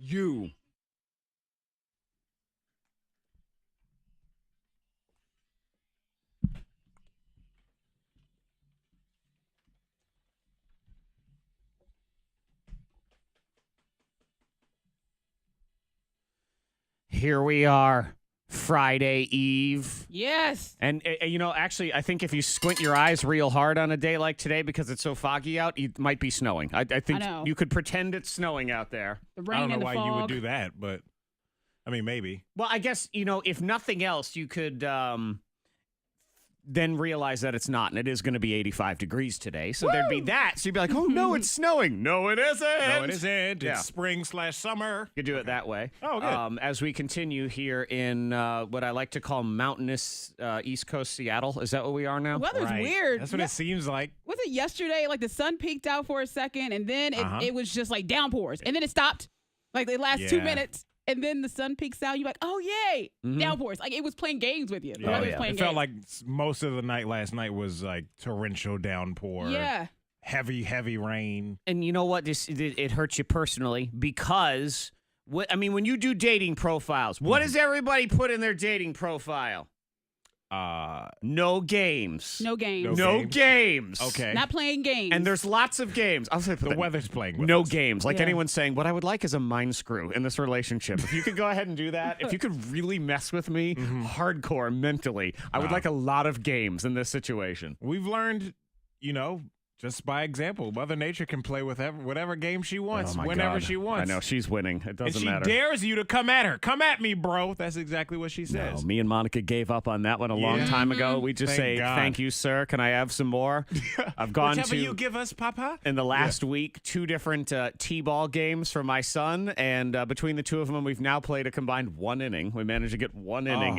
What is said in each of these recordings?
You. Here we are, Friday Eve. Yes. And, actually, I think if you squint your eyes real hard on a day like today because it's so foggy out, it might be snowing. I think you could pretend it's snowing out there. The rain I don't know and the why fog. you would do that, but, I mean, maybe. Well, I guess, if nothing else, you could then realize that it's not, and it is going to be 85 degrees today. So there'd be that. So you'd be like, oh, no, it's snowing. No, it isn't. No, it isn't. Yeah. It's spring/summer. You could do it that way. Oh, good. As we continue here in what I like to call mountainous East Coast Seattle. Is that what we are now? Weather's Right. weird. That's what it seems like. Was it yesterday? Like the sun peaked out for a second, and then it was just like downpours, and then it stopped. Like the last 2 minutes, and then the sun peaks out. You're like, oh yay, downpours. Like it was playing games with you. The weather was playing It games. felt like most of the night last night was like torrential downpour. Yeah. Heavy rain. And you know what? It hurts you personally because, when you do dating profiles, what does everybody put in their dating profile? No games. No games. No games. Okay. Not playing games. And there's lots of games. I'll say The weather's playing with no us. games. Like Yeah. anyone saying, what I would like is a mind screw in this relationship. If you could go ahead and do that, if you could really mess with me hardcore mentally, I would like a lot of games in this situation. We've learned, just by example, Mother Nature can play with whatever game she wants, Oh my whenever God. she wants. I know, she's winning. It And doesn't she matter. dares you to come at her. Come at me, bro. That's exactly what she No, says. me and Monica gave up on that one a long time ago. We just Thank say, God. thank you, sir. Can I have some more? I've gone Whatever to, you give us, Papa. in the last week, 2 different T-ball games for my son. And between the two of them, we've now played a combined 1 inning. We managed to get 1 inning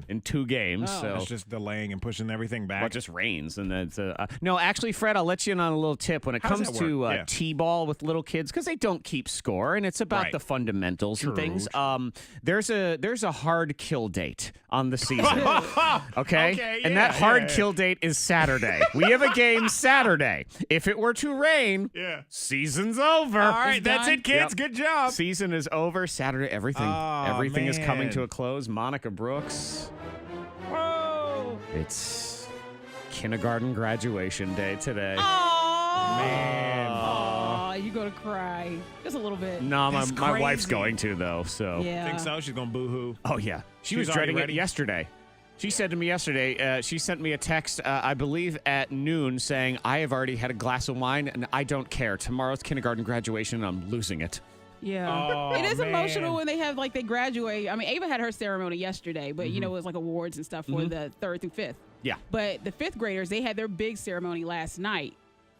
in 2 games. Oh. So It's just delaying and pushing everything back. Well, it just rains, and then it's no. Actually, Fred, I'll let you in on a little tip when it How does comes that to work? Yeah. t-ball with little kids because they don't keep score, and it's about Right. the fundamentals and True, things. true. There's a hard kill date on the season. Okay, Okay, and that yeah, hard yeah. kill date is Saturday. We have a game Saturday. If it were to rain, Yeah. season's over. All right, that's done. it, kids. Yep. Good job. Season is over. Saturday, everything Oh, is coming man. to a close. Monica Brooks. Whoa. It's kindergarten graduation day today. Aw. Man. Aw, you gonna cry just a little bit. No, That's my wife's crazy. going to, though, so. Yeah. Think so? She's going to boo-hoo. Oh, yeah. She She's was already dreading it ready? yesterday. She said to me yesterday, she sent me a text, I believe at noon, saying, I have already had a glass of wine, and I don't care. Tomorrow's kindergarten graduation, and I'm losing it. Yeah. Oh, it is man. emotional when they have, like, they graduate. I mean, Ava had her ceremony yesterday, but, it was like awards and stuff for the 3rd through 5th. Yeah. But the 5th graders, they had their big ceremony last night,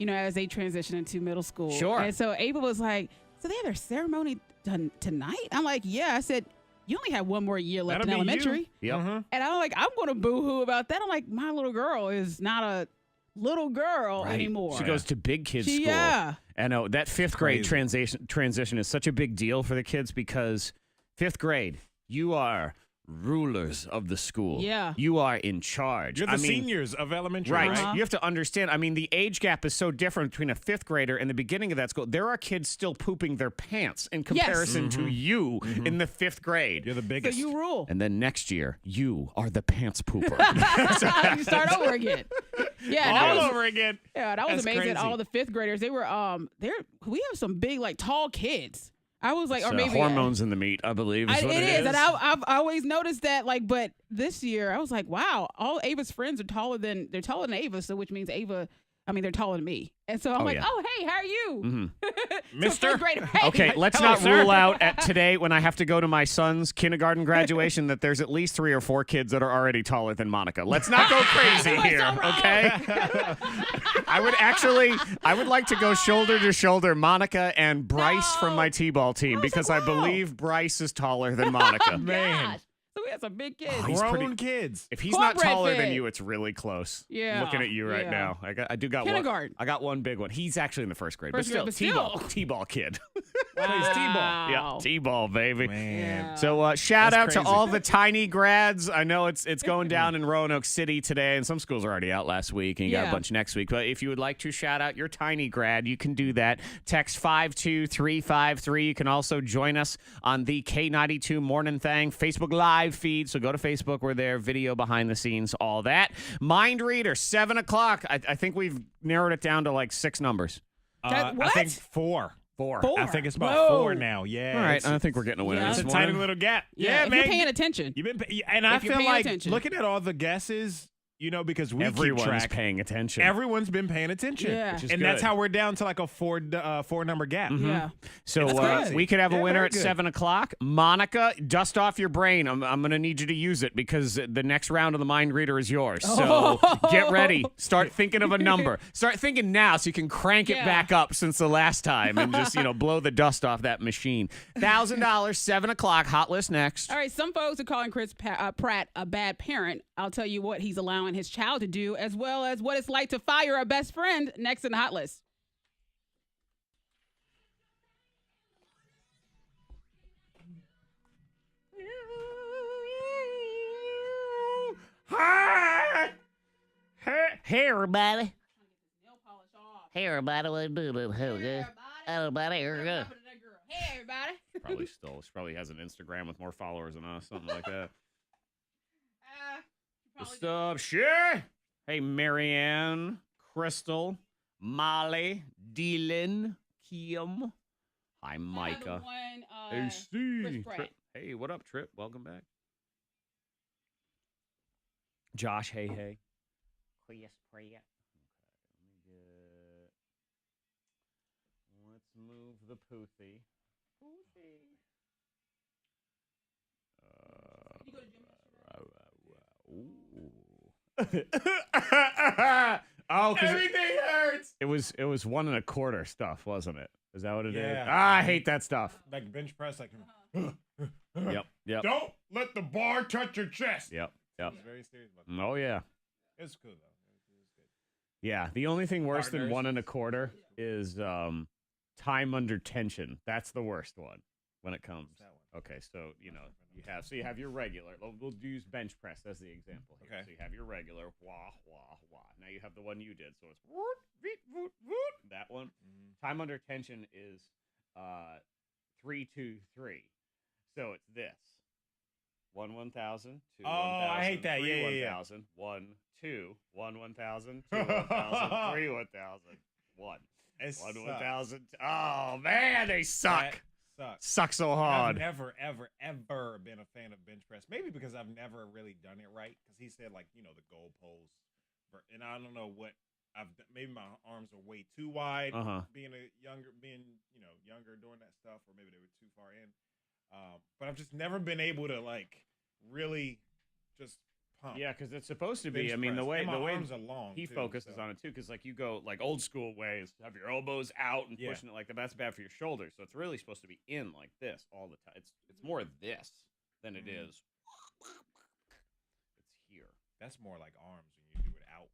as they transition into middle school. Sure. And so Ava was like, so they have their ceremony done tonight? I'm like, yeah. I said, you only have 1 more year left That'll in be you. elementary. Yep. And I'm like, I'm going to boo-hoo about that. I'm like, my little girl is not a little girl anymore. She goes to big kids She- school. yeah. I know that 5th grade Crazy. transition is such a big deal for the kids because 5th grade, you are rulers of the school. Yeah. You are in charge. You're the seniors of elementary, Right. right? You have to understand. I mean, the age gap is so different between a 5th grader and the beginning of that school. There are kids still pooping their pants in comparison to you in the 5th grade. You're the So biggest. you rule. And then next year, you are the pants pooper. You start over again. Yeah, and all over again. Yeah, that was That's amazing. crazy. All the 5th graders, they were we have some big, like, tall kids. I was like, or maybe hormones in the meat, I believe. Is what it is, is. and I've always noticed that. Like, but this year, I was like, wow, all Ava's friends are taller than Ava, so which means Ava. I mean, they're taller than me, and so I'm like, yeah. oh, hey, how are you, Mister? 5th grader? Hey. Okay, let's Hello, not sir. rule out at today when I have to go to my son's kindergarten graduation that there's at least 3 or 4 kids that are already taller than Monica. Let's not go crazy You are so here, wrong. okay? I would like to go shoulder to shoulder Monica and Bryce from my T-ball team because I wow. believe Bryce is taller than Monica. Man. Gosh. So we had some big kids. He's Grown pretty- kids. If he's not Cornbread taller than fit. you, it's really close. Yeah, Looking at you right yeah. now. I got one. Kindergarten. I got one big one. He's actually in the 1st grade, First grade, but but still, still. T-ball kid. Plays T-ball. Yeah, T-ball, baby. Man. Yeah. So shout out That's to crazy. all the tiny grads. I know it's going down in Roanoke City today, and some schools are already out last week, and you got a Yeah. bunch next week. But if you would like to shout out your tiny grad, you can do that. Text 52353. You can also join us on the K92 Mornin Thang Facebook Live feed. So go to Facebook. We're there. Video behind the scenes, all that. Mind Reader, 7 o'clock. I think we've narrowed it down to like 6 numbers. That- I what? think 4. 4. Four. I think it's about Whoa. 4 now. Yeah. All right, It's, I think we're getting a winner Yeah. this it's a morning. tiny little gap. Yeah, if man. you're paying attention. You've been, and I If you're feel paying like attention. looking at all the guesses, you know, because we Everyone's keep track. paying attention. Everyone's been paying attention. Yeah. Which is And that's good. how we're down to like a 4 number gap. Yeah. So That's crazy. we could have a Yeah, winner very at good. 7 o'clock. Monica, dust off your brain. I'm going to need you to use it because the next round of the Mind Reader is yours. So get ready. Start thinking of a number. Start thinking now so you can crank it Yeah. back up since the last time and just, blow the dust off that machine. $1,000, 7 o'clock. Hot list next. All right, some folks are calling Chris Pratt a bad parent. I'll tell you what he's allowing his child to do, as well as what it's like to fire a best friend next in the hot list. Hi. Hey, everybody. Hey, everybody. What do you Hey, everybody. everybody. She probably has an Instagram with more followers than us, something like that. What's up, sure? Hey, Marianne, Crystal, Molly, Dylan, Kim. Hi, Micah. Hey, Chris Steve. Pratt. Trip. Hey, what up, Trip? Welcome back. Josh, hey. Chris Pratt. Let's move the poothy. Oh, because Everything hurts. it was 1 1/4 stuff, wasn't it? Is that what it is? Yeah. I hate that stuff. Like bench press, like. Yep. Don't let the bar touch your chest. Yep. I was very serious about that. Oh yeah. It's cool though. It was good. Yeah. The only thing worse than Partners. 1 1/4 is time under tension. That's the worst one when it comes. That one. Okay, so you have your regular. We'll use bench press as the example here. Okay. So you have your regular wah wah wah. Now you have the one you did. So it's woot, veet, woot, woot. That one. Time under tension is 3 2 3. So it's this. 1 1,000, 2 Oh, 1,000, I hate that. 3 Yeah, yeah, yeah. 1,000, 1 2 1 1,000, 2 1,000, 3 1,000, 1 It 1 sucks. 1,000. Oh man, they suck. That sucks. Suck so I've hard. never, ever, ever been a fan of bench press. Maybe because I've never really done it right. Because he said, like, the goalpost. And I don't know what I've done. Maybe my arms are way too wide. Being younger doing that stuff, or maybe they were too far in. But I've just never been able to like really just pump. Yeah, because it's supposed to be. bench I mean, the press. way And my the way arms are long. he too, focuses so. on it too, because like you go like old school ways, have your elbows out and Yeah. pushing it like that. That's bad for your shoulders. So it's really supposed to be in like this all the time. It's more this than it is. It's here. That's more like arms when you do it outward.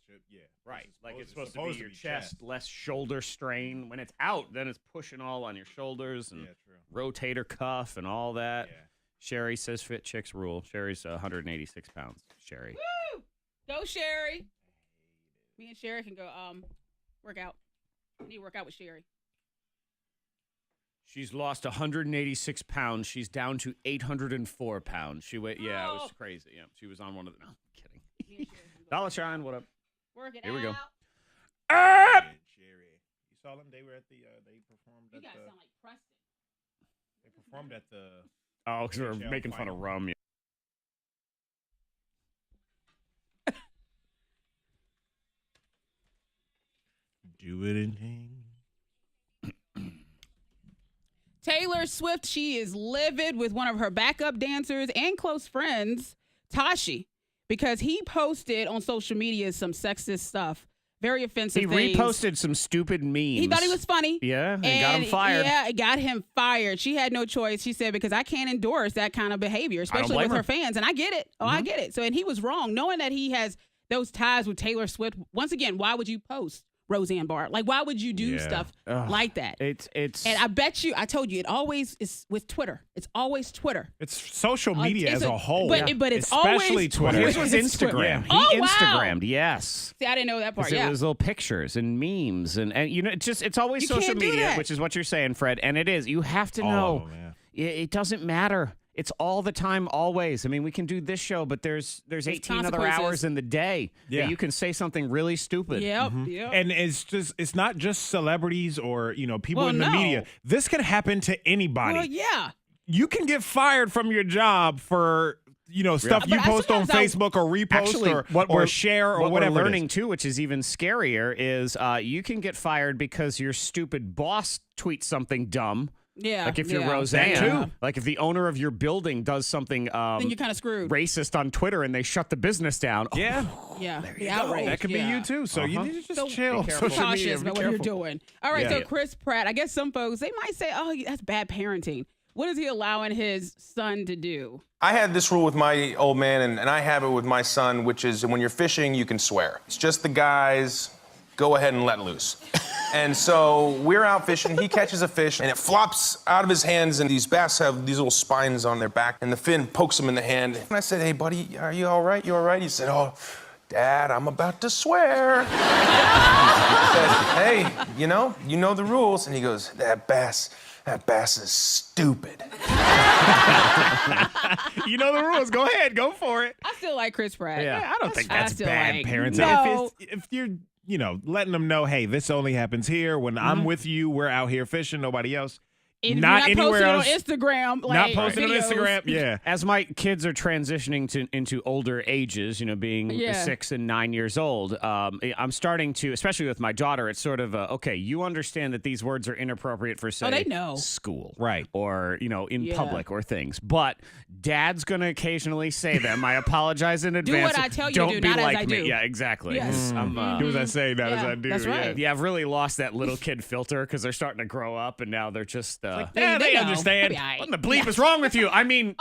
It should, yeah. Right. This is Like it's supposed to be your chest, chest. less shoulder strain. When it's out, then it's pushing all on your shoulders and Yeah, true. rotator cuff and all that. Yeah. Sherry says fit chicks rule. Sherry's 186 pounds. Sherry. Woo! Go, Sherry. Me and Sherry can go work out. I need to work out with Sherry. She's lost 186 pounds. She's down to 804 pounds. She went, yeah, it was crazy. Yeah, she was on one of the. No, I'm kidding. Me and Sherry can go Dollar Shine, what up? work it Here out. we go. Yeah, Jerry. You saw them? They were at the. They performed You at guys the. sound like Preston. They performed at the. Oh, because we're NHL making fun of final. rum. Yeah. Do it in pain. Taylor Swift, she is livid with one of her backup dancers and close friends, Tashi, because he posted on social media some sexist stuff, very offensive He things. reposted some stupid memes. He thought he was funny. Yeah, and got him fired. Yeah, it got him fired. She had no choice. She said, because I can't endorse that kind of behavior, especially blame with her her. fans. And I get it. Oh, I get it. So, and he was wrong. Knowing that he has those ties with Taylor Swift, once again, why would you post Roseanne Barr. Like, why would you do stuff like that? It's and I bet you, I told you, it always is with Twitter. It's always Twitter. It's social media as a whole. But it's especially always Twitter. His was Instagram. Oh, He wow. Instagrammed, yes. See, I didn't know that part. It was little pictures and memes and you know, it's always You social can't do media, that. which is what you're saying, Fred. And it is. You have to know. It doesn't matter. It's all the time, always. I mean, we can do this show, but there's 18 other hours in the day that you can say something really stupid. Yep. And it's not just celebrities or, you know, people in the media. This can happen to anybody. Well, yeah. You can get fired from your job for, you know, stuff you post on Facebook or repost or share or whatever. What we're learning too, which is even scarier, is you can get fired because your stupid boss tweets something dumb. Yeah. Like if you're Roseanne, like if the owner of your building does something then you're kind of screwed. Racist on Twitter and they shut the business down. Yeah. The outrage. That could be you too. So you need to just chill. Be Social cautious media, about what you're doing. All right, so Chris Pratt, I guess some folks, they might say, oh, that's bad parenting. What is he allowing his son to do? I had this rule with my old man, and I have it with my son, which is when you're fishing, you can swear. It's just the guys, go ahead and let loose. And so we're out fishing, he catches a fish, and it flops out of his hands, and these bass have these little spines on their back, and the fin pokes him in the hand. And I said, hey, buddy, are you all right? You all right? He said, oh, Dad, I'm about to swear. I said, hey, you know the rules. And he goes, that bass is stupid. You know the rules. Go ahead. Go for it. I still like Chris Pratt. Yeah, I don't think that's bad parenting. No. If you're, you know, letting them know, hey, this only happens here. When I'm with you, we're out here fishing, nobody else. And not if you're anywhere not else. posting on Instagram. Not Like, posting on videos. Instagram. Yeah. As my kids are transitioning into older ages, you know, being 6 and 9 years old, I'm starting to, especially with my daughter, it's sort of, okay, you understand that these words are inappropriate for, say, they know. school. Right. Or, you know, in public or things. But Dad's going to occasionally say them. I apologize in advance. Do what I tell you Don't to do, be not like as I me. do. Yeah, exactly. Yes. Do as I say, not as I do. That's right. Yeah, I've really lost that little kid filter because they're starting to grow up and now they're just, they they know. understand. They'll be all right. What in the bleep is wrong with you? I mean,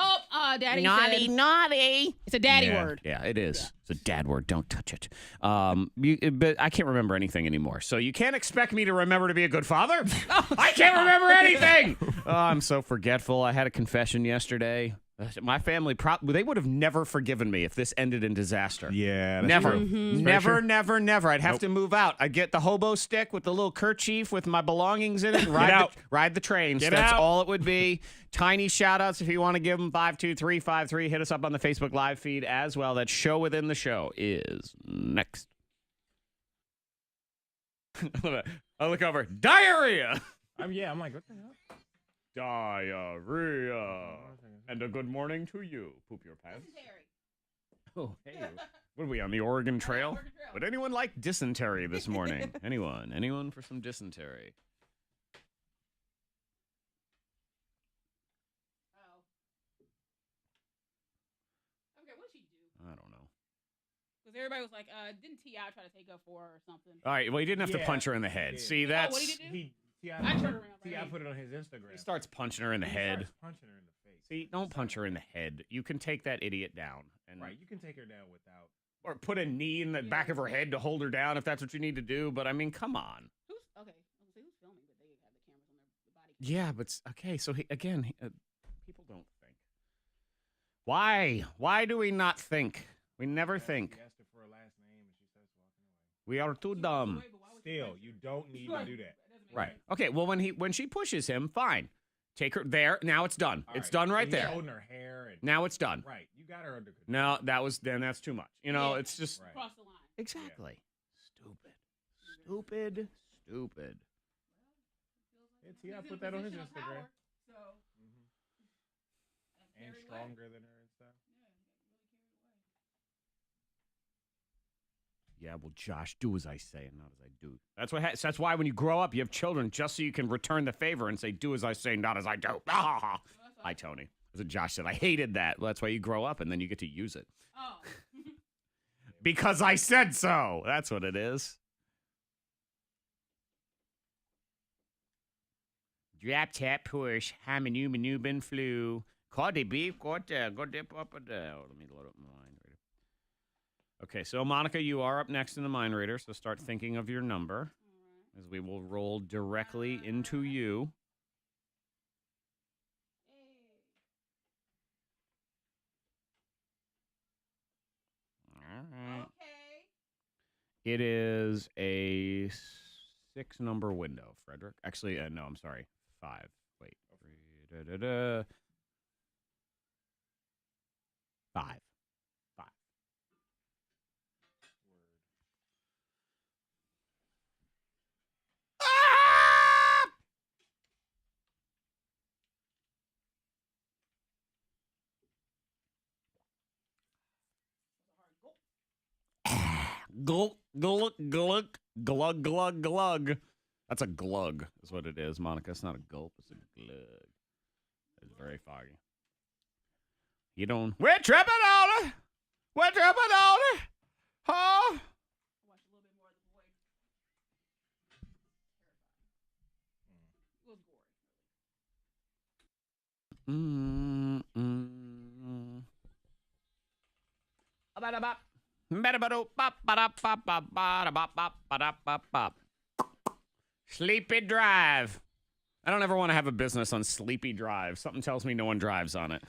Daddy naughty, said. naughty. It's a daddy Yeah. word. Yeah, it is. It's a dad word. Don't touch it. But I can't remember anything anymore. So you can't expect me to remember to be a good father. I can't remember anything. Oh, I'm so forgetful. I had a confession yesterday. My family, they would have never forgiven me if this ended in disaster. Yeah. That's Never. true. Never, never, never. I'd have to move out. I'd get the hobo stick with the little kerchief with my belongings in it and ride the train. Get That's out. all it would be. Tiny shout outs if you want to give them 52353. Hit us up on the Facebook Live feed as well. That show within the show is next. I look over. Diarrhea. I'm like, what the hell? Diarrhea. And a good morning to you. Poop your pants. Oh, hey. What are we on the Oregon Trail? Would anyone like dysentery this morning? Anyone? Anyone for some dysentery? Okay, what'd she do? I don't know. Because everybody was like, didn't T.I. try to take up for her or something? All right. Well, he didn't have to punch her in the head. See, that's. what did he do? I turned around. T.I. put it on his Instagram. He starts punching her in the head. Punching her in the face. See, don't punch her in the head. You can take that idiot down. And Right. You can take her down without. Or put a knee in the back of her head to hold her down if that's what you need to do. But I mean, come on. Who's filming? But they have the cameras on their body. Yeah, but okay. So people don't think. Why? Why do we not think? We never think. He asked her for her last name and she starts walking away. We are too dumb. Still, you don't need to do that. Right. Okay. Well, when she pushes him, fine. Take her there. Now it's done. All It's done right He's there. holding her hair. And, Now it's done. Right. You got her under control. No, that's too much. You know, it's just Right. Cross the line. exactly stupid. Yeah, T.I. put that on his Instagram. So, And stronger than her and stuff. Yeah, well, Josh, do as I say and not as I do. That's why when you grow up, you have children just so you can return the favor and say, do as I say, not as I do. Hi, Tony. That's what Josh said. I hated that. Well, that's why you grow up and then you get to use it. oh. Because I said so. That's what it is. Drop, tap, push, haminu, bin, flu. Caught the beef, got dip up a down. Let me load up mine. Okay, so Monica, you are up next in the mind reader, so start thinking of your number as we will roll directly into you. All right. Okay. It is a 6-number window, Frederick. Actually, no, I'm sorry. 5. Wait. 5. 5. Glug, glug, glug, glug, glug, glug. That's a glug, is what it is, Monica. It's not a gulp, it's a glug. It's very foggy. You don't. We're tripping on it. We're tripping on it. Huh? Watch a little bit more of the void. It was gory. Sleepy Drive. I don't ever want to have a business on Sleepy Drive. Something tells me no one drives on it.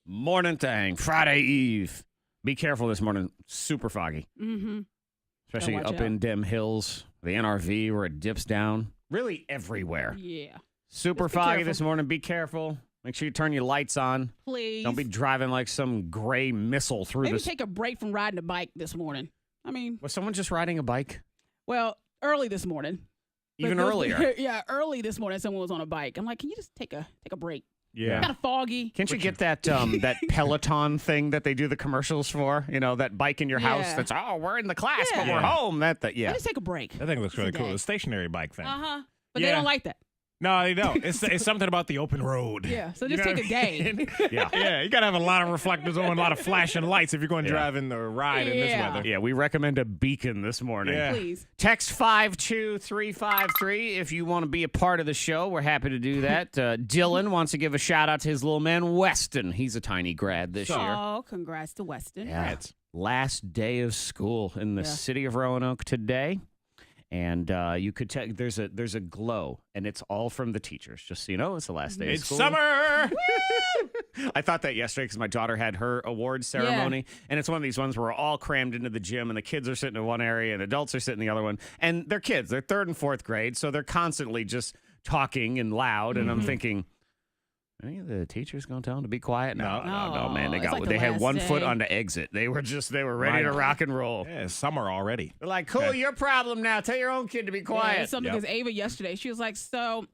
Morning Thang, Friday Eve. Be careful this morning. Super foggy. Mm-hmm. Especially up in dim hills, the NRV where it dips down. Really everywhere. Yeah. Super foggy this morning. Be careful. Make sure you turn your lights on. Please. Don't be driving like some gray missile through Maybe this. take a break from riding a bike this morning. I mean, Was someone just riding a bike? well, early this morning. Even earlier. Yeah, early this morning, someone was on a bike. I'm like, can you just take a break? Yeah. Kind of foggy. Can't you get that that Peloton thing that they do the commercials for? You know, that bike in your house Yeah. that's, we're in the class, but Yeah. we're home. Yeah. Just take a break. That thing looks really It's a cool. day. The stationary bike thing. Uh-huh. But they Yeah. don't like that. No, they don't. It's something about the open road. Yeah, so You just know take a day. Yeah. Yeah, you got to have a lot of reflectors on, a lot of flashing lights if you're going to Yeah. drive in the ride in this Yeah. weather. Yeah, we recommend a beacon this morning. Yeah. Please. Text 52353 if you want to be a part of the show. We're happy to do that. Dylan wants to give a shout out to his little man, Weston. He's a tiny grad this year. Oh, congrats to Weston. Yeah. Last day of school in the city of Roanoke today. And you could tell there's a glow, and it's all from the teachers. Just so you know, it's the last day of It's school. summer. I thought that yesterday because my daughter had her awards ceremony, and it's one of these ones where we're all crammed into the gym, and the kids are sitting in one area, and adults are sitting in the other one. And they're kids; they're 3rd and 4th grade, so they're constantly just talking and loud. And I'm thinking, any of the teachers gonna tell them to be quiet? No, man. It's like the They had last one foot day. on the exit. They were ready to rock and roll. Yeah, it's summer already. They're like, cool, your problem now. Tell your own kid to be Yeah, quiet. it's something because Ava yesterday, she was like, so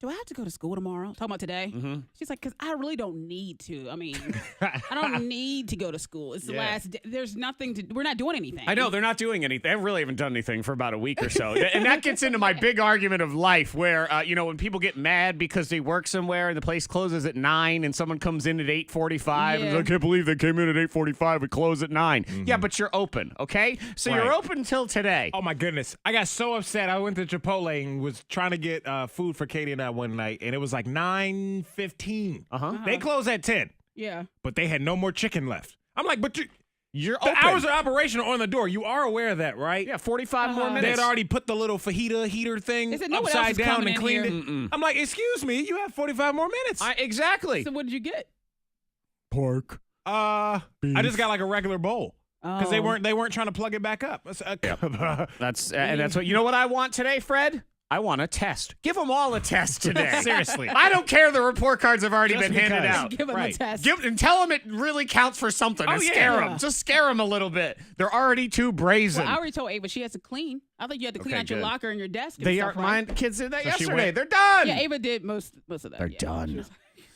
do I have to go to school tomorrow? Talking about today. Mm-hmm. She's like, because I really don't need to. I mean, I don't need to go to school. It's the last day. There's nothing to, we're not doing anything. I know, they're not doing anything. They really haven't done anything for about a week or so. And that gets into my big argument of life where, when people get mad because they work somewhere and the place closes at 9 and someone comes in at 8:45 and I can't believe they came in at 8:45 and closed at 9. Mm-hmm. Yeah, but you're open, okay? So you're Right. open until today. Oh my goodness. I got so upset. I went to Chipotle and was trying to get food for Katie and I one night, and it was like 9:15. They closed at 10, Yeah. but they had no more chicken left. I'm like, but You're the open. hours of operation are on the door. You are aware of that, right? Yeah, 45 more They minutes. had already put the little fajita heater thing They said no one else upside is down coming and in cleaned here. it. I'm like, excuse me, you have 45 more minutes. Exactly. So what did you get? Pork. I just got like a regular bowl because they Oh. weren't trying to plug it back up. That's what you know what I want today, Fred? I want a test. Give them all a test today. Seriously. I don't care the report cards have already Just been handed because. out. Give them a Right. test. And tell them it really counts for something. Oh, And yeah. scare them. Yeah. Just scare them a little bit. They're already too brazen. Well, I already told Ava she has to clean. I think you had to clean Okay, out your good. locker and your desk. And they stuff, are right? mine. Kids did that So she yesterday. went- They're done. Yeah, Ava did most of that. They're yeah. done. She was-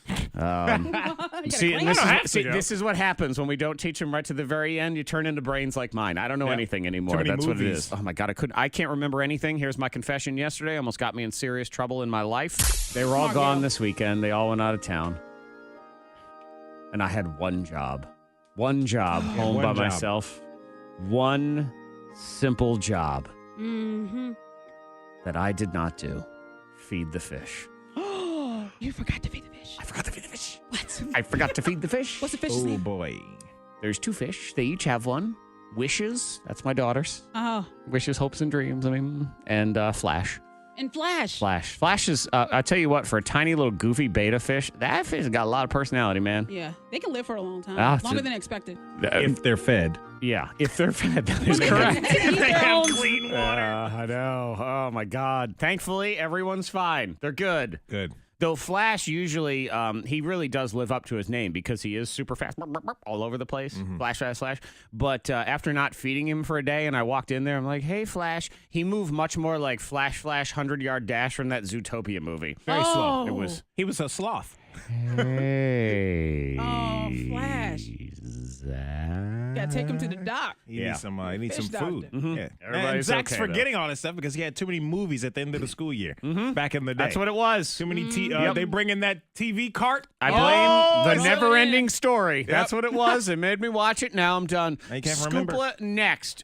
See, clean and this, I don't have is, to see go. this is what happens when we don't teach them right to the very end. You turn into brains like mine. I don't know Yeah. anything anymore. Too many That's what it movies. is. Oh my God, I can't remember anything. Here's my confession yesterday. Almost got me in serious trouble in my life. They were all gone this weekend. They all went out of town. And I had one job. One job home one by job. myself. One simple job that I did not do. Feed the fish. You forgot to feed the fish. fish. I forgot to feed the fish. What? I forgot to feed the fish. What's the fish's Oh name? boy. There's 2 fish. They each have one. Wishes. That's my daughter's. Oh. Wishes, hopes, and dreams. And Flash. And Flash. Flash is, I tell you what, for a tiny little goofy beta fish, that fish has got a lot of personality, man. Yeah. They can live for a long time. Ah, Longer than expected. If they're fed. Yeah, if they're fed, that is correct. They have clean water. I know. Oh, my God. Thankfully, everyone's fine. They're good. Good. Though Flash usually, he really does live up to his name because he is super fast, all over the place. Flash, flash, flash. But after not feeding him for a day, and I walked in there, I'm like, hey, Flash. He moved much more like Flash, 100-yard dash from that Zootopia movie. Very slow. It was. He was a sloth. Hey. Oh, Flash. Zach. Gotta take him to the doc. He needs some. He needs Fish some food. doctor. Yeah. Everybody's And Zach's okay, though. forgetting all this stuff because he had too many movies at the end of the school year back in the day. That's what it was. Too many. Yep. They bring in that TV cart. I blame the so never-ending story. That's what it was. It made me watch it. Now I'm done. I can't remember. Scoopla next.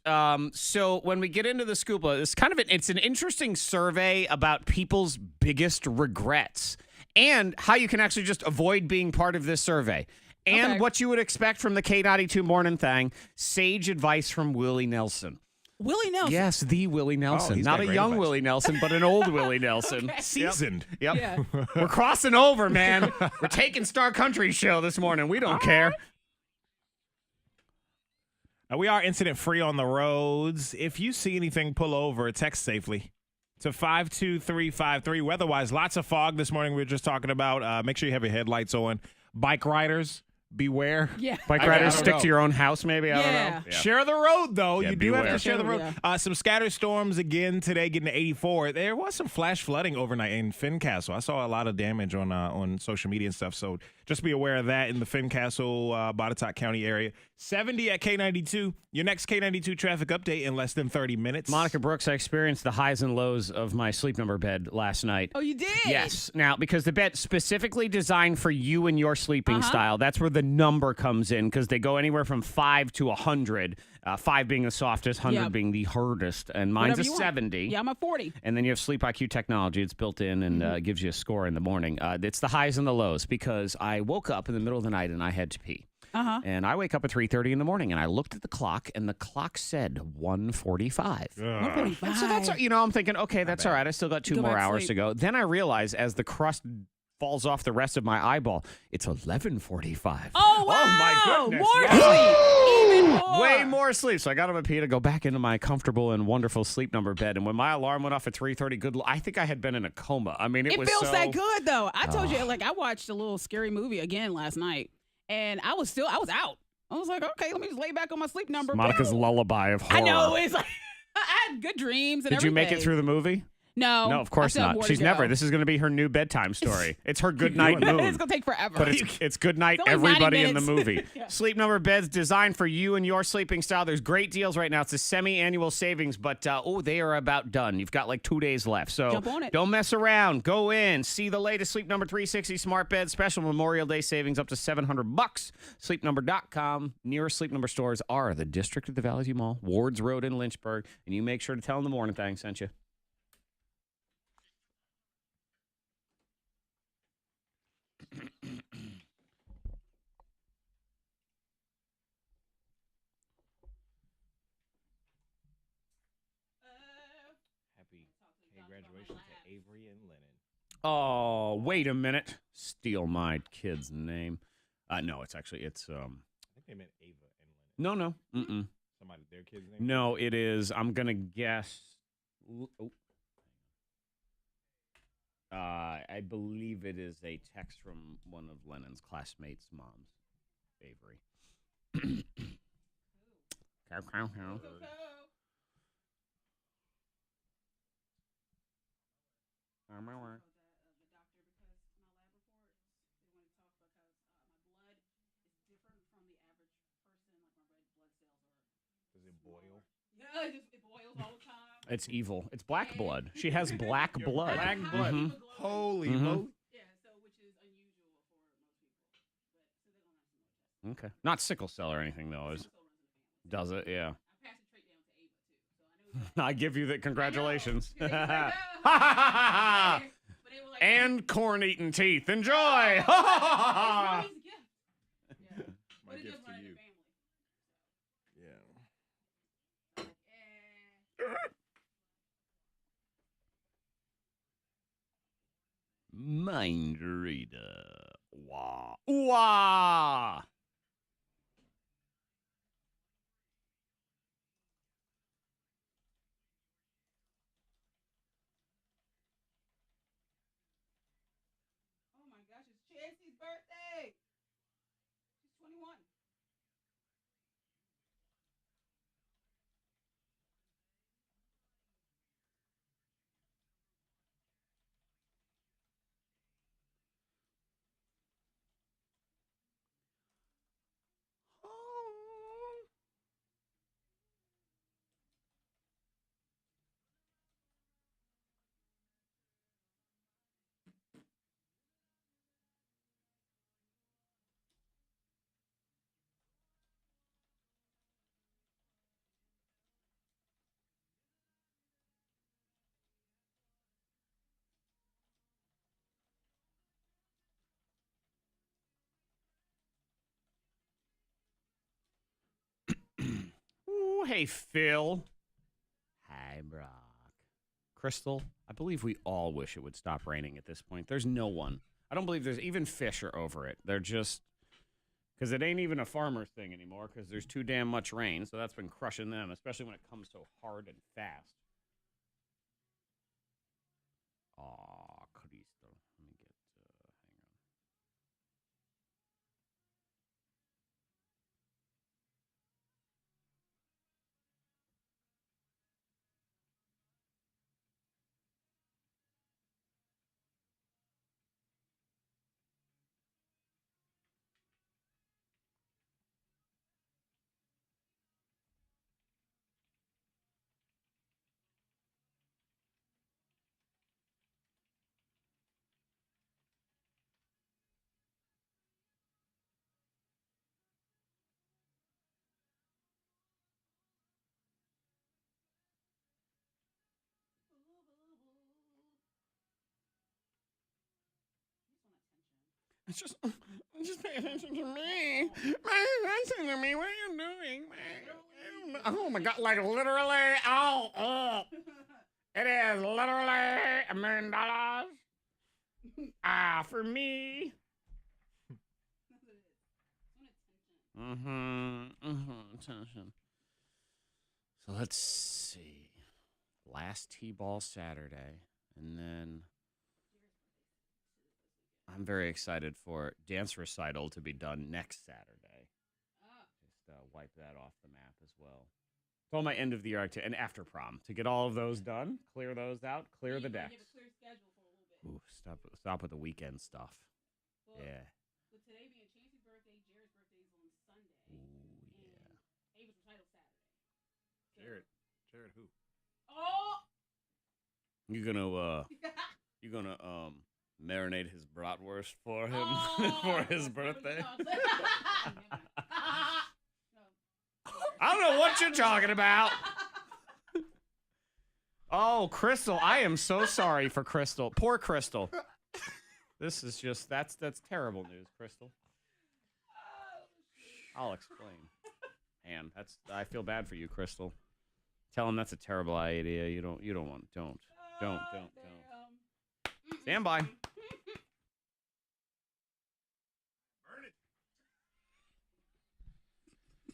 So when we get into the Scoopla, it's an interesting survey about people's biggest regrets and how you can actually just avoid being part of this survey. And Okay. what you would expect from the K92 Morning Thang, sage advice from Willie Nelson. Willie Nelson. Yes, the Willie Nelson. he's Not got a great young advice. Willie Nelson, but an old Willie Nelson. Seasoned. Yep. Yeah. We're crossing over, man. We're taking Star Country show this morning. We don't care. We are incident free on the roads. If you see anything, pull over. Text safely to 52353. Weather-wise, lots of fog this morning. We were just talking about. Make sure you have your headlights on. Bike riders, beware. Yeah. Bike I riders don't stick know. to your own house, maybe? I don't Yeah. know. Share the road, though. Yeah, You do have beware. to share the road. Yeah. Some scattered storms again today, getting to 84. There was some flash flooding overnight in Fincastle. I saw a lot of damage on social media and stuff. So just be aware of that in the Fincastle, Botetourt County area. 70 at K92. Your next K92 traffic update in less than 30 minutes. Monica Brooks, I experienced the highs and lows of my Sleep Number bed last night. Oh, you did? Yes. Now, because the bed specifically designed for you and your sleeping style, that's where the number comes in because they go anywhere from 5 to 100. 5 being the softest, 100 Yep. being the hardest, and mine's Whatever a you want. 70. Yeah, I'm at 40. And then you have Sleep IQ technology. It's built in and gives you a score in the morning. It's the highs and the lows because I woke up in the middle of the night and I had to pee. And I wake up at 3:30 in the morning and I looked at the clock and the clock said 1:45. 145. And so that's, I'm thinking, okay, that's all right. I still got 2 Go more back to hours to sleep. go. Then I realize as the crust falls off the rest of my eyeball, it's 11:45. Oh, wow. my goodness. More Yeah. sleep. Even more. Way more sleep. So I got up at pee to go back into my comfortable and wonderful Sleep Number bed. And when my alarm went off at 3:30, I think I had been in a coma. I mean, it was feels so... that good, though. I told you, I watched a little scary movie again last night, and I was out. I was like, okay, let me just lay back on my Sleep Number. Monica's lullaby of horror. I know. It's like, I had good dreams and Did you make it everything. through the movie? No. No, of course I still have not. more to She's go. never. This is going to be her new bedtime story. It's her good night moon. It's going to take forever. But it's good night, It's only 90 everybody in the minutes. movie. Yeah. Sleep Number beds designed for you and your sleeping style. There's great deals right now. It's a semi-annual savings, but they are about done. You've got like 2 days left. So Jump on it. don't mess around. Go in. See the latest Sleep Number 360 smart bed. Special Memorial Day savings up to $700. SleepNumber.com. Nearest Sleep Number stores are the District of the Valley View Mall, Wards Road in Lynchburg. And you make sure to tell them the Morning Thang sent you. Happy graduation to Avery and Lennon. Oh, wait a minute. Steal my kid's name. No, it's I think they meant Ava and Lennon. no. Mm-mm. Somebody, their kid's name? No, it is. I'm going to guess. Oh. I believe it is a text from one of Lennon's classmates' moms, Avery. Does it boil? Yeah, it boils all the time. It's evil. It's black blood. She has black blood. Black blood. Mhm. Holy Mhm. moly. Yeah, so which is unusual for most people. But so they don't have so much. Okay. Not sickle cell or anything, though. Does it? Yeah. I passed it straight down to Ava too. So I know I give you the congratulations. But and corn-eating teeth. Enjoy. My gift to you. Yeah. Mind reader. Wah. Wah. Oh my gosh, it's Chancey's birthday. She's 21. Ooh, hey, Phil. Hi, Brock. Crystal, I believe we all wish it would stop raining at this point. There's no one. I don't believe there's even fish are over it. They're just, because it ain't even a farmer's thing anymore because there's too damn much rain. So that's been crushing them, especially when it comes so hard and fast. Aw, Cristo. Let me get, hang on. It's just pay attention to me. Pay attention to me. What are you doing, man? Oh my God! Like literally, oh. It is literally $1 million. For me. Attention. So let's see. Last T-ball Saturday, and then I'm very excited for dance recital to be done next Saturday. Just wipe that off the map as well. It's all my end of the year activity, and after prom to get all of those done, clear those out, clear the decks. Ooh, stop with the weekend stuff. Well, yeah. With today being Chance's birthday, Jared's birthday is on Sunday. Ooh, yeah. Ava's recital Saturday. Jared who? Oh. You're gonna marinate his bratwurst for him for his birthday. I don't know what you're talking about. Oh, Crystal, I am so sorry for Crystal. Poor Crystal. This is just that's terrible news, Crystal. I'll explain. Man, I feel bad for you, Crystal. Tell him that's a terrible idea. You don't want. Don't. Stand by.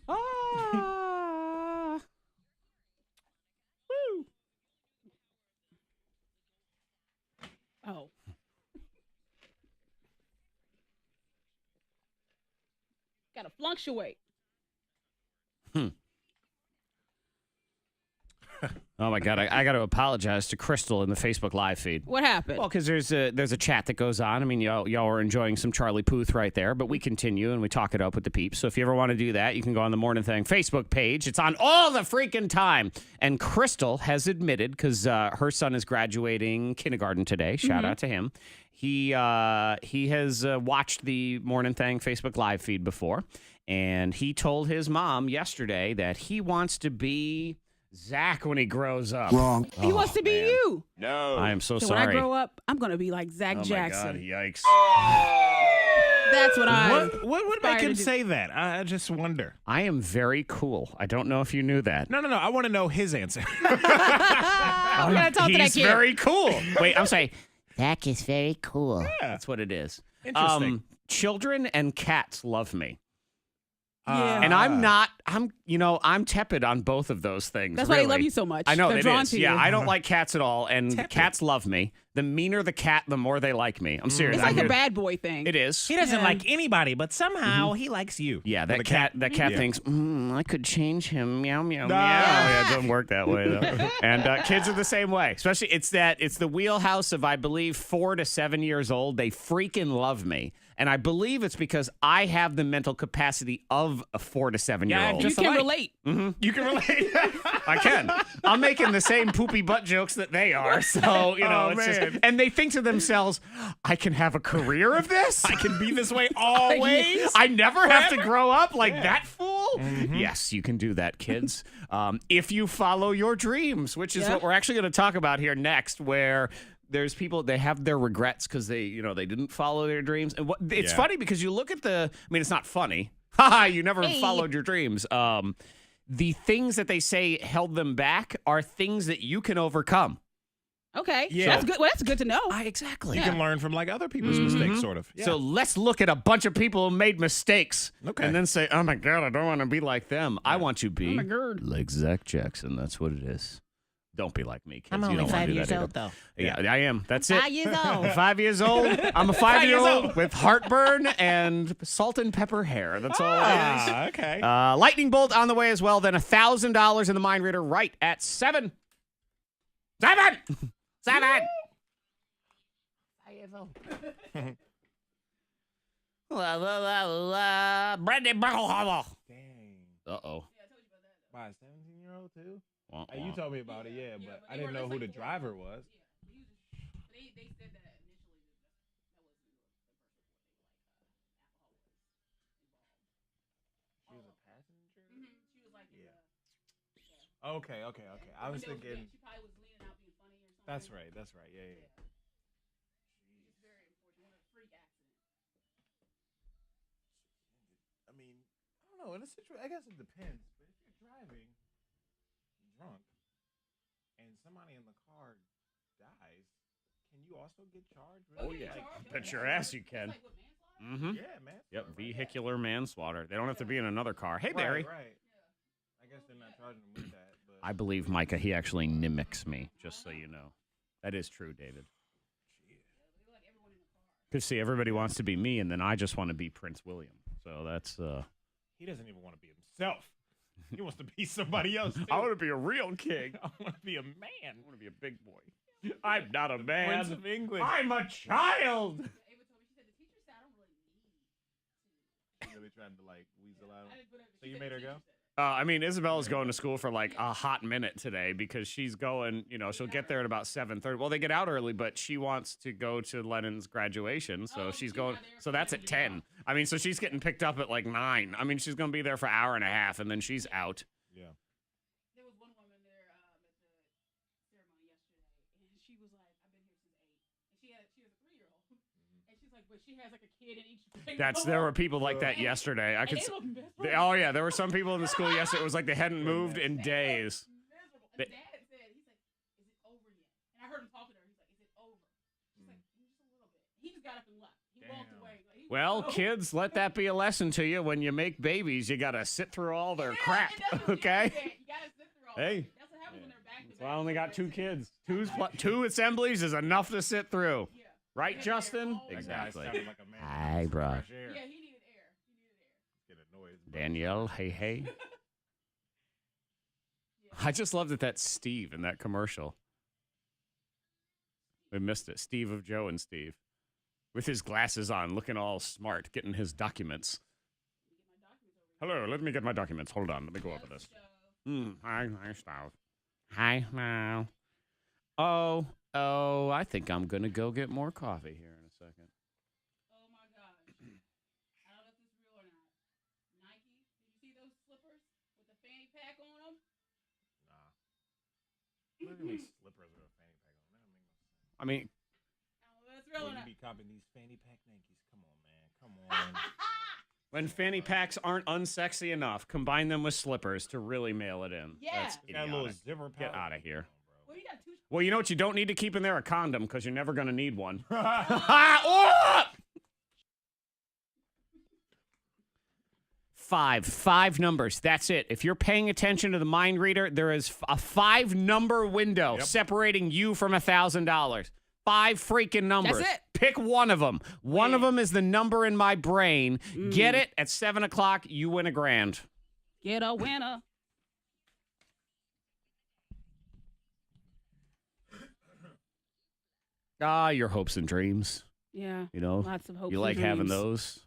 Ah. Woo. Oh. Gotta fluctuate. Oh my God, I got to apologize to Crystal in the Facebook Live feed. What happened? Well, because there's a chat that goes on. I mean, y'all are enjoying some Charlie Puth right there, but we continue and we talk it up with the peeps. So if you ever want to do that, you can go on the Morning Thang Facebook page. It's on all the freaking time. And Crystal has admitted, because her son is graduating kindergarten today. Shout out to him. He has watched the Morning Thang Facebook Live feed before, and he told his mom yesterday that he wants to be Zach when he grows up. Wrong. He wants to be you. No. I am so So sorry. when I grow up, I'm going to be like Zach oh Jackson. my God, yikes. That's what I. What would make him say that? I just wonder. I am very cool. I don't know if you knew that. No. I want to know his answer. I'm going to talk to that He's kid. very cool. Wait, I'm sorry. Zach is very cool. Yeah. That's what it is. Interesting. Children and cats love me. Yeah. And I'm tepid on both of those things. That's why they really. love you so much. I know They're it drawn is. to Yeah, you. I don't like cats at all, and Tepid. cats love me. The meaner the cat, the more they like me. I'm serious. It's like I a do. bad boy thing. It is. He doesn't Yeah. like anybody, but somehow he likes you. Yeah, Well, that cat Yeah. thinks, I could change him. Meow, meow, No. meow. Yeah, it doesn't work that way, though. And kids are the same way. Especially, it's the wheelhouse of, I believe, 4 to 7 years old. They freaking love me. And I believe it's because I have the mental capacity of a 4 to 7 year old. You just can alike. relate. You can relate. I can. I'm making the same poopy butt jokes that they are. So, it's just, man. and they think to themselves, I can have a career of this? I can be this way always. I never have to grow up like that fool? Mm-hmm. Yes, you can do that, kids. If you follow your dreams, which is Yeah. what we're actually going to talk about here next, where there's people, they have their regrets because they didn't follow their dreams. And it's Yeah. funny because you look at it's not funny. Haha, you never followed your dreams. The things that they say held them back are things that you can overcome. Okay. Yeah. That's good. Well, that's good to know. Exactly. You can learn from like other people's mistakes, sort of. Yeah. So let's look at a bunch of people who made mistakes Okay. and then say, oh my God, I don't want to be like them. I want to be Oh my God. like Zach Jackson. That's what it is. Don't be like me, kids. I'm You only don't wanna 5 do years that either. old, though. Yeah, I am. That's it. 5 years old. 5 years old. I'm a 5-year-old with heartburn and salt and pepper hair. That's all it is. Okay. Lightning bolt on the way as well. Then $1,000 in the mind reader right at 7. 7. 7. Brandy Bucklehammer. Dang. Uh-oh. By a 17-year-old too? Hey, you told me about it, yeah, but I didn't know who the driver was. They said that initially. She was a passenger? She was like, Okay. I was thinking. she probably was leaning out being funny or something. That's right. Yeah. It's very unfortunate. What a freak accident. I mean, I don't know. In a situation, I guess it depends. But if you're driving drunk and somebody in the car dies, can you also get charged? Oh, Really? yeah. Like, Bet your ass you can. Like what, manslaughter? Mm-hmm. Yeah, man. Yep, vehicular manslaughter. They don't have to be in another car. Hey, Barry. Right. I guess they're not charging them with that. But I believe Micah, he actually mimics me, just so you know. That is true, David. Because, see, everybody wants to be me, and then I just want to be Prince William. So that's... he doesn't even want to be himself. He wants to be somebody else. Too. I want to be a real king. I want to be a man. I want to be a big boy. I'm not a man. Prince of England. I'm a child. Ava told me, she said, the teacher said, I don't really need Really trying to like weasel out. I didn't put it- So she you said made the her go? teacher said it. I mean, Isabella's going to school for like a hot minute today because she's going, she'll get there at about 7:30. Well, they get out early, but she wants to go to Lennon's graduation. So she's going, so that's at 10. I mean, so she's getting picked up at like 9. I mean, she's going to be there for an hour and a half and then she's out. Yeah. There was one woman there at the ceremony yesterday, and she was like, "I've been here since 8." And she has a 3-year-old, and she's like, "But she has like a kid in each." There were people like that yesterday. I And could. they look miserable. Oh yeah, there were some people in the school yesterday. It was like they hadn't moved in days. Miserable. And the dad had said, he's like, "Is it over yet?" And I heard him talking to her. He's like, "Is it over?" She's like, "Just a little bit." He just got up and left. He walked Damn. away. Like, he was Well, so- kids, let that be a lesson to you. When you make babies, you gotta sit through all their Yeah, crap. and that's what she Okay. said. You gotta sit through all Hey. that. That's what happens when they're back to So I back. only got 2 kids. Two assemblies is enough to sit through. Yeah. Right, Justin? That guy Exactly. That guy sounded like a man. Hi, bro. Fresh air. Yeah, he needed air. Get annoyed. Danielle, hey. I just love that that's Steve in that commercial. We missed it. Steve of Joe and Steve. With his glasses on, looking all smart, getting his documents. Hello, let me get my documents. Hold on, let me go over this. Hi, Steve. Hi, Mal. Oh, I think I'm going to go get more coffee here in a second. Oh my gosh. I don't know if this is real or not. Nike, did you see those slippers with the fanny pack on them? Slippers with a fanny pack on. That don't make no sense. I mean, That's real. You be copping these fanny pack Nikes. Come on, man. Come on. when fanny packs aren't unsexy enough, combine them with slippers to really mail it in. Yeah. That's Got a little idiotic. zipper Get pouch. out of here. Well, you got two. Well, you know what you don't need to keep in there? A condom, because you're never going to need one. Oh! Five numbers. That's it. If you're paying attention to the mind reader, there is a 5-number window separating you from $1,000. 5 freaking numbers. That's it. Pick one of them. One of them is the number in my brain. Get it at 7 o'clock. You win $1,000. Get a winner. Your hopes and dreams. Yeah. You know, Lots of hopes. you and like having dreams. those.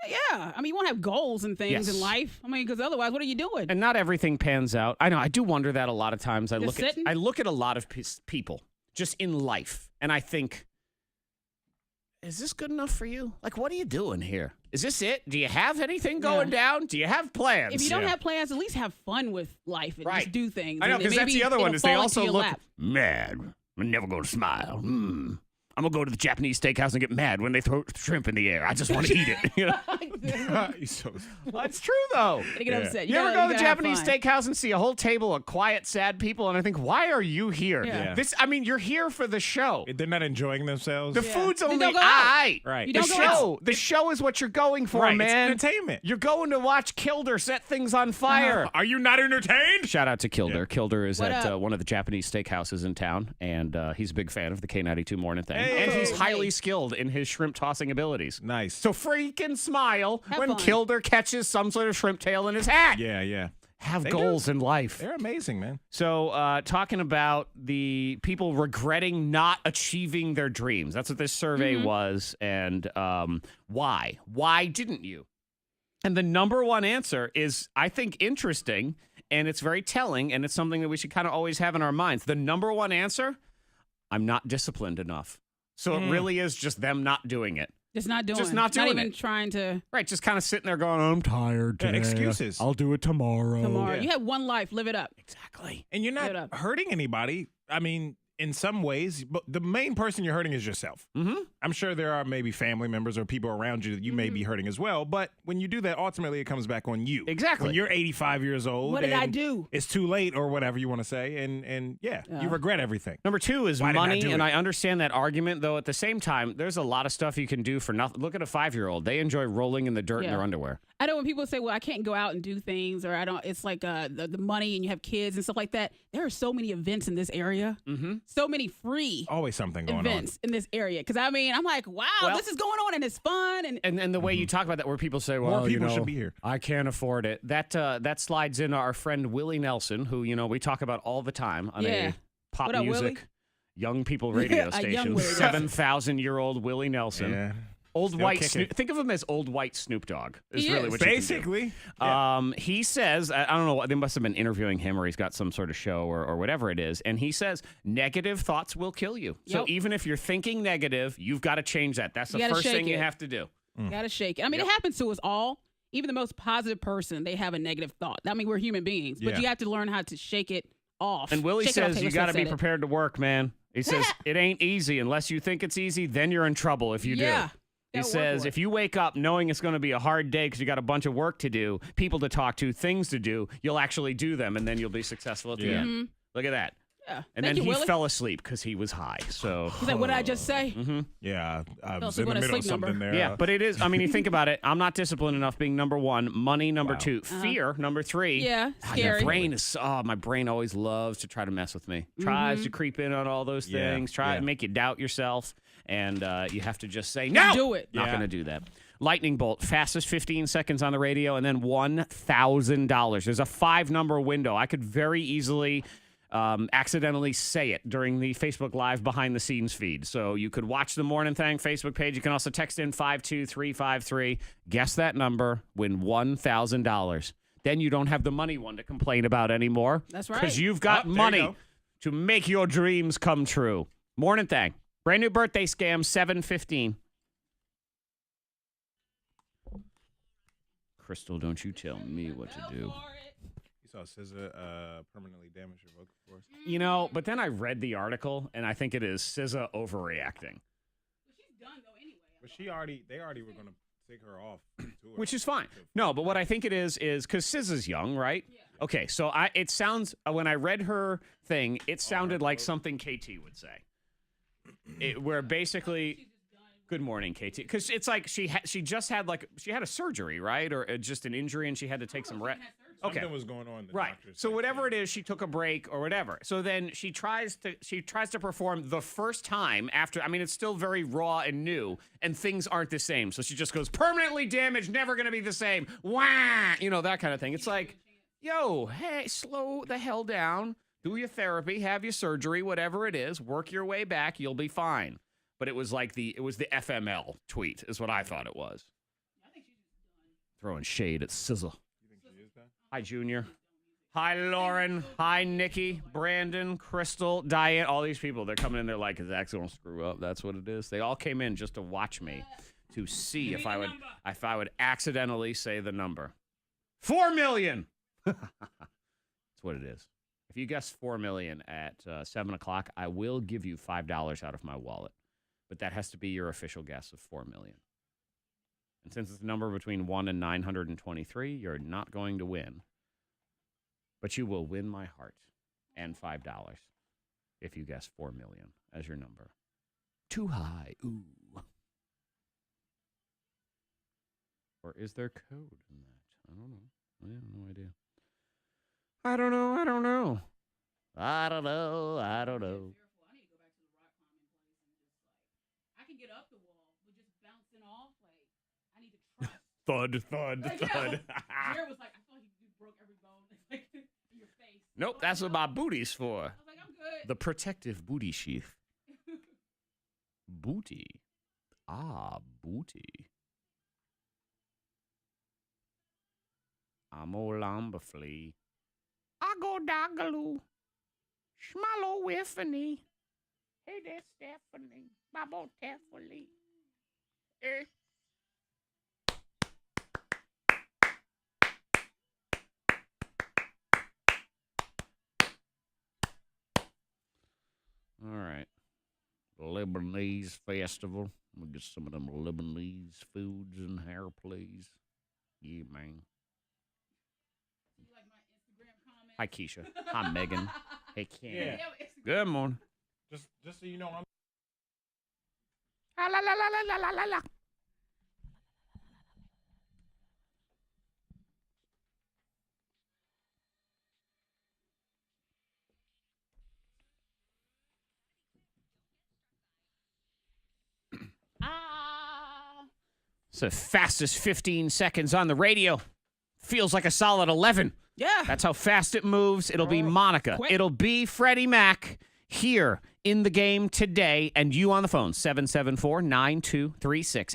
Yeah. I mean, you won't have goals and things Yes. in life. I mean, because otherwise, what are you doing? And not everything pans out. I know. I do wonder that a lot of times. I Just look at a lot of people just in life, and I think, is this good enough for you? Like, what are you doing here? Is this it? Do you have anything going down? Do you have plans? If you don't have plans, at least have fun with life and just do things. I know, And because that's maybe the other one. it'll Is they fall also into your look lap. mad. I'm never going to smile. I'm gonna go to the Japanese steakhouse and get mad when they throw shrimp in the air. I just want to eat it. You know? Well, it's true though. They get upset. You ever go to the gotta have Japanese fun. steakhouse and see a whole table of quiet, sad people, and I think, why are you here? Yeah. I mean, you're here for the show. They're not enjoying themselves. The food's Then only don't go out. aight. Right. You The don't go out. show, the show is what you're going for, Right, it's man. entertainment. You're going to watch Kilder set things on fire. Are you not entertained? Shout out to Kilder. Yeah. Kilder is What at up? one of the Japanese steakhouses in town, and he's a big fan of the K92 Morning Thing. Hey. And he's Oh, highly hey. skilled in his shrimp tossing abilities. Nice. So freaking smile Have when fun. Kilder catches some sort of shrimp tail in his hat. Yeah. Have They goals in life. They're amazing, man. So talking about the people regretting not achieving their dreams. That's what this survey was. And why? Why didn't you? And the number one answer is, I think, interesting, and it's very telling, and it's something that we should kind of always have in our minds. The number one answer, I'm not disciplined enough. So it really is just them not doing it. Just not doing. Just not doing even it. trying to. Right, just kind of sitting there going, I'm tired Yeah, today. excuses. I'll do it tomorrow. Tomorrow. Yeah. You have one life. Live it up. Exactly. And you're Give it not up. hurting anybody. I mean, in some ways, but the main person you're hurting is yourself. Mm-hmm. I'm sure there are maybe family members or people around you that you may be hurting as well. But when you do that, ultimately it comes back on you. Exactly. When you're 85 years old, What did I and do? It's too late, or whatever you want to say, and you regret everything. Number two is Why didn't I money, do and it? I understand that argument, though at the same time, there's a lot of stuff you can do for nothing. Look at a 5-year-old. They enjoy rolling in the dirt in Yeah. their underwear. I know when people say, "Well, I can't go out and do things," or "I don't." It's like the money, and you have kids and stuff like that. There are so many events in this area. Mm-hmm. So many free Always something going events in this area. Because I mean, I'm like, wow, Well- this is going on and it's fun. And And the way you talk about that, where people say, well, More people you know, should be here. I can't afford it. That slides into our friend Willie Nelson, who, you know, we talk about all the time on Yeah. a pop What up, music, Willie? young people radio A young station. Willie Nelson. 7,000-year-old Willie on. Nelson. Yeah. Old Still white kicking. Snoop. Think of him as old white Snoop Dogg. Is He really is. what you can do. Basically. He says, I don't know, they must have been interviewing him, or he's got some sort of show or whatever it is. And he says, negative thoughts will kill you. So Yep. even if you're thinking negative, you've got to change that. That's the You gotta first shake thing you it. have to do. gotta shake it. I mean, it happens to us all. Even the most positive person, they have a negative thought. I mean, we're human beings, but Yeah. you have to learn how to shake it off. And Willie Shake it off. says Okay, you let's got to not be say it. prepared to work, man. He says it ain't easy unless you think it's easy. Then you're in trouble if you Yeah. do. He Gotta work says for it. if you wake up knowing it's going to be a hard day because you got a bunch of work to do, people to talk to, things to do, you'll actually do them, and then you'll be successful at the Yeah. end. Look at that. Yeah. And Thank then you, he Willie. fell asleep because he was high. So He's like, what did I just say? Yeah. I was asleep in the on a middle of sleep number. something there. yeah, but it is. I mean, you think about it. I'm not disciplined enough. Being number one, money number two, fear number three. Yeah, Ah, scary. Your brain is. Oh, my brain always loves to try to mess with me. Tries to creep in on all those Yeah, things. Try yeah. to make you doubt yourself, and you have to just say no. Do it. Not Yeah. going to do that. Lightning bolt, fastest 15 seconds on the radio, and then $1,000. There's a 5-number window. I could very easily accidentally say it during the Facebook Live behind the scenes feed. So you could watch the Morning Thang Facebook page. You can also text in 52353. Guess that number, win $1,000. Then you don't have the money one to complain about anymore. That's right. Because you've got Oh, there you money go. to make your dreams come true. Morning Thang. Brand new birthday scam, 7:15. Crystal, don't you tell me what to do. saw SZA permanently damage her vocal cords. You know, but then I read the article, and I think it is SZA overreacting. But she's done though anyway. But they already were gonna take her off tour. Which is fine. No, but what I think it is because SZA's young, right? Yeah. Okay, so it sounds, when I read her thing, it sounded like something KT would say. Where basically, good morning, KT. Because it's like she just had a surgery, right? Or just an injury, and she had to take some rest. Okay. Something was going on. Right. So whatever it is, she took a break or whatever. So then she tries to perform the first time after. I mean, it's still very raw and new, and things aren't the same. So she just goes permanently damaged, never gonna be the same. Wah, that kind of thing. It's like, yo, hey, slow the hell down. Do your therapy, have your surgery, whatever it is. Work your way back. You'll be fine. But it was the FML tweet, is what I thought it was. Throwing shade at SZA. Hi, Junior. Hi, Lauren. Hi, Nikki, Brandon, Crystal, Diane. All these people, they're coming in. They're like, Zach's going to screw up. That's what it is. They all came in just to watch me, to see if I would accidentally say the number. 4 million. That's what it is. If you guess 4 million at 7 o'clock, I will give you $5 out of my wallet. But that has to be your official guess of 4 million. And since it's a number between 1 and 923, you're not going to win. But you will win my heart and $5 if you guess 4 million as your number. Too high. Ooh. Or is there code in that? I don't know. I have no idea. I don't know. I don't know. I don't know. I need to go back to the rock climbing place and just I can get up the wall, but just bouncing off, I need to trust. Thud, thud, thud. Jared was like, I feel like you broke every bone in your face. Nope, that's what my booty's for. I was like, I'm good. The protective booty sheath. Booty. Ah, booty. I'm old lumber flea. I go doggaloo. Schmallow whiffany. Hey there, Stephanie. Babo Teffley. Eh. All right. Lebanese festival. We'll get some of them Lebanese foods in here, please. Yeah, man. Hi, Keisha. Hi, Megan. Hey, Ken. Yeah. Good morning. Just so you know, I'm. La la la la la la la. It's the fastest 15 seconds on the radio. Feels like a solid 11. Yeah. That's how fast it moves. It'll be Monica. Quick. It'll be Freddie Mac here in the game today. And you on the phone, 774-9236.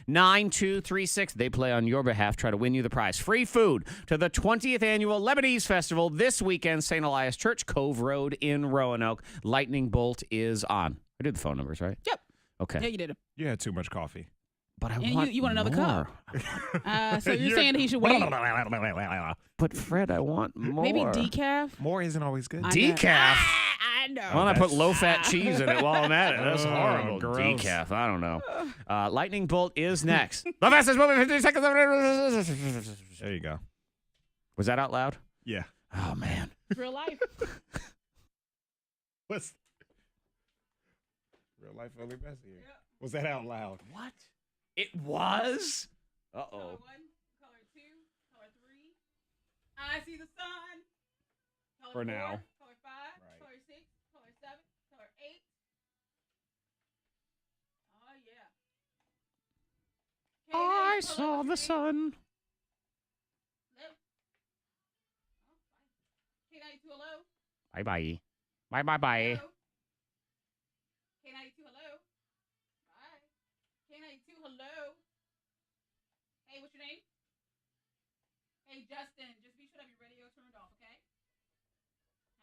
800-468-9236. They play on your behalf, try to win you the prize. Free food to the 20th Annual Lebanese Festival this weekend, St. Elias Church, Cove Road in Roanoke. Lightning Bolt is on. I did the phone numbers, right? Yep. Okay. Yeah, you did it. You had too much coffee. But I And want you want another more. cup. So you're saying he should wait? But Fred, I want more. Maybe decaf? More isn't always good. Decaf? I know. Why don't I put low-fat cheese in it while I'm at it? That's Oh, horrible. gross. Decaf. I don't know. Lightning Bolt is next. The fastest moving 15 seconds. There you go. Was that out loud? Yeah. Oh, man. Real life. What's real life only messy here? Was that out loud? What? It was? Uh-oh. Color 1, color 2, color 3. I see the sun. Color For 4, now. Color 5, Right. color 6, color 7, color 8. Oh, yeah. I Color saw the 3. sun. Hello? Oh, bye. K92, hello? Bye-bye. Bye-bye-bye. Hello? K92, hello? Bye. K92, hello? Hey, what's your name? Hey, Justin, just be sure to have your radio turned off, okay?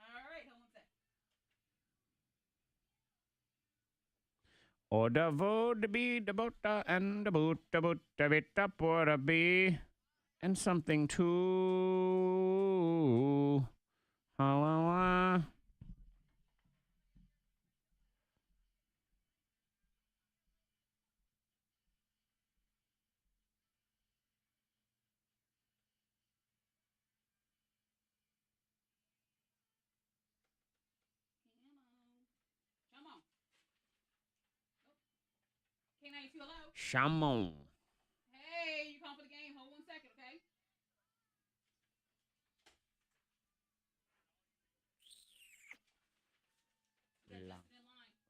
All right, hold on a sec. Oh, the vote, the be, the boat, and the boot, the bit, the por, the be. And something to... La. Come on. K92, hello. Chamon. Hey, you calling for the game? Hold 1 second, okay?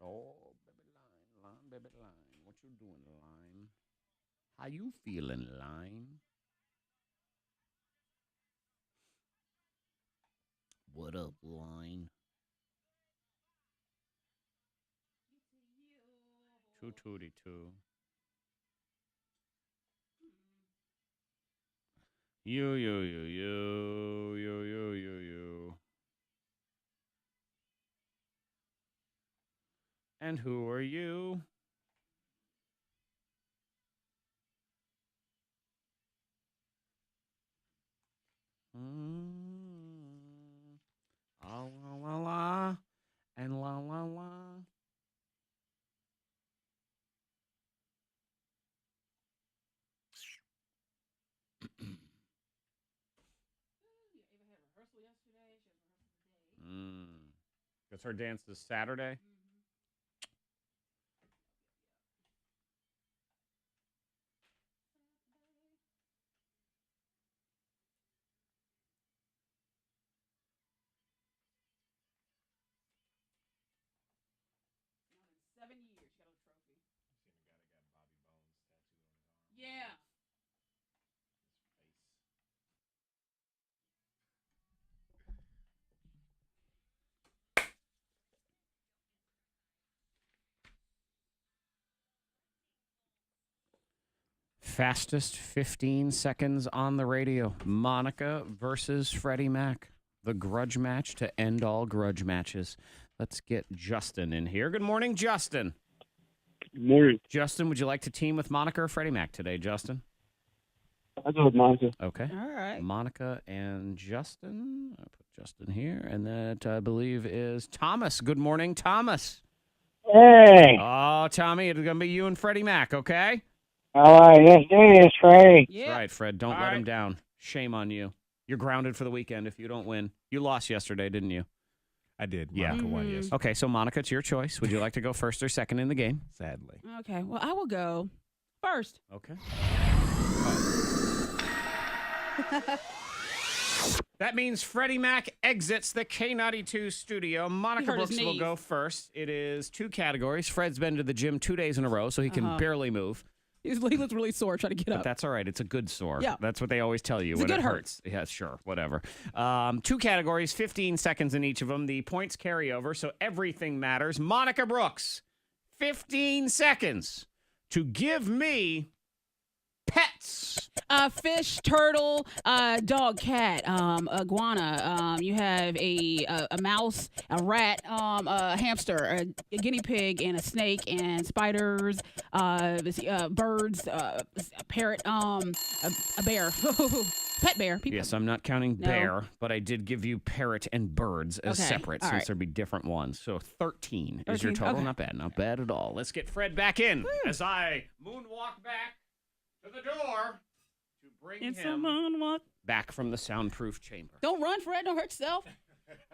Oh, baby line. What you doing, line? How you feeling, line? What up, line? 222. You. And who are you? La, and la. Ava had rehearsal yesterday. She has rehearsal today. Because her dance is Saturday. Not in 7 years, she got a trophy. Yeah. Fastest 15 seconds on the radio. Monica versus Freddie Mac. The grudge match to end all grudge matches. Let's get Justin in here. Good morning, Justin. Good morning. Justin, would you like to team with Monica or Freddie Mac today, Justin? I'll go with Monica. Okay. All right. Monica and Justin. I'll put Justin here. And that, I believe, is Thomas. Good morning, Thomas. Hey. Oh, Tommy, it's going to be you and Freddie Mac, okay? All right. Yes, it is, Trey. Yeah. That's right, Fred. Don't let him down. Shame on you. You're grounded for the weekend if you don't win. You lost yesterday, didn't you? I did. Yeah. Monica won, yes. Okay, so Monica, it's your choice. Would you like to go first or second in the game? Sadly. Okay. Well, I will go first. Okay. That means Freddie Mac exits the K92 studio. Monica hurt his Brooks will knees. go first. It is 2 categories. Fred's been to the gym 2 days in a row, so he can barely move. He looks really sore trying to get But up. that's all right. It's a good sore. Yeah. That's what they always tell you It's a when good it hurt. hurts. Yeah, sure. Whatever. 2 categories, 15 seconds in each of them. The points carry over, so everything matters. Monica Brooks, 15 seconds to give me pets. Fish, turtle, dog, cat, iguana. You have a mouse, a rat, a hamster, a guinea pig, and a snake, and spiders, birds, a parrot, a bear, pet bear. People. Yes, I'm not counting No. bear, but I did give you parrot and birds as Okay, separate all since right. there'd be different ones. So 13 is your 13, total. okay. Not bad at all. Let's get Fred back in as I moonwalk back to the door to bring him back from the soundproof chamber. Don't run, Fred. Don't hurt yourself.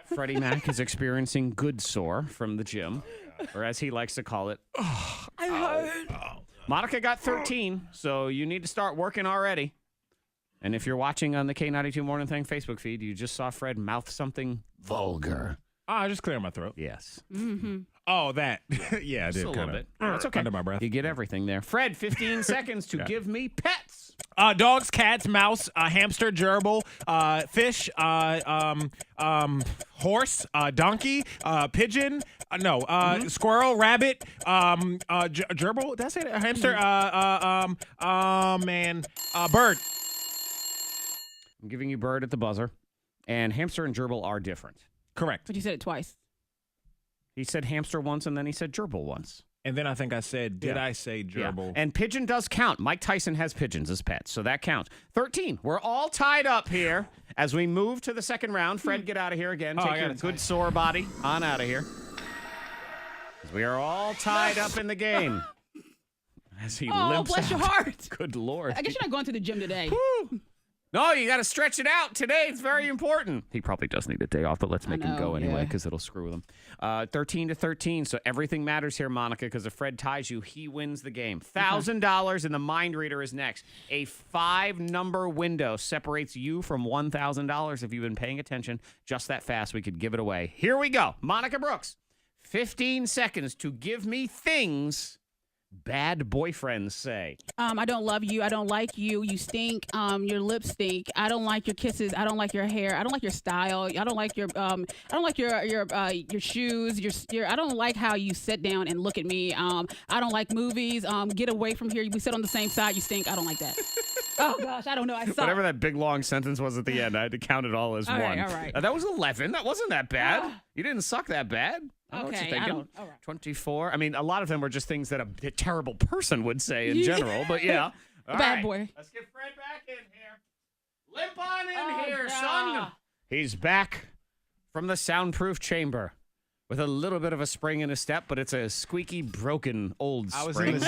Freddie Mac is experiencing good sore from the gym, or as he likes to call it, I heard. Monica got 13, so you need to start working already. And if you're watching on the K92 Morning Thang Facebook feed, you just saw Fred mouth something vulgar. Oh, I just cleared my throat. Yes. Mm-hmm. Oh, that. Yeah, I Just did a little kind of. bit. That's okay. Under my breath. You get everything there. Fred, 15 seconds to give me pets. Dogs, cats, mouse, hamster, gerbil, fish, horse, donkey, pigeon, squirrel, rabbit, gerbil. Did I say that? Hamster, bird. I'm giving you bird at the buzzer. And hamster and gerbil are different. Correct. But you said it twice. He said hamster once, and then he said gerbil once. And then I think I said, did I say gerbil? Yeah. And pigeon does count. Mike Tyson has pigeons as pets, so that counts. 13. We're all tied up here as we move to the second round. Fred, get out of here again. Take your good sore body on out of here. We are all tied up in the game. As he limps bless out. your heart. Good Lord. I guess you're not going to the gym today. Woo. No, you got to stretch it out today. It's very important. He probably does need a day off, but let's make him go anyway because it'll screw with him. 13-13, so everything matters here, Monica, because if Fred ties you, he wins the game. $1,000 and the mind reader is next. A 5-number window separates you from $1,000. If you've been paying attention just that fast, we could give it away. Here we go. Monica Brooks, 15 seconds to give me things bad boyfriends say. I don't love you. I don't like you. You stink. Your lips stink. I don't like your kisses. I don't like your hair. I don't like your style. I don't like your your shoes. I don't like how you sit down and look at me. I don't like movies. Get away from here. We sit on the same side. You stink. I don't like that. Oh gosh, I don't know. I suck. Whatever that big long sentence was at the end, I had to count it all as one. All right. That was 11. That wasn't that bad. You didn't suck that bad. I don't know what you're thinking. All right. 24. I mean, a lot of them were just things that a terrible person would say in general, but yeah. All Bad right. boy. Let's get Fred back in here. Limp on in here, son. He's back from the soundproof chamber with a little bit of a spring in his step, but it's a squeaky, broken old spring.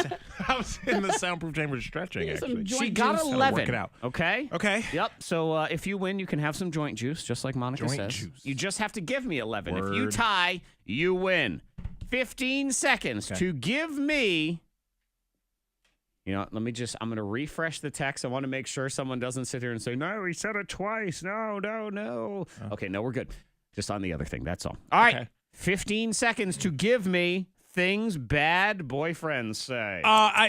I was in the soundproof chamber stretching, actually. She got 11. Work it out. Okay? Okay. Yep. So if you win, you can have some joint juice, just like Monica Joint says. juice. You just have to give me 11. Word. If you tie, you win. 15 seconds to give me... You know, I'm going to refresh the text. I want to make sure someone doesn't sit here and say, no, he said it twice. No. Okay, no, we're good. Just on the other thing. That's all. All right. 15 seconds to give me things bad boyfriends say.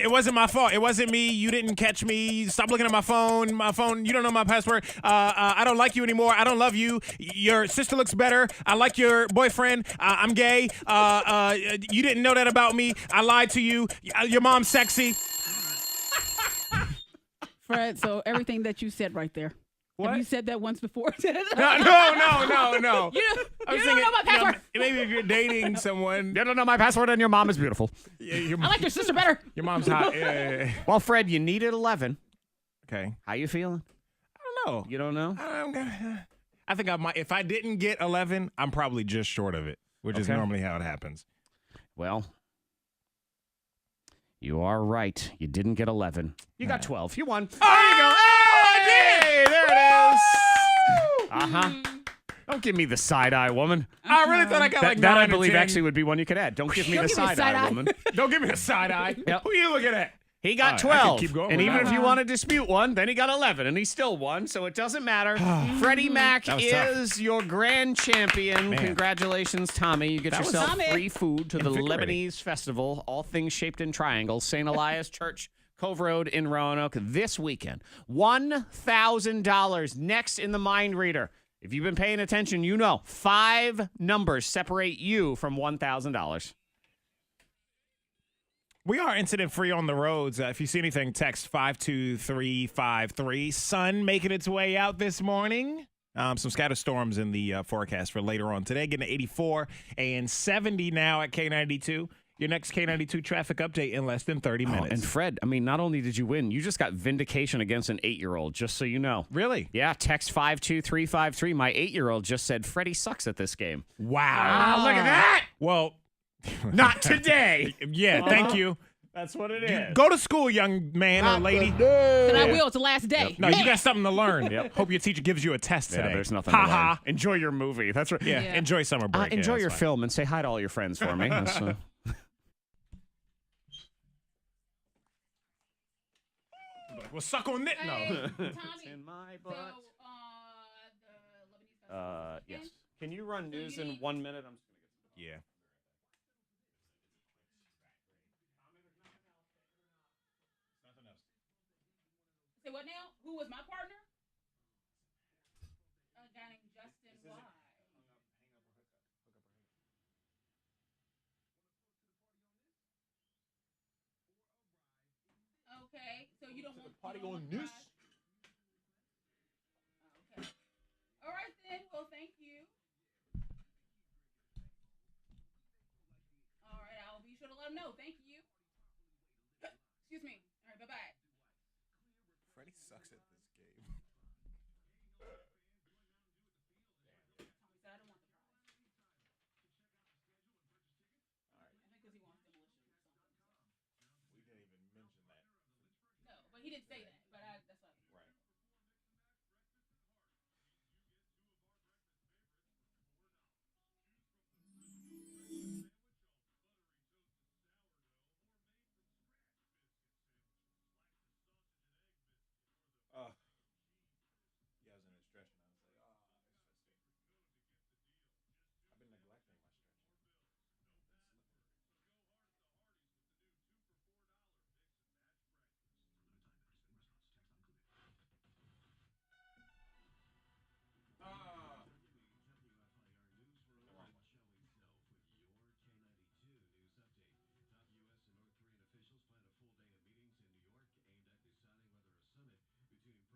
It wasn't my fault. It wasn't me. You didn't catch me. Stop looking at my phone. You don't know my password. I don't like you anymore. I don't love you. Your sister looks better. I like your boyfriend. I'm gay. You didn't know that about me. I lied to you. Your mom's sexy. Fred, so everything that you said right there. What? Have you said that once before? No. You don't know my password. Maybe if you're dating someone. You don't know my password and your mom is beautiful. I like your sister better. Your mom's hot. Yeah. Well, Fred, you needed 11. Okay. How you feeling? I don't know. You don't know? I think I might. If I didn't get 11, I'm probably just short of it, which is normally how it happens. Well, you are right. You didn't get 11. You got 12. You won. Oh, there you go. Hey, there it is. Woo! Don't give me the side eye, woman. I really thought I got like 9 that I or believe 10. actually would be one you could add. Don't give me the side eye, woman. Don't give me the side eye. Yep. Who are you looking at? He got I 12. could keep going And with even that if you one. want to dispute one, then he got 11, and he still won, so it doesn't matter. Freddie Mac That was is your grand champion. Man. Congratulations, Tommy. You get That was yourself Tommy. free food to the Invigorating. Lebanese festival, all things shaped in triangles, St. Elias Church, Cove Road in Roanoke this weekend. $1,000 next in the mind reader. If you've been paying attention, you know 5 numbers separate you from $1,000. We are incident free on the roads. If you see anything, text 52353. Sun making its way out this morning. Some scattered storms in the forecast for later on today. Getting to 84 and 70 now at K92. Your next K92 traffic update in less than 30 minutes. And Fred, I mean, not only did you win, you just got vindication against an 8-year-old, just so you know. Really? Yeah, text 52353. My 8-year-old just said, Freddie sucks at this game. Wow. Look at that. Well, Not today. yeah, thank you. That's what it is. Go to school, young man or lady. Then I will. It's the last day. No, you got something to learn. Hope your teacher gives you a test Yeah, today. there's nothing Ha to learn. ha. Enjoy your movie. That's right. Yeah, Yeah. enjoy summer break. Enjoy Yeah, your that's film and say hi to all your friends for me. That's, fine. Well, suck on it. No. in my butt. Yes. Can you run news in 1 minute? I'm just gonna get Yeah. Say what now? Who was my partner? A guy named Justin Y. Okay, so you don't want party you don't on want this? fries? Okay. All right then. Well, thank you. All right, I'll be sure to let him no. Thank you. Excuse me. All right, bye-bye. Freddie sucks at this game. Tommy said I don't want the prize. All right. I think because he wants demolition or something. So. We didn't even mention that. No, but he didn't say that. But that's what I think. Right. Yeah, I was in there stretching. I was like, it's just. I've been neglecting my stretching. Ah. WFIR newsroom and Shelly Self with your K92 news update. Top U.S. and North Korean officials plan a full day of meetings in New York aimed at deciding whether a summit between President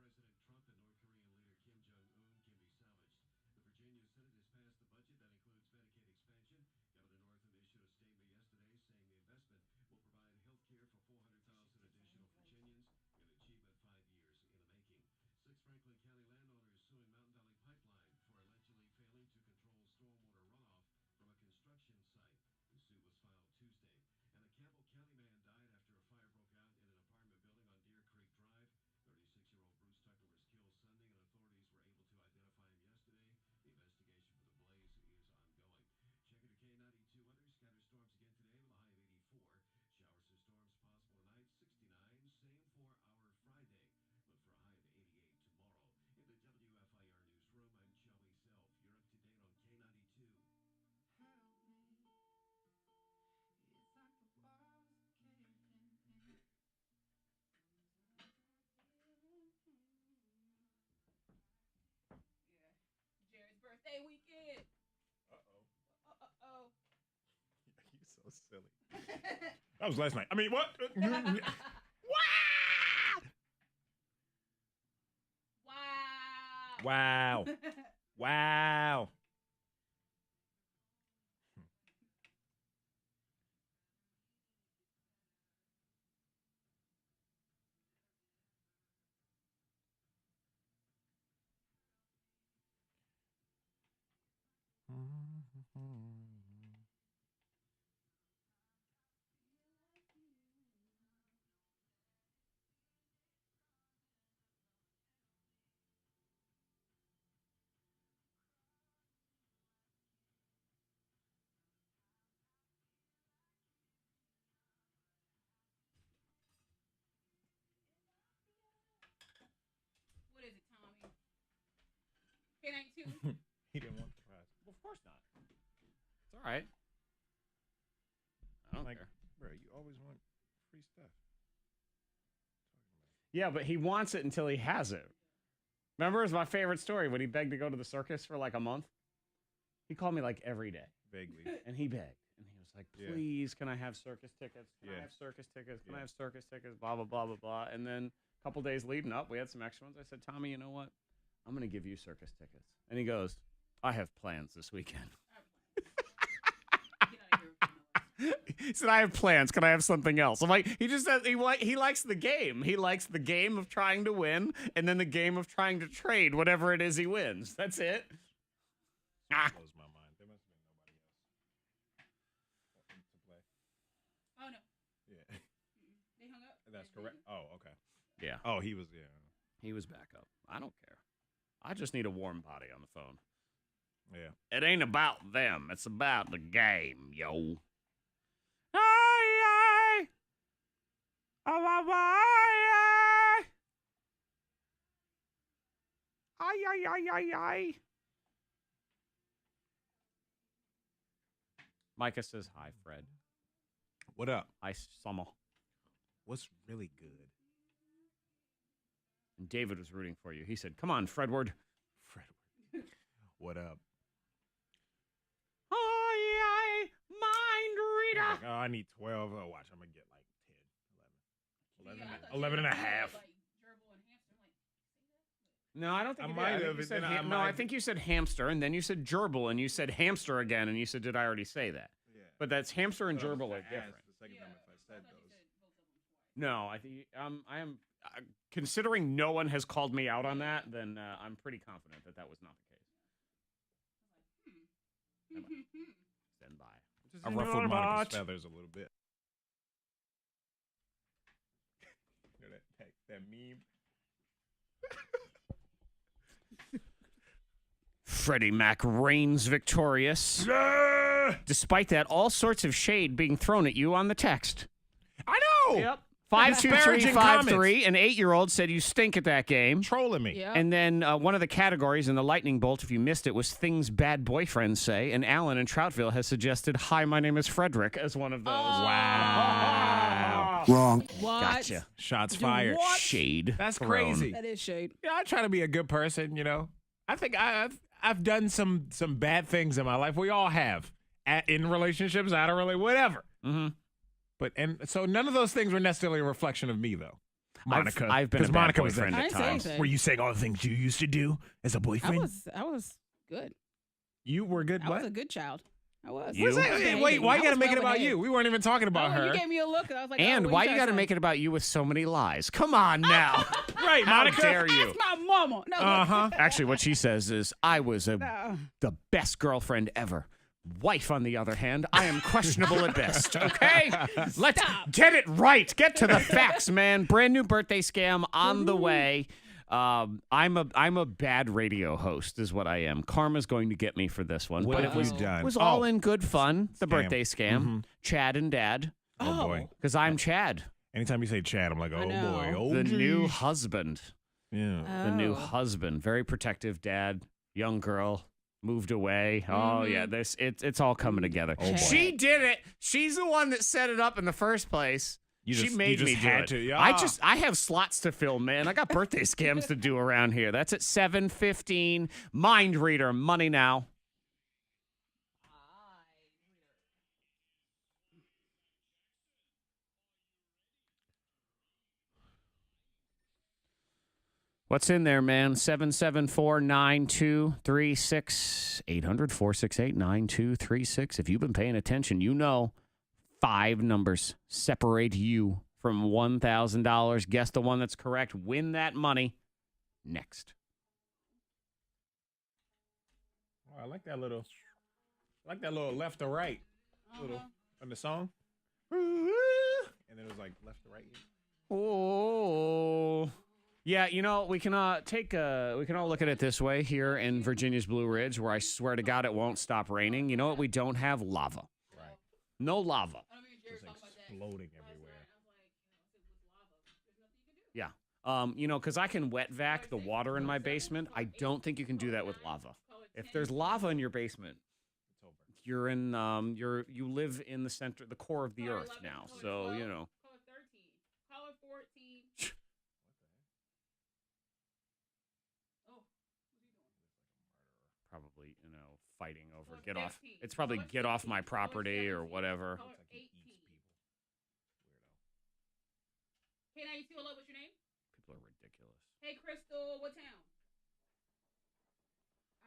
Trump and North Korean leader Kim Jong-un can be salvaged. The Virginia Senate has passed the budget that includes Medicaid expansion. Governor Northam issued a statement yesterday saying the investment will provide health care for 400,000 additional Virginians, an achievement 5 years in the making. 6 Franklin County landowners suing Mountain Valley Pipeline for allegedly failing to control stormwater runoff from a construction site. The suit was filed Tuesday. And a Campbell County man died after a fire broke out in an apartment building on Deer Creek Drive. 36-year-old Bruce Tucker was killed Sunday, and authorities were able to identify him yesterday. The investigation for the blaze is ongoing. Checking the K92 weather. Scattered storms again today with a high of 84. Showers and storms possible tonight, 69. Same for our Friday. Look for a high of 88 tomorrow. In the WFIR newsroom, I'm Shelly Self. You're up to date on K92. Help me. It's like the walls caving in. Yeah. Jared's birthday weekend. Uh-oh. You so silly. That was last night. I mean, what? Wow. Wow. Wow. What is it, Tommy? K92. He didn't want the prize. Well, of course not. It's all right. I don't care. Bro, you always want free stuff. Yeah, but he wants it until he has it. Remember, it was my favorite story when he begged to go to the circus for like a month. He called me like every day. Vaguely. And he begged. And he was like, please, can I have circus tickets? Can I Yeah. have circus tickets? Can Yeah. I have circus tickets? Blah, blah, blah, blah, blah. And then a couple days leading up, we had some extra ones. I said, Tommy, you know what? I'm going to give you circus tickets. And he goes, I have plans this weekend. Get out of here with the noise. He said, I have plans. Can I have something else? I'm like, he just says he likes the game. He likes the game of trying to win and then the game of trying to trade whatever it is he wins. That's it. Blows my mind. There must have been nobody else to play. Oh, no. Yeah. They hung up. That's correct. Oh, okay. Yeah. Oh, he was, yeah. He was back up. I don't care. I just need a warm body on the phone. Yeah. It ain't about them. It's about the game, yo. Aye, aye. Oh, aye, aye. Aye, aye, aye, aye, aye. Micah says, hi, Fred. What up? Hi, Summer. What's really good? And David was rooting for you. He said, come on, Fredward. Fredward. What up? Aye, aye. Mind reader. Oh, I need 12. Oh, watch. I'm going to get like 10, 11. Yeah, I 11, thought 11 and a Jared said, half. like, gerbil and hamster. I'm like, say that? No, I don't think I you might did. have, You said then I no, I might- think you said hamster, and then you said gerbil, and you said hamster again, and you said, did I already say that? Yeah. But that's hamster and So I was gerbil are gonna ask different. the second time if I said those. No, I think I am considering no one has called me out on that. Then I'm pretty confident that that was not the case. Stand by. I ruffled Monica's feathers a little bit. You know that meme. Freddie Mac reigns victorious. Despite that, all sorts of shade being thrown at you on the text. I know. Yep. 52353, an 8-year-old said you stink at that game. Trolling me. Yeah. And then one of the categories in the lightning bolt, if you missed it, was things bad boyfriends say. And Alan in Troutville has suggested, "Hi, my name is Frederick," as one of those. Wow. Wrong. What? Gotcha. Shots fired. what? Shade. That's thrown. crazy. That is shade. Yeah, I try to be a good person, you know. I think I've done some bad things in my life. We all have. In relationships, out of really whatever. Mm-hmm. And so none of those things were necessarily a reflection of me, though. Monica. I've been a bad Monica was boyfriend there. I at didn't say times. anything. Were you saying all the things you used to do as a boyfriend? I was good. You were good. I what? was a good child. I was. You? What's that? Behaving. Wait, why I you gotta was make it well about behaved. you? We weren't even talking about Oh, her. you gave me a look, and I was like, And oh, why you got to make it about you with so many lies? Come on now. Right, How Monica. dare you? Ask my mama. No, Uh-huh. Actually, what she says is, I was the best girlfriend ever. Wife, on the other hand, I am questionable at best. Okay? Let's get it right. Get to the facts, man. Brand new birthday scam on the way. I'm a bad radio host, is what I am. Karma's going to get me for this one. What but have it was, you done? it was all Oh. in good fun. The Scam. birthday scam. Chad and Dad. Oh, boy. Because I'm Chad, Anytime you say Chad, I'm like, oh, know. boy. Oh, the new geez. husband. Yeah. The new Oh. husband. Very protective dad. Young girl. Moved away. Oh yeah, it's all coming together. Oh, boy. She did it. She's the one that set it up in the first place. She made me do it. Yeah. I have slots to fill, man. I got birthday scams to do around here. That's at 7:15. Mind reader, money now. What's in there, man? 774-9236. 800-468-9236. If you've been paying attention, you know 5 numbers separate you from $1,000. Guess the one that's correct. Win that money. Next. Oh, I like that little left or right. Little on the song. And then it was like left or right. Oh. Yeah, you know, we can all look at it this way here in Virginia's Blue Ridge, where I swear to God it won't stop raining. You know what? We don't have lava. Right. No lava. It's exploding everywhere. Yeah. You know, because I can wet vac the water in my basement. I don't think you can do that with lava. If there's lava in your basement, you're in you live in the center, the core of the earth now. So, you know. Color 13. Color 14. Probably, you know, fighting over get off. It's probably get off my property or whatever. Color 18. K92, hello, what's your name? People are ridiculous. Hey, Crystal, what town?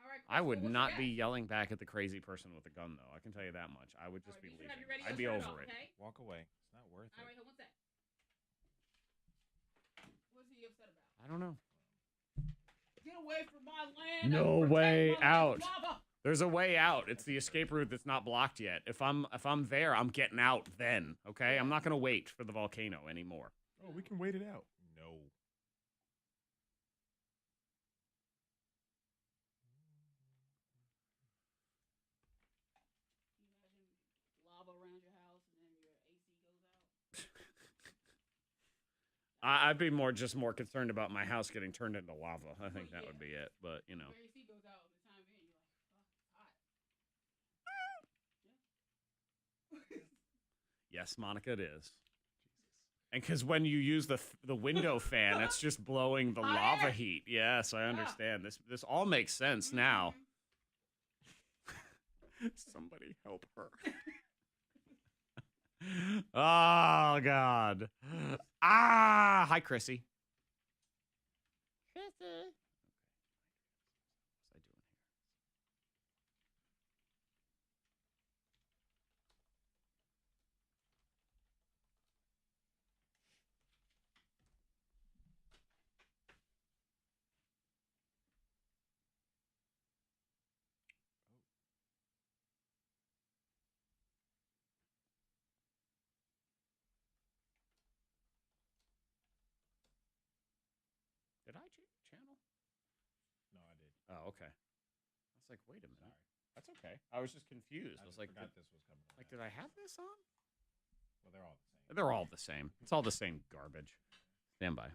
All right, Crystal, I would what's not your be guess? yelling back at the crazy person with a gun, though. I can tell you that much. I would just be You should leaving. have your radio I'd be turned over off, it. okay? Walk away. It's not worth All it. right, hold one sec. What's he upset about? I don't know. Get away from my land. No and protect way my out. lava. There's a way out. It's the escape route that's not blocked yet. If I'm there, I'm getting out then. Okay? I'm not gonna wait for the volcano anymore. Oh, we can wait it out. No. Lava around your house and then your AC goes out. I'd be more concerned about my house getting turned into lava. I think that would be it. But you know. Your AC goes out the time being. You're like, oh, it's hot. Yes, Monica, it is. And because when you use the window fan, it's just blowing the lava heat. Yes, I understand. This all makes sense now. Somebody help her. Oh, God. Ah, hi, Chrissy. Chrissy. What's I doing here? Oh, okay. I was like, wait a minute. That's okay. I was just confused. I was like, forgot this was coming. like, did I have this on? Well, they're all the same. They're all the same. It's all the same garbage. Stand by.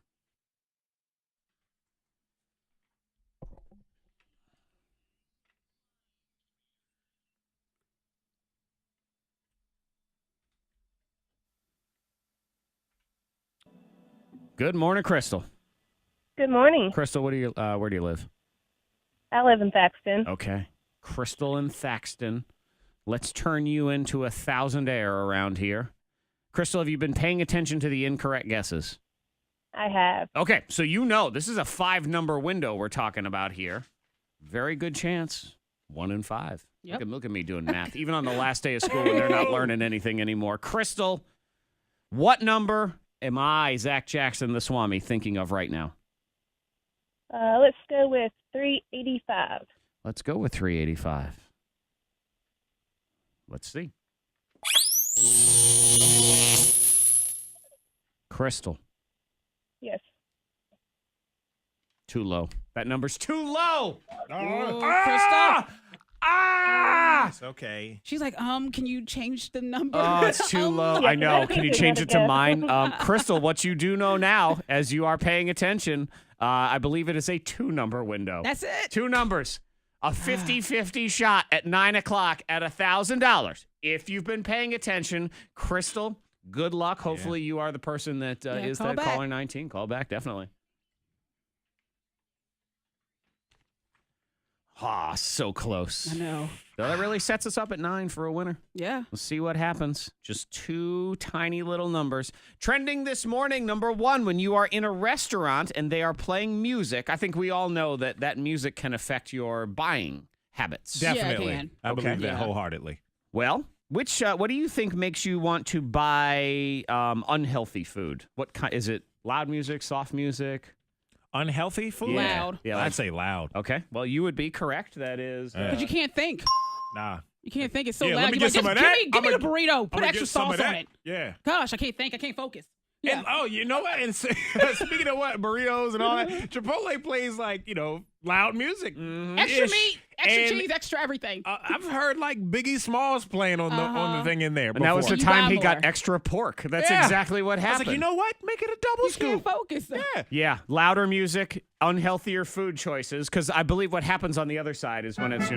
Good morning, Crystal. Good morning. Crystal, where do you live? I live in Thaxton. Okay. Crystal in Thaxton. Let's turn you into 1,000 air around here. Crystal, have you been paying attention to the incorrect guesses? I have. Okay, so you know this is a 5-number window we're talking about here. Very good chance. 1 in 5. Yep. Look at me doing math. Even on the last day of school when they're not learning anything anymore. Crystal, what number am I, Zach Jackson, the Swami, thinking of right now? Let's go with 385. Let's go with 385. Let's see. Crystal. Yes. Too low. That number's too low. Crystal. It's okay. She's like, can you change the number? Oh, it's too low. I know. Can you change it to mine? Crystal, what you do know now, as you are paying attention, I believe it is a 2-number window. That's it. 2 numbers. A 50-50 shot at 9 o'clock at $1,000. If you've been paying attention, Crystal, good luck. Hopefully you are the person that is call that back. caller 19. Call back, definitely. Ah, so close. I know. So that really sets us up at 9 for a winner. Yeah. Let's see what happens. Just 2 tiny little numbers. Trending this morning, number 1, when you are in a restaurant and they are playing music, I think we all know that that music can affect your buying habits. Definitely. Yeah, it can. I believe that Yeah. wholeheartedly. Well, what do you think makes you want to buy unhealthy food? What kind is it? Loud music, soft music? Unhealthy food? Loud. Yeah, I'd say loud. Okay. Well, you would be correct. That is. Because you can't think. Nah. You can't think. It's so Yeah, loud. let me You're get some like, of that. Give me the I'ma- burrito. Put I'ma extra get some of sauce on that. it. Yeah. Gosh, I can't think. I can't focus. Yeah. And, oh, you know what? And speaking of what, burritos and all that, Chipotle plays like, loud music. Extra meat, extra And, cheese, extra everything. I've heard like Biggie Smalls playing on the thing in there. And that was the before. time he buy got more. extra pork. That's Yeah. exactly what I happened. was like, you know what? Make it a double You scoop. can't focus. Yeah. Yeah, louder music, unhealthier food choices. Because I believe what happens on the other side is when it's,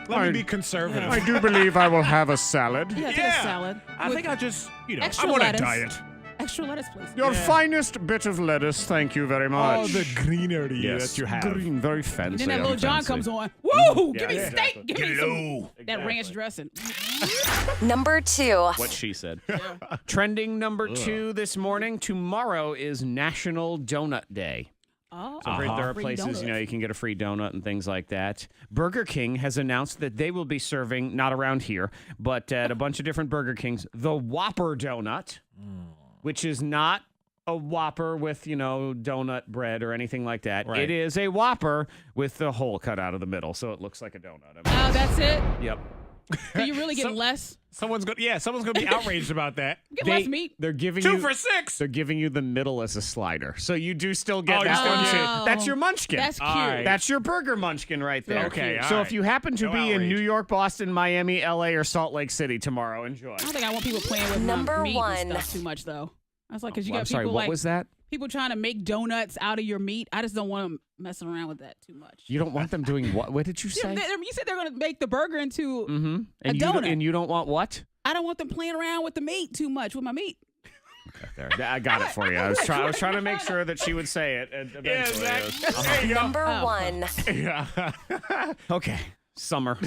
Let me be conservative. I do believe I will have a salad. Yeah, take a Yeah. salad. I with think I just, extra I'm on a lettuce. diet. Extra lettuce, please. Your Yeah. finest bit of lettuce, thank you very much. All the greenery yes, that you have. green, very fancy. And then that very little John fancy. comes on. Woo! Give me Yeah, steak. exactly. Give me Hello. some that ranch dressing. Number 2. What she said. Trending number 2 this morning. Tomorrow is National Donut Day. Oh, So there are free places, donuts. you can get a free donut and things like that. Burger King has announced that they will be serving, not around here, but at a bunch of different Burger Kings, the Whopper donut, which is not a Whopper with, donut bread or anything like that. Right. It is a Whopper with the hole cut out of the middle, so it looks like a donut. Oh, that's it? Yep. So you really get less? Someone's gonna be outraged about that. Get less meat? They're giving 2 you for $6. They're giving you the middle as a slider, so you do still get Oh, you that still munchkin. get- That's your munchkin. That's cute. All right. That's your burger munchkin right there. Okay, all So right. if you happen to No be in outrage. New York, Boston, Miami, LA, or Salt Lake City tomorrow, enjoy. I don't think I want people playing with Number my meat 1. and stuff too much, though. I was like, because you Well, got I'm sorry, people what like was that? people trying to make donuts out of your meat. I just don't want them messing around with that too much. You don't want them doing what? What did you Yeah, say? you said they're going to make the burger into Mm-hmm. a And you donut. and you don't want what? I don't want them playing around with the meat too much with my meat. There, I got it for you. I was trying to make sure that she would say it. And eventually, There you go. Number 1. Yeah. Okay. Summer.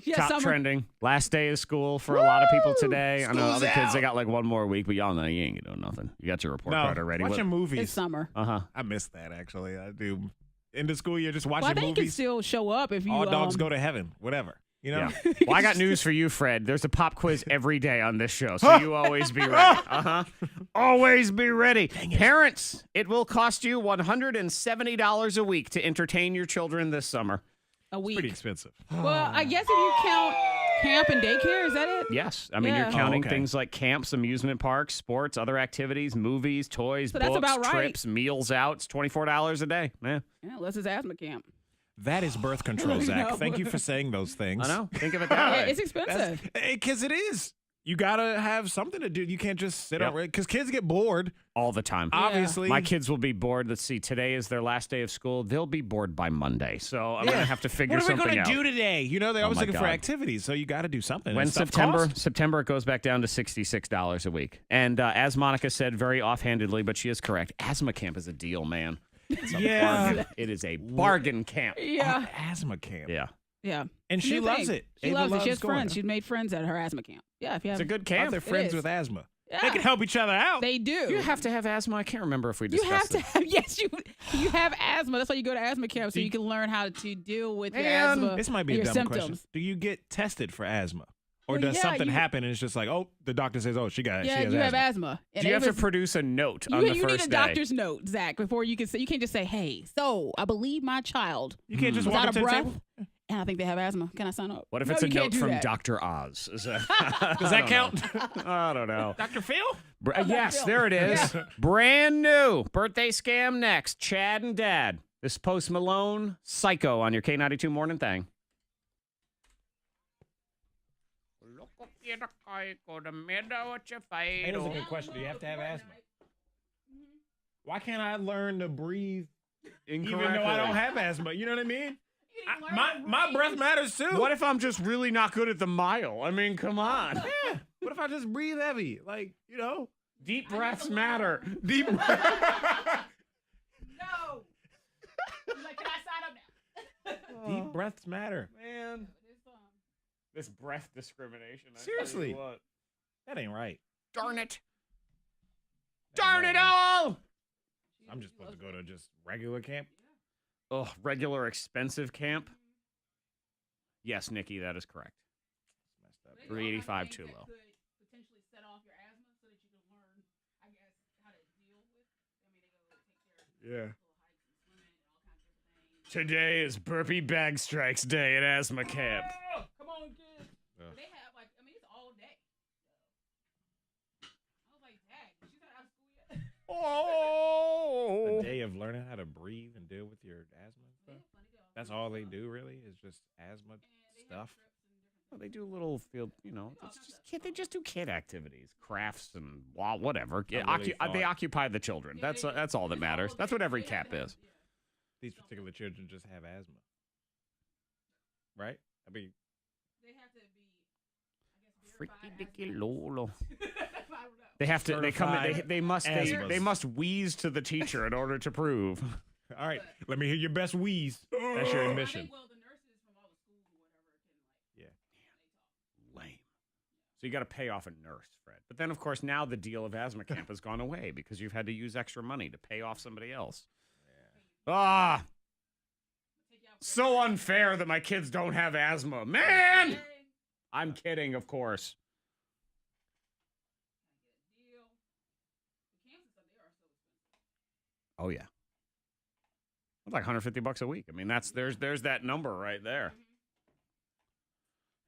Yeah, Top summer. trending. Last day of school for a lot of people today. I know School's other kids, they out. got like one more week, but y'all know you ain't doing nothing. You got your report No, card already. watching movies. It's summer. Uh-huh. I miss that actually. I do. In the school year, just watching Well, I think you can movies. still show up if you. All dogs go to heaven. Whatever. You know. Yeah. Well, I got news for you, Fred. There's a pop quiz every day on this show, so you always be ready. Uh-huh. Always be ready. Parents, it will cost you $170 a week to entertain your children this summer. a week. Pretty expensive. Well, I guess if you count camp and daycare? Is that it? Yes. I mean, Yeah. you're counting okay. things like camps, amusement parks, sports, other activities, movies, toys, So that's books, about right. trips, meals out. It's $24 a day. Yeah. Yeah, unless it's asthma camp. That is birth control, Zach. No. Thank you for saying those things. I know. Think of it that Yeah, way. it's expensive. Because it is. You got to have something to do. You can't just sit Yep. on because kids get bored, All the time. obviously. My kids will be bored. Let's see. Today is their last day of school. They'll be bored by Monday. So I'm going to have to figure what are we something going out. to do today? You know, they're always my looking for God. activities, so you got to do something. When And stuff September, costs. September, it goes back down to $66 a week. And as Monica said very offhandedly, but she is correct, asthma camp is a deal, man. It's a bargain. It is a bargain camp. Yeah. Asthma camp. Yeah. Yeah. And she New loves thing. it. She Ava loves it. She loves has going. friends. She's made friends at her asthma camp. Yeah, if you have It's a good Aren't camp. they friends is. with asthma? Yeah. They can help each other out. They do. You have to have asthma. I can't remember if we You have discussed to it. have, yes, you have asthma. That's why you go to asthma camp, so you can learn how to deal with your asthma. This might be and a your dumb symptoms. question. Do you get tested for asthma? Or Well, does yeah, something you- happen and it's just like, oh, the doctor says, oh, she Yeah, has you have asthma. asthma. And Do you have to Ava's- produce a note you, on the you first need a day? doctor's note, Zach, before you can say. You can't just say, "Hey, so I believe my child You can't just was walk out up of to the breath, table. and I think they have asthma. Can I sign up?" What if No, it's a you can't note do from that. Dr. Oz? Does that count? I don't know. Dr. Phil? Yes, Phil. there it is. Brand new birthday scam next. Chad and Dad. This is Post Malone, Psycho on your K92 Morning Thang. That is a good question. Do you have to have asthma? Why can't I learn to breathe even though I don't have asthma? You know what I mean? My breath matters too. What if I'm just really not good at the mile? I mean, come on. Yeah. What if I just breathe heavy? Like, you know? Deep breaths matter. Deep No. He's like, can I sign up now? Deep breaths matter. Man. This breath discrimination. I tell you Seriously. what. That ain't right. Darn it. That ain't Darn right. it all. I'm just supposed to go to just regular camp. Oh, regular expensive camp? Yes, Nikki, that is correct. Messed up. 385 too low. Could potentially set off your asthma so that you can learn, I guess, how to deal with. I mean, they go take care of Yeah. little hikes and swimming and all kinds of different things. Today is Burpee Bag Strikes Day at asthma camp. Oh, come on, kids. Ugh. They have like, I mean, it's all day. I was like, dang, she's not out of school yet. Oh. A day of learning how to breathe and deal with your asthma and stuff. That's all they do, really, is just asthma stuff. Well, they do a little field, you know. It's just kid. They just do kid activities, crafts, and whatever. I really They thought- occupy the children. That's all that matters. That's what every camp is. These particular children just have asthma. Right? I mean, They have to be, I guess, Freaky verified dicky asthma. lolo. I don't know. They have to. They come. Certified They must. They asthmas. must wheeze to the teacher in order to prove. all right, let me hear your best wheeze. That's your I admission. think, well, the nurses from all the schools or whatever can, like, Yeah. Lame. So you got to pay off a nurse, Fred. But then, of course, now the deal of asthma camp has gone away because you've had to use extra money to pay off somebody else. Ah, so unfair that my kids don't have asthma, man. I'm kidding, of course. deal. The camps and stuff, they are so expensive. Oh yeah. It's like $150 a week. I mean, there's that number right there.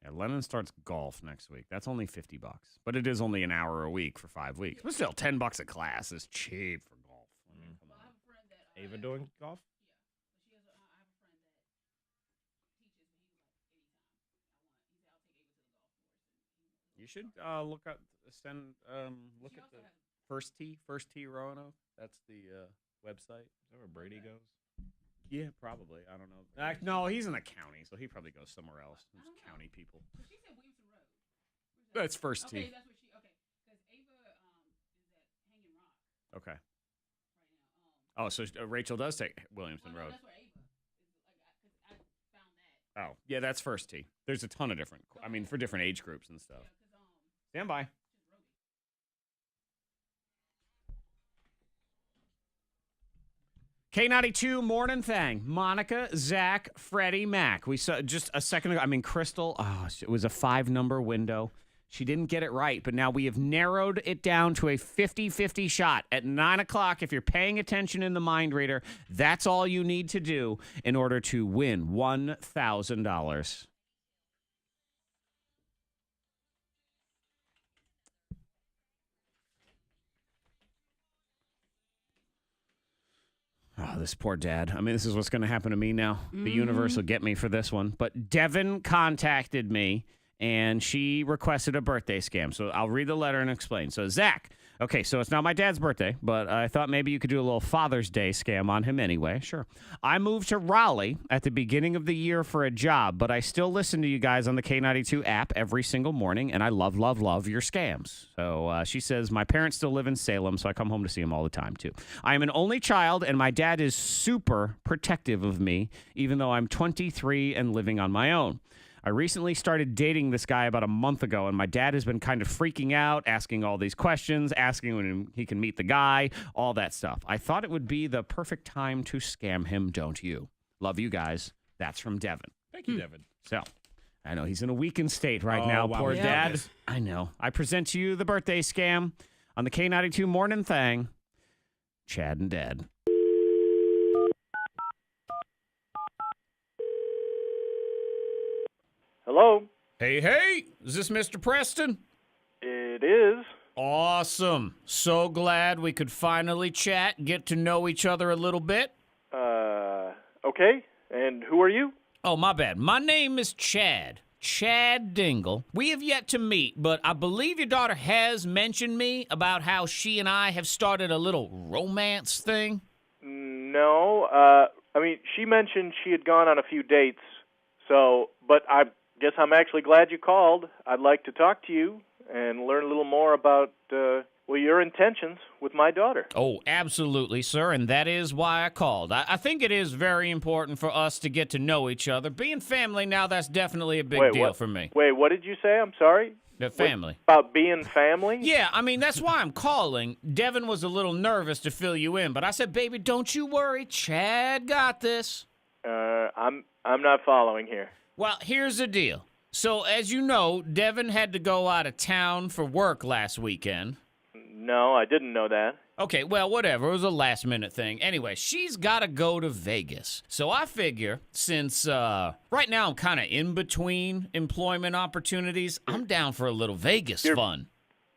Yeah, Lennon starts golf next week. That's only $50, but it is only an hour a week for 5 weeks. But still, $10 a class is cheap for golf. I mean, come Well, I on. have a friend that, Ava doing golf? but she has a, I have a friend that teaches, but he was like, anytime. He said, I'll take Ava to the golf course. You should look at She the also has- First Tee Roanoke. That's the website. Is that where Brady goes? Yeah, probably. I don't know. No, he's in the county, so he probably goes somewhere else. There's county people. But she said Williamson Road. Where's that? That's First Okay, Tee. that's where she. Okay, because Ava is at Hanging Rock Okay. right now. Oh, so Rachel does take Williamson Well, no, Road. that's where Ava is. Like, because I found that. Oh, yeah, that's First Tee. There's a ton of different. I mean, for different age groups and stuff. Stand by. K92 Morning Thang. Monica, Zach, Freddie, Mac. We saw just a second ago. I mean, Crystal, it was a 5-number window. She didn't get it right, but now we have narrowed it down to a 50-50 shot at 9 o'clock. If you're paying attention in the mind reader, that's all you need to do in order to win $1,000. this poor dad. I mean, this is what's going to happen to me now. The universe will get me for this one. But Devin contacted me, and she requested a birthday scam. So I'll read the letter and explain. So, Zach, okay, so it's not my dad's birthday, but I thought maybe you could do a little Father's Day scam on him anyway. Sure. I moved to Raleigh at the beginning of the year for a job, but I still listen to you guys on the K92 app every single morning, and I love, love, love your scams. So she says, my parents still live in Salem, so I come home to see them all the time, too. I am an only child, and my dad is super protective of me, even though I'm 23 and living on my own. I recently started dating this guy about a month ago, and my dad has been kind of freaking out, asking all these questions, asking when he can meet the guy, all that stuff. I thought it would be the perfect time to scam him, don't you? Love you guys. That's from Devin. Thank you, Devin. So, I know he's in a weakened state right now, wow. poor Yeah. dad. Yes. I know. I present to you the birthday scam on the K92 Mornin Thang. Chad and Dad. Hello? Hey, is this Mr. Preston? It is. Awesome. So glad we could finally chat, get to know each other a little bit. Okay. And who are you? Oh, my bad. My name is Chad. Chad Dingle. We have yet to meet, but I believe your daughter has mentioned me about how she and I have started a little romance thing. No. I mean, she mentioned she had gone on a few dates, but I guess I'm actually glad you called. I'd like to talk to you and learn a little more about, your intentions with my daughter. Oh, absolutely, sir, and that is why I called. I think it is very important for us to get to know each other. Being family now, that's definitely a big deal for me. Wait, what did you say? I'm sorry? The family. About being family? Yeah, I mean, that's why I'm calling. Devin was a little nervous to fill you in, but I said, baby, don't you worry. Chad got this. I'm not following here. Well, here's the deal. So, as you know, Devin had to go out of town for work last weekend. No, I didn't know that. Okay, well, whatever. It was a last-minute thing. Anyway, she's got to go to Vegas. So I figure, since right now I'm kind of in between employment opportunities, I'm down for a little Vegas fun.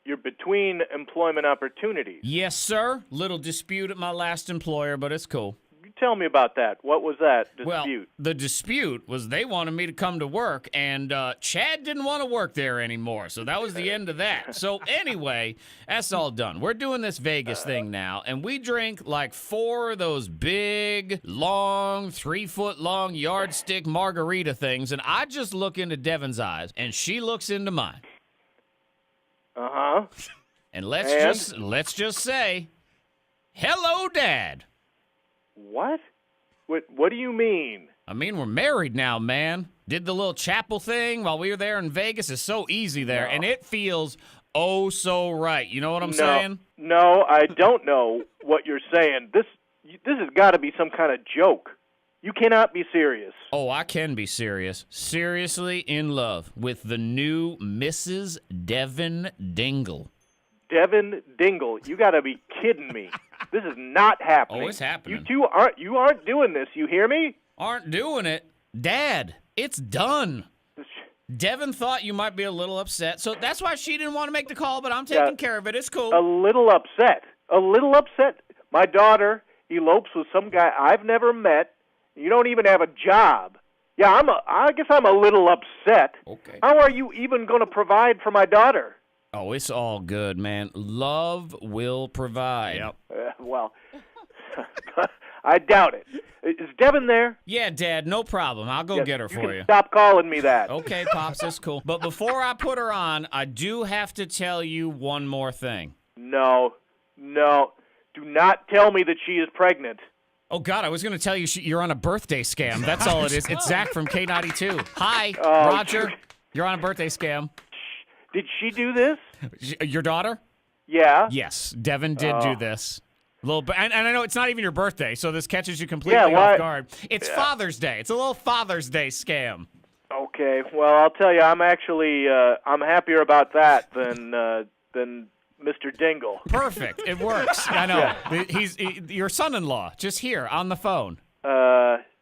You're between employment opportunities. Yes, sir. Little dispute at my last employer, but it's cool. Tell me about that. What was that dispute? Well, the dispute was they wanted me to come to work, and Chad didn't want to work there anymore, so that was the end of that. So anyway, that's all done. We're doing this Vegas thing now, and we drink like 4 of those big, long, 3-foot-long yardstick margarita things, and I just look into Devin's eyes, and she looks into mine. Uh-huh. And let's just say, hello, Dad. What? What do you mean? I mean, we're married now, man. Did the little chapel thing while we were there in Vegas. It's so easy there, and it feels oh so right. You know what I'm saying? No, I don't know what you're saying. This has got to be some kind of joke. You cannot be serious. Oh, I can be serious. Seriously in love with the new Mrs. Devin Dingle. Devin Dingle, you got to be kidding me. This is not happening. Oh, it's happening. You aren't doing this. You hear me? Aren't doing it. Dad, it's done. Devin thought you might be a little upset, so that's why she didn't want to make the call, but I'm taking care of it. It's cool. A little upset. A little upset. My daughter elopes with some guy I've never met. You don't even have a job. Yeah, I guess I'm a little upset. Okay. How are you even going to provide for my daughter? Oh, it's all good, man. Love will provide. Yep. Well, I doubt it. Is Devin there? Yeah, Dad, no problem. I'll go get her for you. Stop calling me that. Okay, Pops, that's cool. But before I put her on, I do have to tell you one more thing. No. Do not tell me that she is pregnant. Oh, God, I was going to tell you you're on a birthday scam. That's all it is. It's Zach from K92. Hi, Roger. You're on a birthday scam. Did she do this? Your daughter? Yeah. Yes, Devin did do this. A little bit, and I know it's not even your birthday, so this catches you completely off guard. It's Father's Day. It's a little Father's Day scam. Okay. Well, I'll tell you, I'm actually I'm happier about that than Mr. Dingle. Perfect. It works. I know. He's your son-in-law, just here on the phone.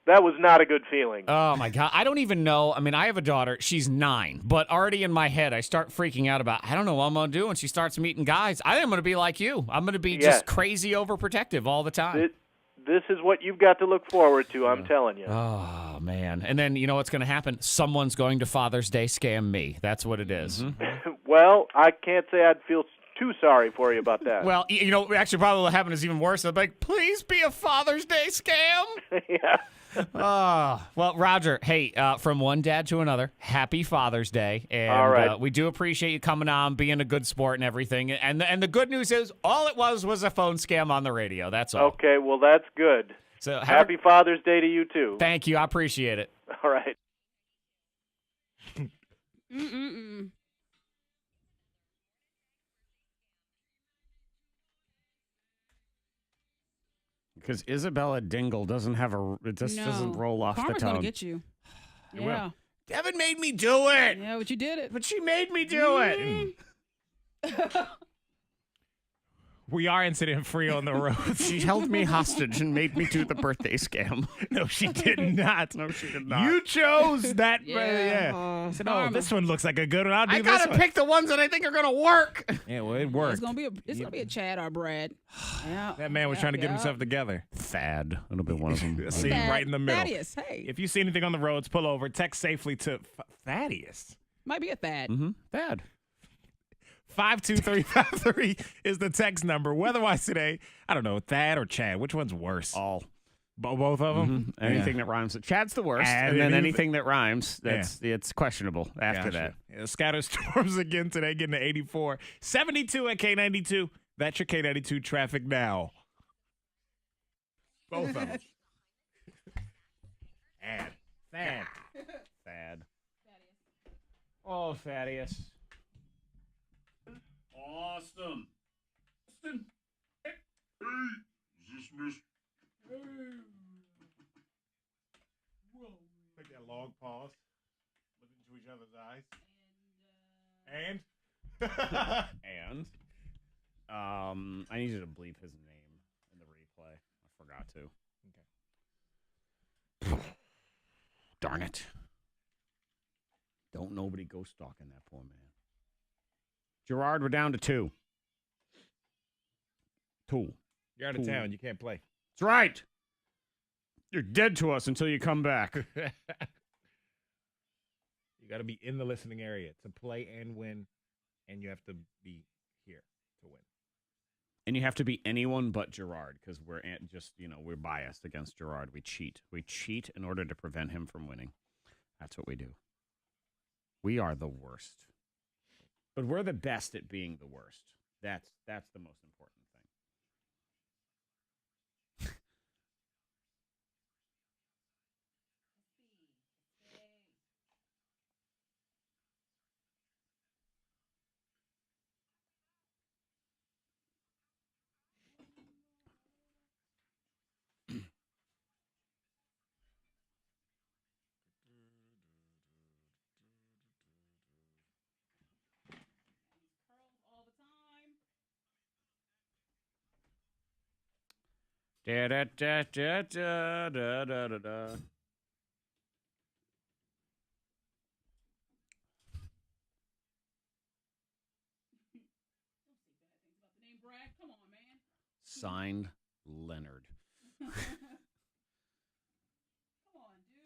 That was not a good feeling. Oh, my God. I don't even know. I mean, I have a daughter. She's 9. But already in my head, I start freaking out about, I don't know what I'm going to do when she starts meeting guys. I think I'm going to be like you. I'm going to be just crazy overprotective all the time. this is what you've got to look forward to, I'm telling you. Oh, man. And then you know what's going to happen? Someone's going to Father's Day scam me. That's what it is. Well, I can't say I'd feel too sorry for you about that. Well, you know, actually, probably what happened is even worse. I'm like, please be a Father's Day scam. Yeah. Well, Roger, hey, from one dad to another, happy Father's Day. And all right. We do appreciate you coming on, being a good sport and everything. And the good news is all it was a phone scam on the radio. That's all. Okay, well, that's good. So happy Father's Day to you, too. Thank you. I appreciate it. All right. Because Isabella Dingle doesn't have it just doesn't roll off Karma's the tongue. Gonna get you. Yeah. Devin made me do it. Yeah, but you did it. But she made me do it. We are incident free on the road. She held me hostage and made me do the birthday scam. No, she did not. No, she did not. You chose that. Yeah. I said, oh, this one looks like a good one. I'll do I this gotta one. pick the ones that I think are gonna work. Yeah, well, it worked. It's gonna be a Chad or Brad. Yeah. That man was trying to get himself together. Thad. It'll be one of them. See, right in the middle. Thaddeus, hey. If you see anything on the roads, pull over. Text safely to Thaddeus. Might be a Thad. Thad. 52353 is the text number. Weather-wise today, I don't know, Thad or Chad. Which one's worse? All. Both of them? Anything that rhymes. Chad's the worst. And then anything that rhymes, it's questionable after that. Yeah, scattered storms again today, getting to 84. 72 at K92. That's your K92 traffic now. Both of them. Thad. Oh, Thaddeus. Austin. Hey, is this Miss? Take that long pause. Look into each other's eyes. And I need you to bleep his name in the replay. I forgot to. Okay. Darn it. Don't nobody go stalking that poor man. Gerard, we're down to 2. You're out of town. You can't play. That's right. You're dead to us until you come back. You got to be in the listening area to play and win, and you have to be here to win. And you have to be anyone but Gerard because we're we're biased against Gerard. We cheat. We cheat in order to prevent him from winning. That's what we do. We are the worst. But we're the best at being the worst. That's the most important thing. Da da da da da da da da da. Signed, Leonard.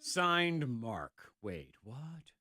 Signed, Mark. Wait, what?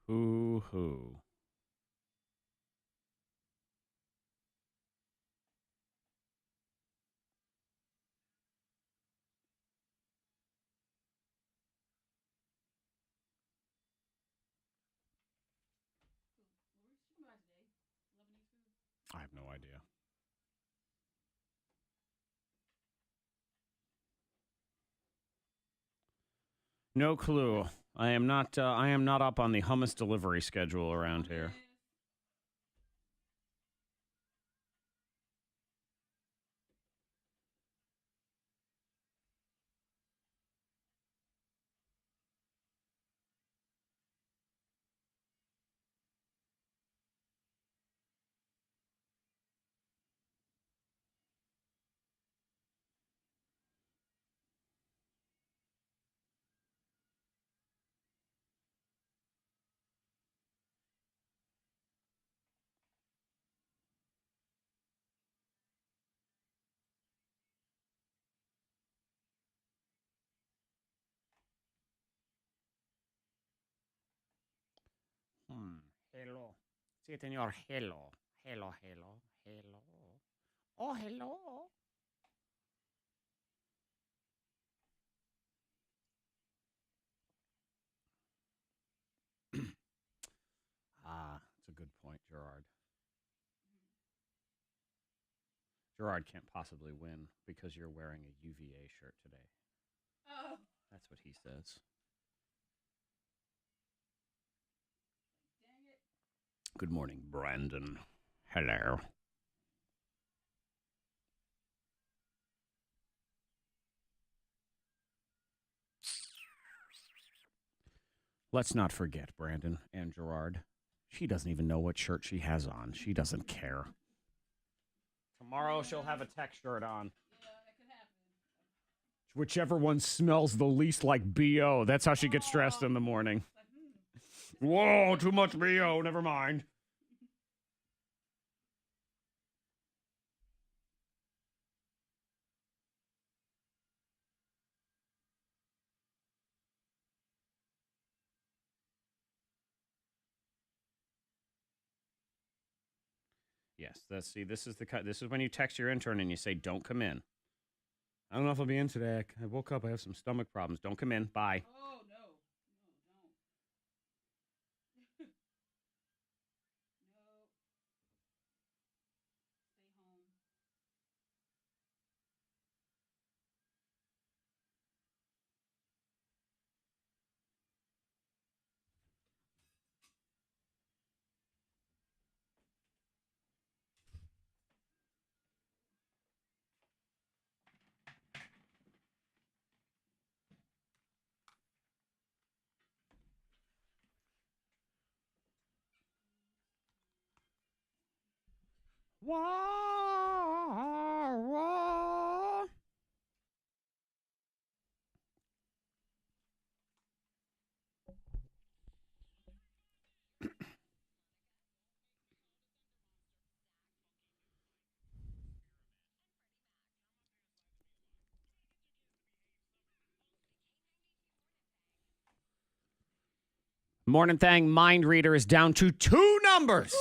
Hoo-hoo. I have no idea. No clue. I am not up on the hummus delivery schedule around here. Hello. Sí, señor. Hello. Hello, hello, hello. Oh, hello. That's a good point, Gerard. Gerard can't possibly win because you're wearing a UVA shirt today. Oh. That's what he says. Dang it. Good morning, Brandon. Hello. Let's not forget, Brandon and Gerard. She doesn't even know what shirt she has on. She doesn't care. Tomorrow she'll have a tech shirt on. Yeah, that could happen. Whichever one smells the least like BO. That's how she gets dressed in the morning. Whoa, too much BO. Never mind. Yes, this is when you text your intern and you say, "Don't come in." I don't know if I'll be in today. I woke up. I have some stomach problems. Don't come in. Bye. Oh, no. No, don't. No. Stay home. Wah, wah. Morning Thang mind reader is down to 2 numbers.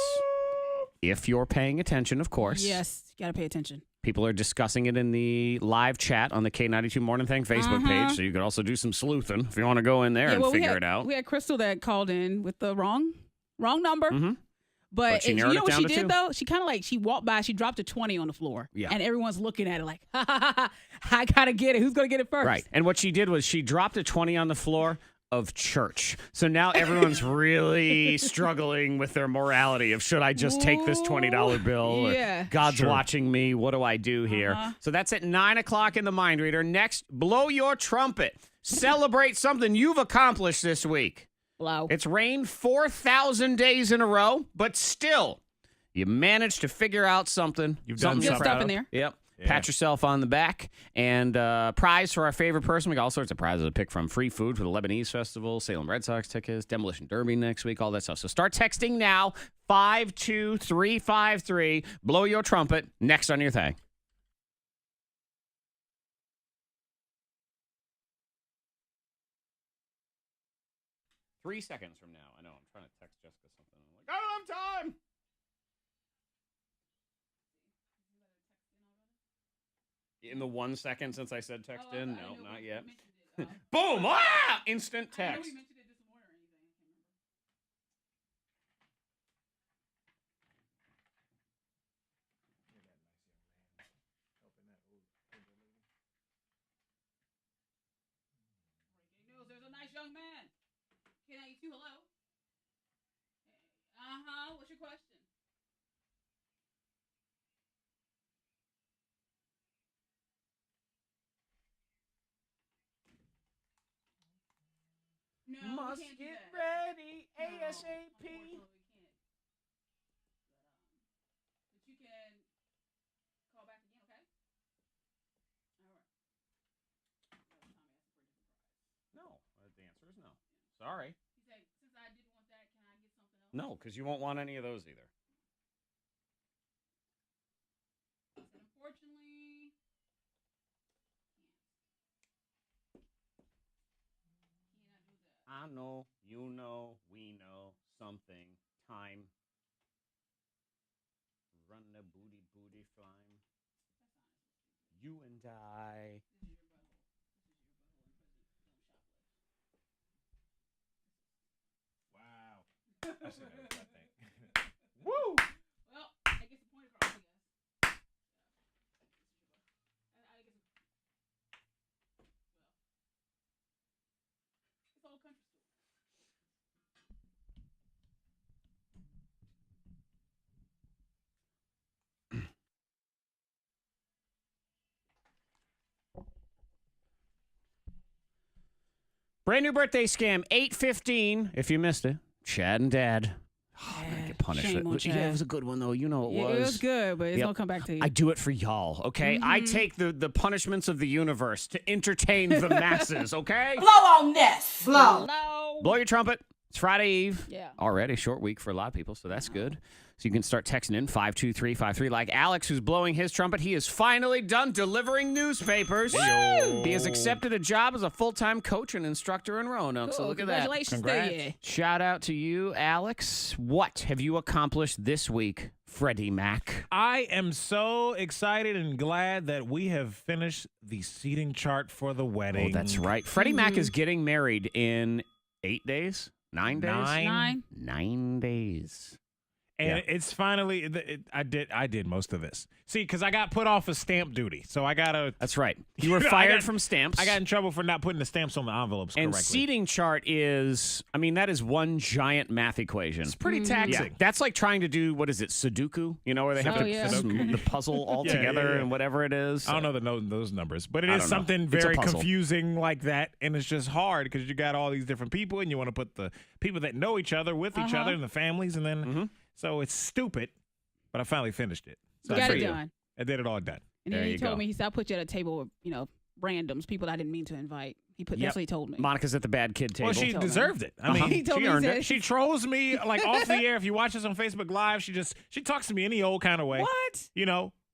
If you're paying attention, of course. Yes, you got to pay attention. People are discussing it in the live chat on the K92 Mornin Thang Facebook page, so you could also do some sleuthing if you want to go in there and figure it out. We had Crystal that called in with the wrong number. Mm-hmm. But she you narrowed know it what down she to did, 2? though? She kind of she walked by, she dropped a 20 on the floor. Yeah. And everyone's looking at it like, ha, ha, ha, ha, I got to get it. Who's going to get it first? Right. And what she did was she dropped a 20 on the floor of church. So now everyone's really struggling with their morality of should I just take this $20 bill? Yeah. Or God's watching me. What do I do here? So that's at 9 o'clock in the mind reader. Next, blow your trumpet. Celebrate something you've accomplished this week. Blow. It's rained 4,000 days in a row, but still, you managed to figure out something. You've something done you're good proud stuff in of. there. Yep. Yeah. Pat yourself on the back. And prize for our favorite person. We got all sorts of prizes to pick from. Free food for the Lebanese Festival, Salem Red Sox tickets, Demolition Derby next week, all that stuff. So start texting now, 52353. Blow your trumpet. Next on your thing. Three seconds from now. I know. I'm trying to text Jessica something. I'm like, I don't have time. In the 1 second since I said text in? No, not yet. Boom! Ah! Instant text. I know we mentioned it this morning or anything. I can't remember. Breaking news, there's a nice young man K92, hello. What's your question? No, Must we can't get do that. ready No, ASAP. unfortunately, we can't. But you can call back again, okay? All right. Tommy asked for a different prize. No, the answer is no. Sorry. He said, since I didn't want that, can I get something else? No, because you won't want any of those either. He said, unfortunately, cannot do that. I know, you know, we know something. Time. Run the booty flying. You and I. This is your butthole. This is your butthole and present. Don't shoplift. Wow. I should know that thing. Woo! Well, I guess the point across, I guess. I guess it's all country store. Brand new birthday scam, 8:15. If you missed it, Chad and Dad. Oh, I'm gonna get punished. Shame on Yeah, Chad. it was a good one though. You know it Yeah, was. it was good, but it's Yep. gonna come back to you. I do it for y'all, okay? I take the punishments of the universe to entertain the masses, okay? Blow on this. Blow. Blow your trumpet. It's Friday Eve. Yeah. Already short week for a lot of people, so that's good. So you can start texting in 52353 like Alex, who's blowing his trumpet. He is finally done delivering newspapers. He has accepted a job as a full-time coach and instructor in Roanoke. So Cool. look at that. Congratulations to you. Shout out to you, Alex. What have you accomplished this week, Freddie Mac? I am so excited and glad that we have finished the seating chart for the wedding. Oh, that's right. Freddie Mac is getting married in 8 days? 9 days? 9 days. And it's finally, I did most of this. See, because I got put off of stamp duty. So I got to. That's right. You were fired from stamps. I got in trouble for not putting the stamps on the envelopes And correctly. seating chart is, I mean, that is one giant math equation. It's pretty taxing. Yeah, that's like trying to do, what is it, Sudoku? You know, where they have to Sudoku. the puzzle all together and whatever it is. I don't know those numbers, but it I is don't know. something It's a very puzzle. confusing like that, and it's just hard because you got all these different people, and you want to put the people that know each other with each other and the families, and then so it's stupid. But I finally finished it. So You got it done. I did it all done. And then he told me, he said, I put you at a table with, randoms, people I didn't mean to invite. That's what he told me. Monica's at the bad kid table. Well, she deserved it. I mean, He told she me, earned he it. said- She trolls me like off the air. If you watch us on Facebook Live, she talks to me any old kind of way. What?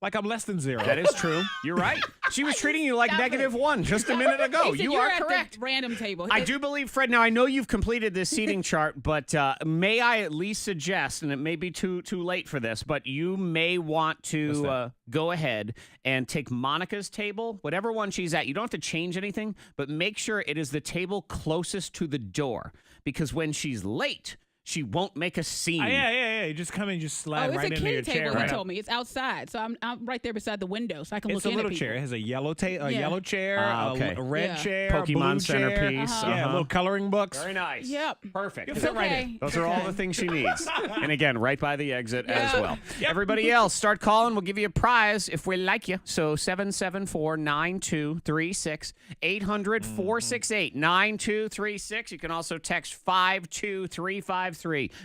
Like I'm less than zero. That is true. You're right. She was treating you like -1 just a minute ago. He said, You "You're are at the correct. random table. I do believe, Fred, now I know you've completed this seating chart, but may I at least suggest, and it may be too late for this, but you may want to go ahead and take Monica's table, whatever one she's at. You don't have to change anything, but make sure it is the table closest to the door, because when she's late, she won't make a scene. Yeah. You just come in, just slide it's right a into your kitty chair. table, Right he told me. It's outside. So I'm right there beside the window so I can It's look a in little at people. chair. It has a yellow yellow chair, okay. a red chair, Pokemon a blue centerpiece. chair. Yeah, little coloring books. Very nice. Yep. Perfect. You'll fit right in. Those are all the things she needs. And again, right by the exit as Yeah. well. Everybody else, start calling. We'll give you a prize if we like you. So 774-9236, 800-468-9236. You can also text 52353.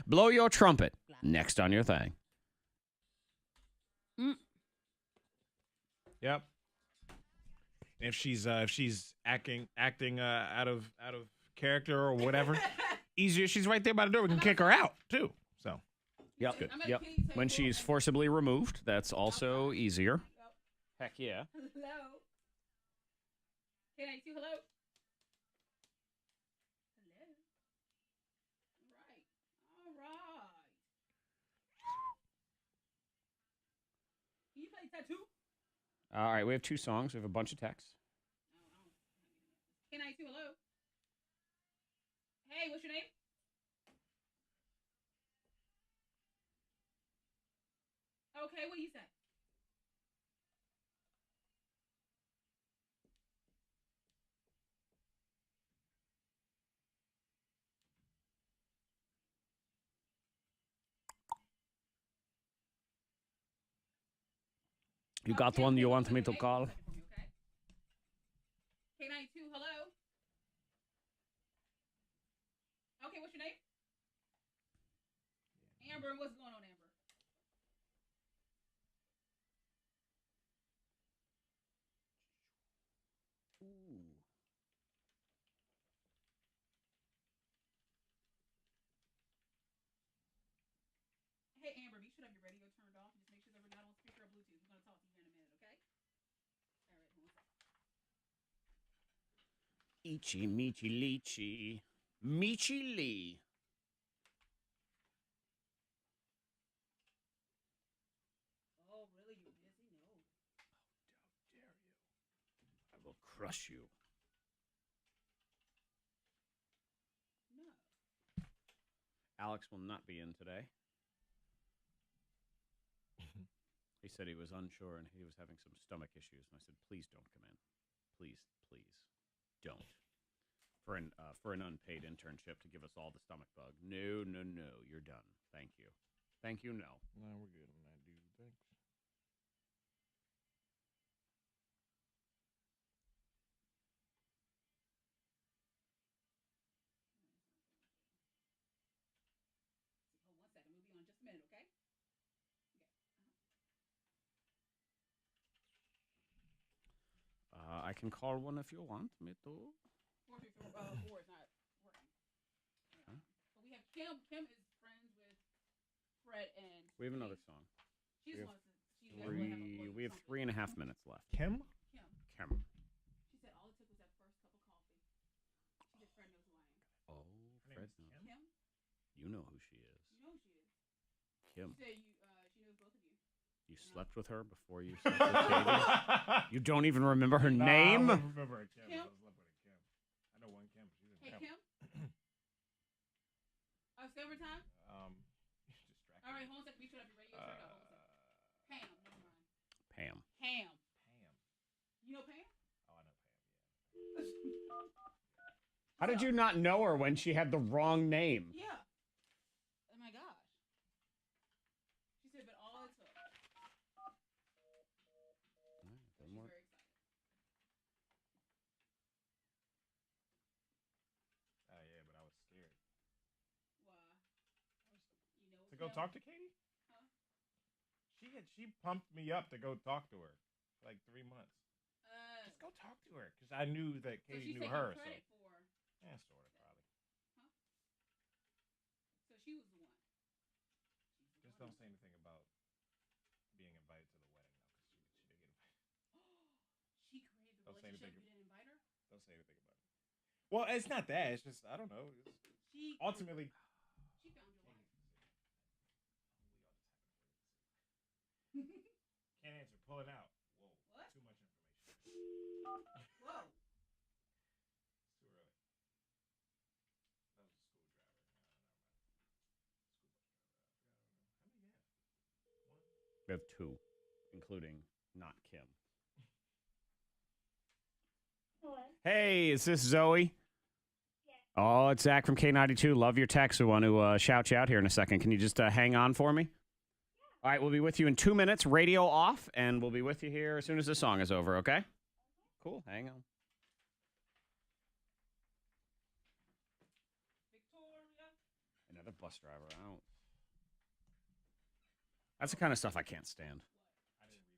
Blow your trumpet. Next on your thing. Yep. If she's acting out of character or whatever, easier. She's right there by the door. We can kick her out too. So, yep. Good. Yep. When she's forcibly removed, that's also easier. Heck yeah. Hello. K92, hello. All right. Can you play tattoo? All right, we have 2 songs. We have a bunch of texts. K92, hello. Hey, what's your name? Okay, what do you say? You got one you want me to call? K92, hello. Okay, what's your name? Amber. What's going on, Amber? Ooh. Hey, Amber, you should have your radio turned off. Just make sure that we're not on speaker or Bluetooth. We're going to talk to you in a minute, okay? All right, hold on. Ichi, Michi, Lychee. Michi Lee. Oh, really? You're busy? No. How dare you? I will crush you. No. Alex will not be in today. He said he was unsure and he was having some stomach issues. And I said, please don't come in. Please, please don't. For an unpaid internship to give us all the stomach bug. No, no, no. You're done. Thank you. Thank you, no. No, we're good on that, dude. Thanks. Hold 1 second. We'll be on just a minute, okay? I can call one if you want me to. 4 is not working. Huh? But we have Kim. Kim is friends with Fred and. We have another song. She just wants to. We have 3.5 minutes left. Kim? Kim. She said all it took was that first cup of coffee. She said Fred knows who I am. Oh, Fred knows. Kim? You know who she is. You know who she is. Kim. She said she knows both of you. You slept with her before you slept with Katie? You don't even remember her name? I don't remember Kim. I was living with Kim. I know one Kim. She's in Kim? Stay over time? Distracted. All right, hold on a second. We should have your radio turned off. Pam, never mind. Pam. Pam. You know Pam? Oh, I know Pam, yeah. How did you not know her when she had the wrong name? Yeah. Oh my gosh. She said, but all it took. She's very excited. Oh, yeah, but I was scared. Why? You know To go talk to Katie? Huh? She pumped me up to go talk to her for like 3 months. Just go talk to her, because I knew that Katie knew her. Credit so. For yeah, sort of, probably. Huh? So she was the one. Just don't say anything about being invited to the wedding, though, because she did get invited. She created the relationship. You didn't invite her? Don't say anything about it. Well, it's not that. It's just, I don't know. Ultimately. She found your wife. Can't answer. Pulling out. Whoa. What? Too much information. Whoa. It's too early. That was a school driver. No, never mind. School bus driver. I forgot. How many do you have? One? We have 2, including not Kim. Hello. Hey, is this Zoe? Yeah. Oh, it's Zach from K92. Love your text. We want to shout you out here in a second. Can you just hang on for me? Yeah. All right, we'll be with you in 2 minutes. Radio off, and we'll be with you here as soon as the song is over, okay? Cool. Hang on. Victoria. Another bus driver out. That's the kind of stuff I can't stand.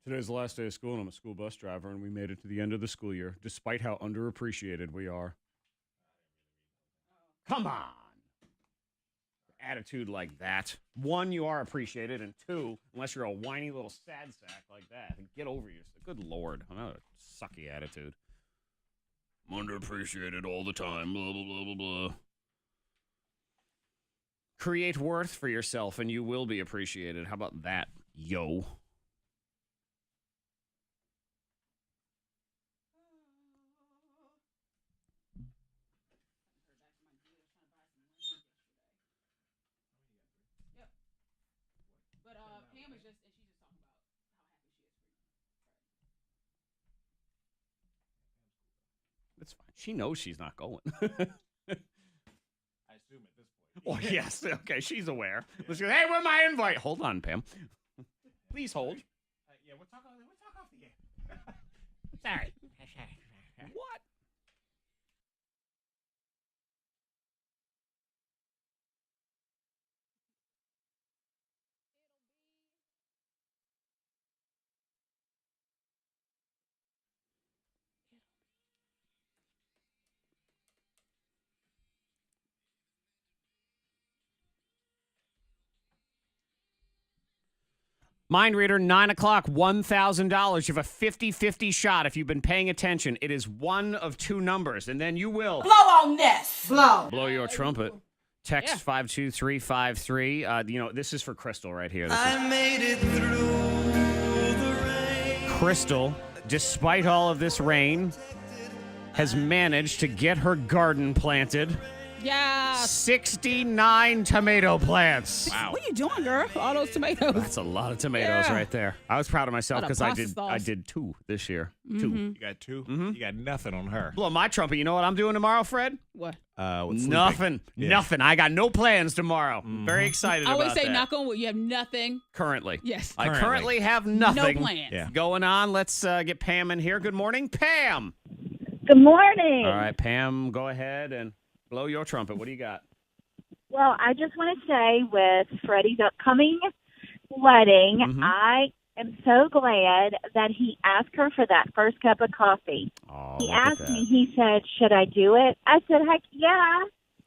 Today's the last day of school, and I'm a school bus driver, and we made it to the end of the school year, despite how underappreciated we are. Come on. Attitude like that. 1, you are appreciated, and 2, unless you're a whiny little sad sack like that, get over yourself. Good Lord. Another sucky attitude. I'm underappreciated all the time. Blah, blah, blah, blah, blah. Create worth for yourself, and you will be appreciated. How about that, yo? But Pam is just, and she's just talking about how happy she is for you. It's fine. She knows she's not going. I assume at this point. Oh, yes. Okay, she's aware. Yeah. Let's go, hey, where's my invite? Hold on, Pam. Please hold. Yeah, we'll talk off Sorry. What? Mind reader, 9 o'clock, $1,000. You have a 50-50 shot if you've been paying attention. It is one of two numbers, and then you will Blow on this. blow your trumpet. Text 52353. This is for Crystal right here. I made it through the rain. Crystal, despite all of this rain, has managed to get her garden planted. Yeah. 69 tomato plants. Wow. What are you doing, girl? All those tomatoes. That's a lot of tomatoes right there. I was proud of myself Lot of because pasta I sauce. did 2 this year. Mhm. 2. You got 2? You got nothing on her. Blow my trumpet. You know what I'm doing tomorrow, Fred? What? Nothing. Yeah. Nothing. I got no plans tomorrow. Very excited I always about say that. knock on wood. You have nothing. Currently. Yes. I currently have nothing No plans. going on. Let's get Pam in here. Good morning, Pam. Good morning. All right, Pam, go ahead and blow your trumpet. What do you got? Well, I just want to say with Freddie's upcoming wedding, I am so glad that he asked her for that first cup of coffee. Oh, He look at asked that. me, he said, should I do it? I said, heck yeah.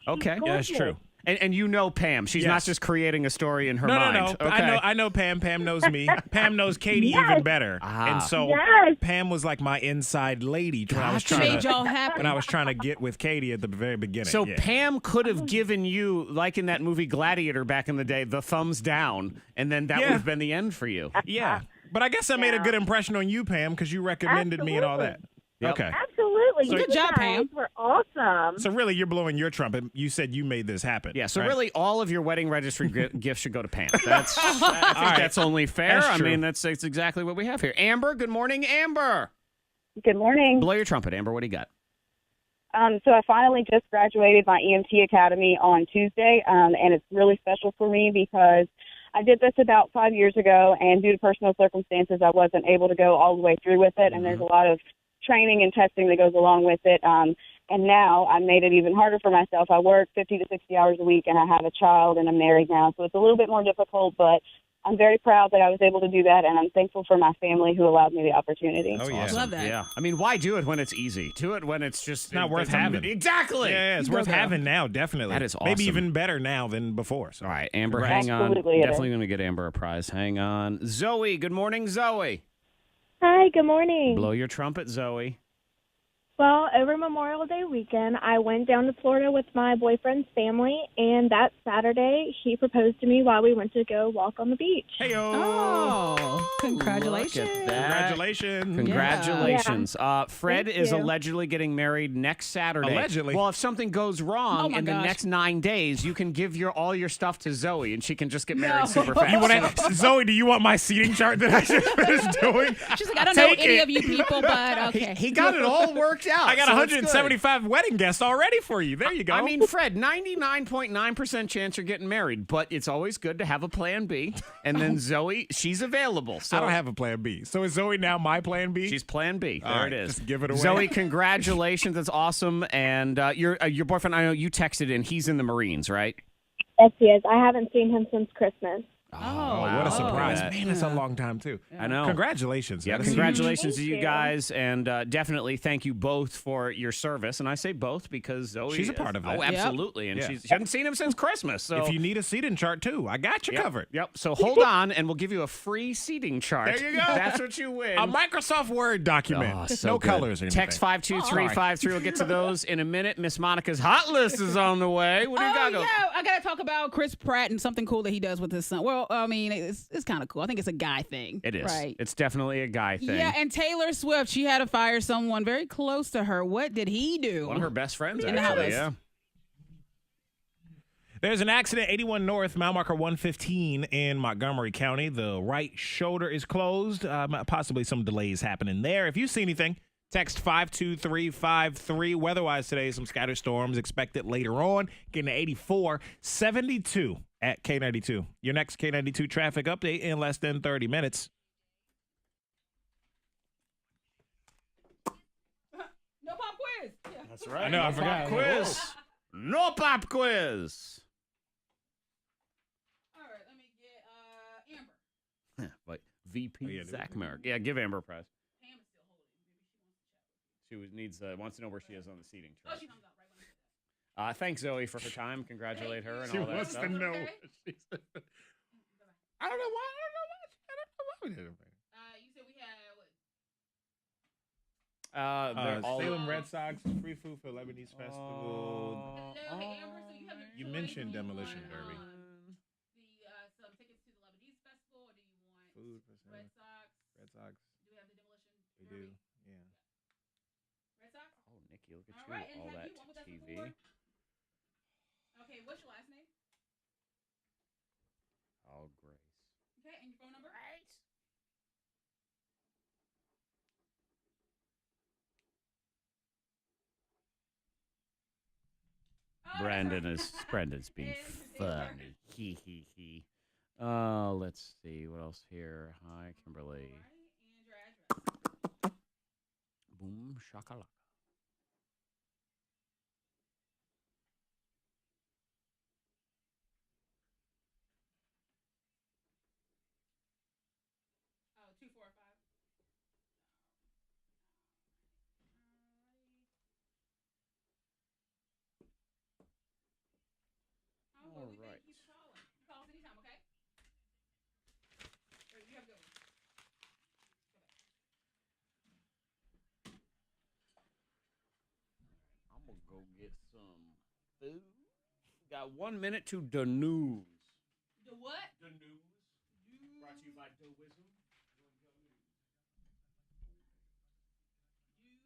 Okay. Yeah, that's true. And you know Pam. She's not Yes. just creating a story in her No, mind. no. Okay. I know Pam. Pam knows me. Pam knows Katie Yes. even better. And so Yes. Pam was like my inside lady when I was Gotcha. trying Made y'all happy. when I was trying to get with Katie at the very beginning. So yeah. Pam could have given you, like in that movie Gladiator back in the day, the thumbs down, and then that would have been the end for you. Yeah. But I guess I made a good impression on you, Pam, because you recommended me and all that. Yep. Okay. Absolutely. So- You Good job, guys Pam. were awesome. So really, you're blowing your trumpet. You said you made this happen. Yeah, so right? really all of your wedding registry gifts should go to Pam. That's I think that's only fair. That's I true. mean, that's exactly what we have here. Amber, good morning, Amber. Good morning. Blow your trumpet, Amber. What do you got? So I finally just graduated my EMT Academy on Tuesday, and it's really special for me because I did this about 5 years ago, and due to personal circumstances, I wasn't able to go all the way through with it, and there's a lot of training and testing that goes along with it. And now I made it even harder for myself. I work 50 to 60 hours a week, and I have a child, and I'm married now, so it's a little bit more difficult, but I'm very proud that I was able to do that, and I'm thankful for my family who allowed me the opportunity. Oh, yeah. Awesome. Love that. Yeah. I mean, why do it when it's easy? Do it when it's just not worth there's- having. Exactly. Yeah, it's worth having now, definitely. That is Maybe awesome. even better now than before. So. All right, Amber, Congrats. hang on. Absolutely it Definitely is. going to get Amber a prize. Hang on. Zoe, good morning, Zoe. Hi, good morning. Blow your trumpet, Zoe. Well, over Memorial Day weekend, I went down to Florida with my boyfriend's family, and that Saturday, he proposed to me while we went to go walk on the beach. Hey-o. Oh, congratulations. Look at that. Congratulations. Congratulations. Fred Thank is you. allegedly getting married next Saturday. Allegedly. Well, if something goes wrong Oh, my in the gosh. next 9 days, you can give all your stuff to Zoe, and she can just get married super fast. You want Zoe, do you want my seating chart that I just finished doing? She's like, I don't know Take any it. of you people, but okay. He got it all worked out. I got so it's 175 wedding guests already for you. There you go. I mean, Fred, 99.9% chance you're getting married, but it's always good to have a plan B. And then Zoe, she's available. So I don't have a plan B. So is Zoe now my plan B? She's plan B. All There right, it is. just give it away. Zoe, congratulations. That's awesome. And your boyfriend, I know you texted in. He's in the Marines, right? Yes, he is. I haven't seen him since Christmas. Oh, what a surprise. That. Man, that's a long time, too. I know. Congratulations. Yeah, That is congratulations to Thank you you. guys, and definitely thank you both for your service. And I say both because Zoe She's a part of that. Oh, Yep. absolutely, and Yeah. she hasn't seen him since Christmas. So If you need a seating chart, too, I got you Yep, covered. Yep. So hold on, and we'll give you a free seating chart. There you go. That's what you win. A Microsoft Word document. Oh, so no good. colors or anything. Text 52353. We'll get to those in a minute. Miss Monica's hot list is on the way. What do you got? Yeah, I gotta talk about Chris Pratt and something cool that he does with his son. Well, I mean, it's kind of cool. I think it's a guy thing. It is. right? It's definitely a guy thing. Yeah, and Taylor Swift, she had to fire someone very close to her. What did he do? One of her best friends, In the actually. house. Yeah. There's an accident, 81 North, mile marker 115 in Montgomery County. The right shoulder is closed. Possibly some delays happening there. If you see anything, text 52353. Weather-wise today, some scattered storms expected later on. Getting to 84, 72 at K92. Your next K92 traffic update in less than 30 minutes. That's right. I know, I forgot. Pop quiz. No pop quiz. All right, let me get Amber. Like VP yeah, Zack Merrick. Yeah, give Amber a prize. Pam is still holding. Maybe she wants to chat with you. She wants to know where she is on the seating Oh, chart. she hung up right when I said that. Thanks, Zoe, for her time. Congratulate her and She all that wants stuff. to know. Okay. What she said. I don't know why. We did it. You said we had what? They're all Salem Red Sox free food for Lebanese festival. Hello, hey Amber. So you have a You choice. mentioned Do you Demolition want, Derby. some tickets to the Lebanese festival, or do you want Food for Red Salem. Sox? Red Sox. Do we have the Demolition We Derby? do. Yeah. Red Sox. Oh, Nikki, look at All you. right, and All have that you won with us TV. before? Okay, what's your last name? Oh, Grace. Okay, and your phone number? Right. Brandon's being funny. He. Let's see what else here. Hi, Kimberly. All right, and your address. Boom shakalaka. Oh, 245. Oh, well, we thank you for calling. You call us anytime, okay? All right, you have a good one. I'm gonna go get some food. Got 1 minute to the news. The what? The news. Brought to you by The Wisdom.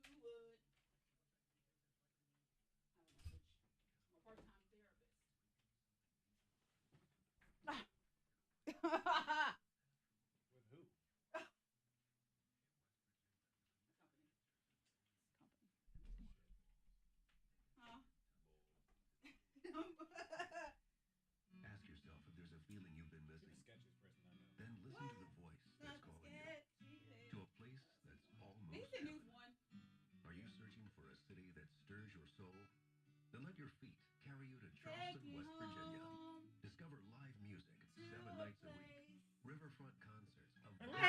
You would. I don't know which. I'm a part-time therapist. With who? Ask yourself if there's a feeling you've been missing. Then listen to the voice that's calling you to a place that's almost heaven. Are you searching for a city that stirs your soul? Then let your feet carry you to Charleston, West Virginia. Discover live music 7 nights a week, riverfront concerts, a and right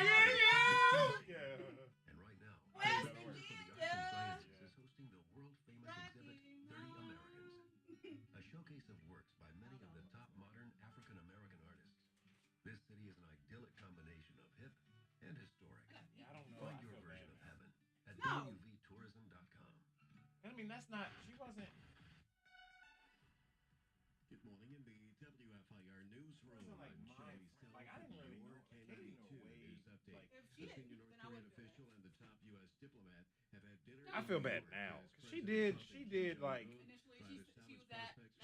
now, the Center for the Arts and Sciences is hosting the world-famous exhibit 30 Americans, a showcase of works by many of the top modern African-American artists. This city is an idyllic combination of hip and historic. Yeah, I don't know. Find your version of heaven at wvtourism.com. I mean, that's not. She wasn't. Good morning in the WFIR newsroom. Like I'm Shelby Self I didn't with really your know. K92 news update. Like, The senior North Korean official and the top U.S. diplomat have had dinner. I feel bad now. She did like.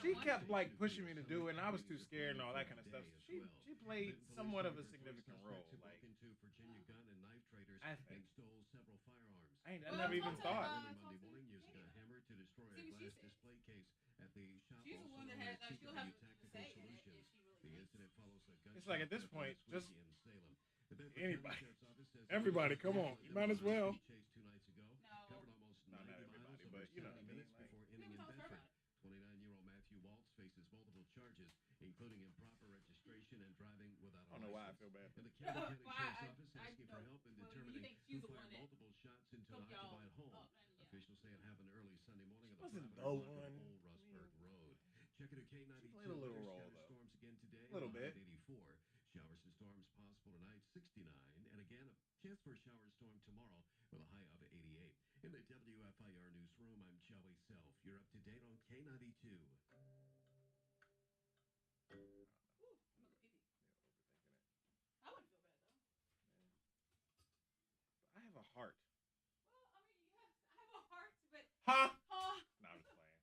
She kept like pushing me to do it, and I was too scared and all that kind of stuff. She played somewhat of a significant role. Like, Virginia gun and knife traders I and stole several firearms. I never even thought. Early Monday morning, using a hammer to destroy a glass display case at the shop. She's the one that had. She'll have to say it if she really. The incident follows a gunshot. It's like at this point, just in Salem. anybody, everybody, come on, you might as well. Chased 2 nights ago. No. Covered almost Not 90 everybody, miles but over you know 70 what I mean. minutes Like, before ending in Bedford. 29-year-old Matthew Waltz faces multiple charges, including improper registration and driving without a I don't know why I license. feel bad. And the Campbell County Sheriff's Office I asking for help in well, determining you think who she's the fired one that multiple shots into an took y'all occupied home. up, yeah. Officials say it happened early Sunday morning on the wasn't private the block of one. Old Rustburg Road. Check it at K92. Played a little role Scattered though. storms again today. A little bit. 84. Showers and storms possible tonight, 69. And again, a chance for a shower and storm tomorrow with a high of 88. In the WFIR newsroom, I'm Joey Self. You're up to date on K92. Ooh, I'm gonna go pee-pee. Overthinking it. I wouldn't feel bad though. I have a heart. Well, I mean, yes, I have a heart, but. Huh? Oh. No, I'm just playing.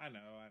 I know.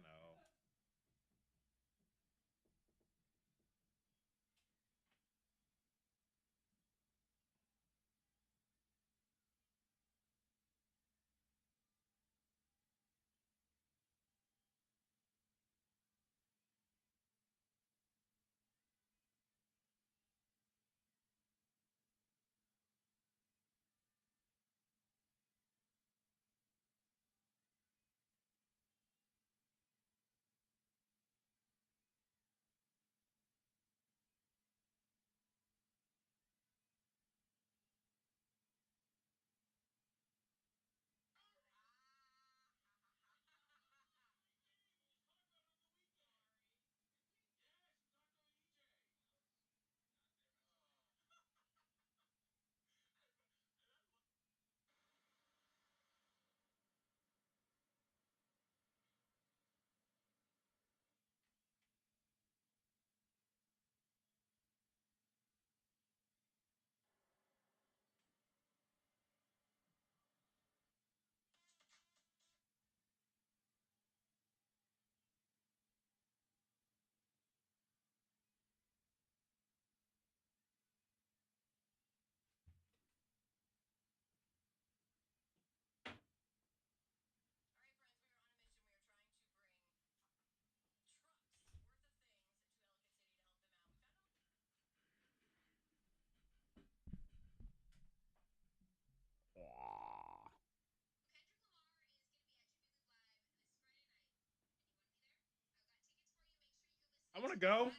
I want to go.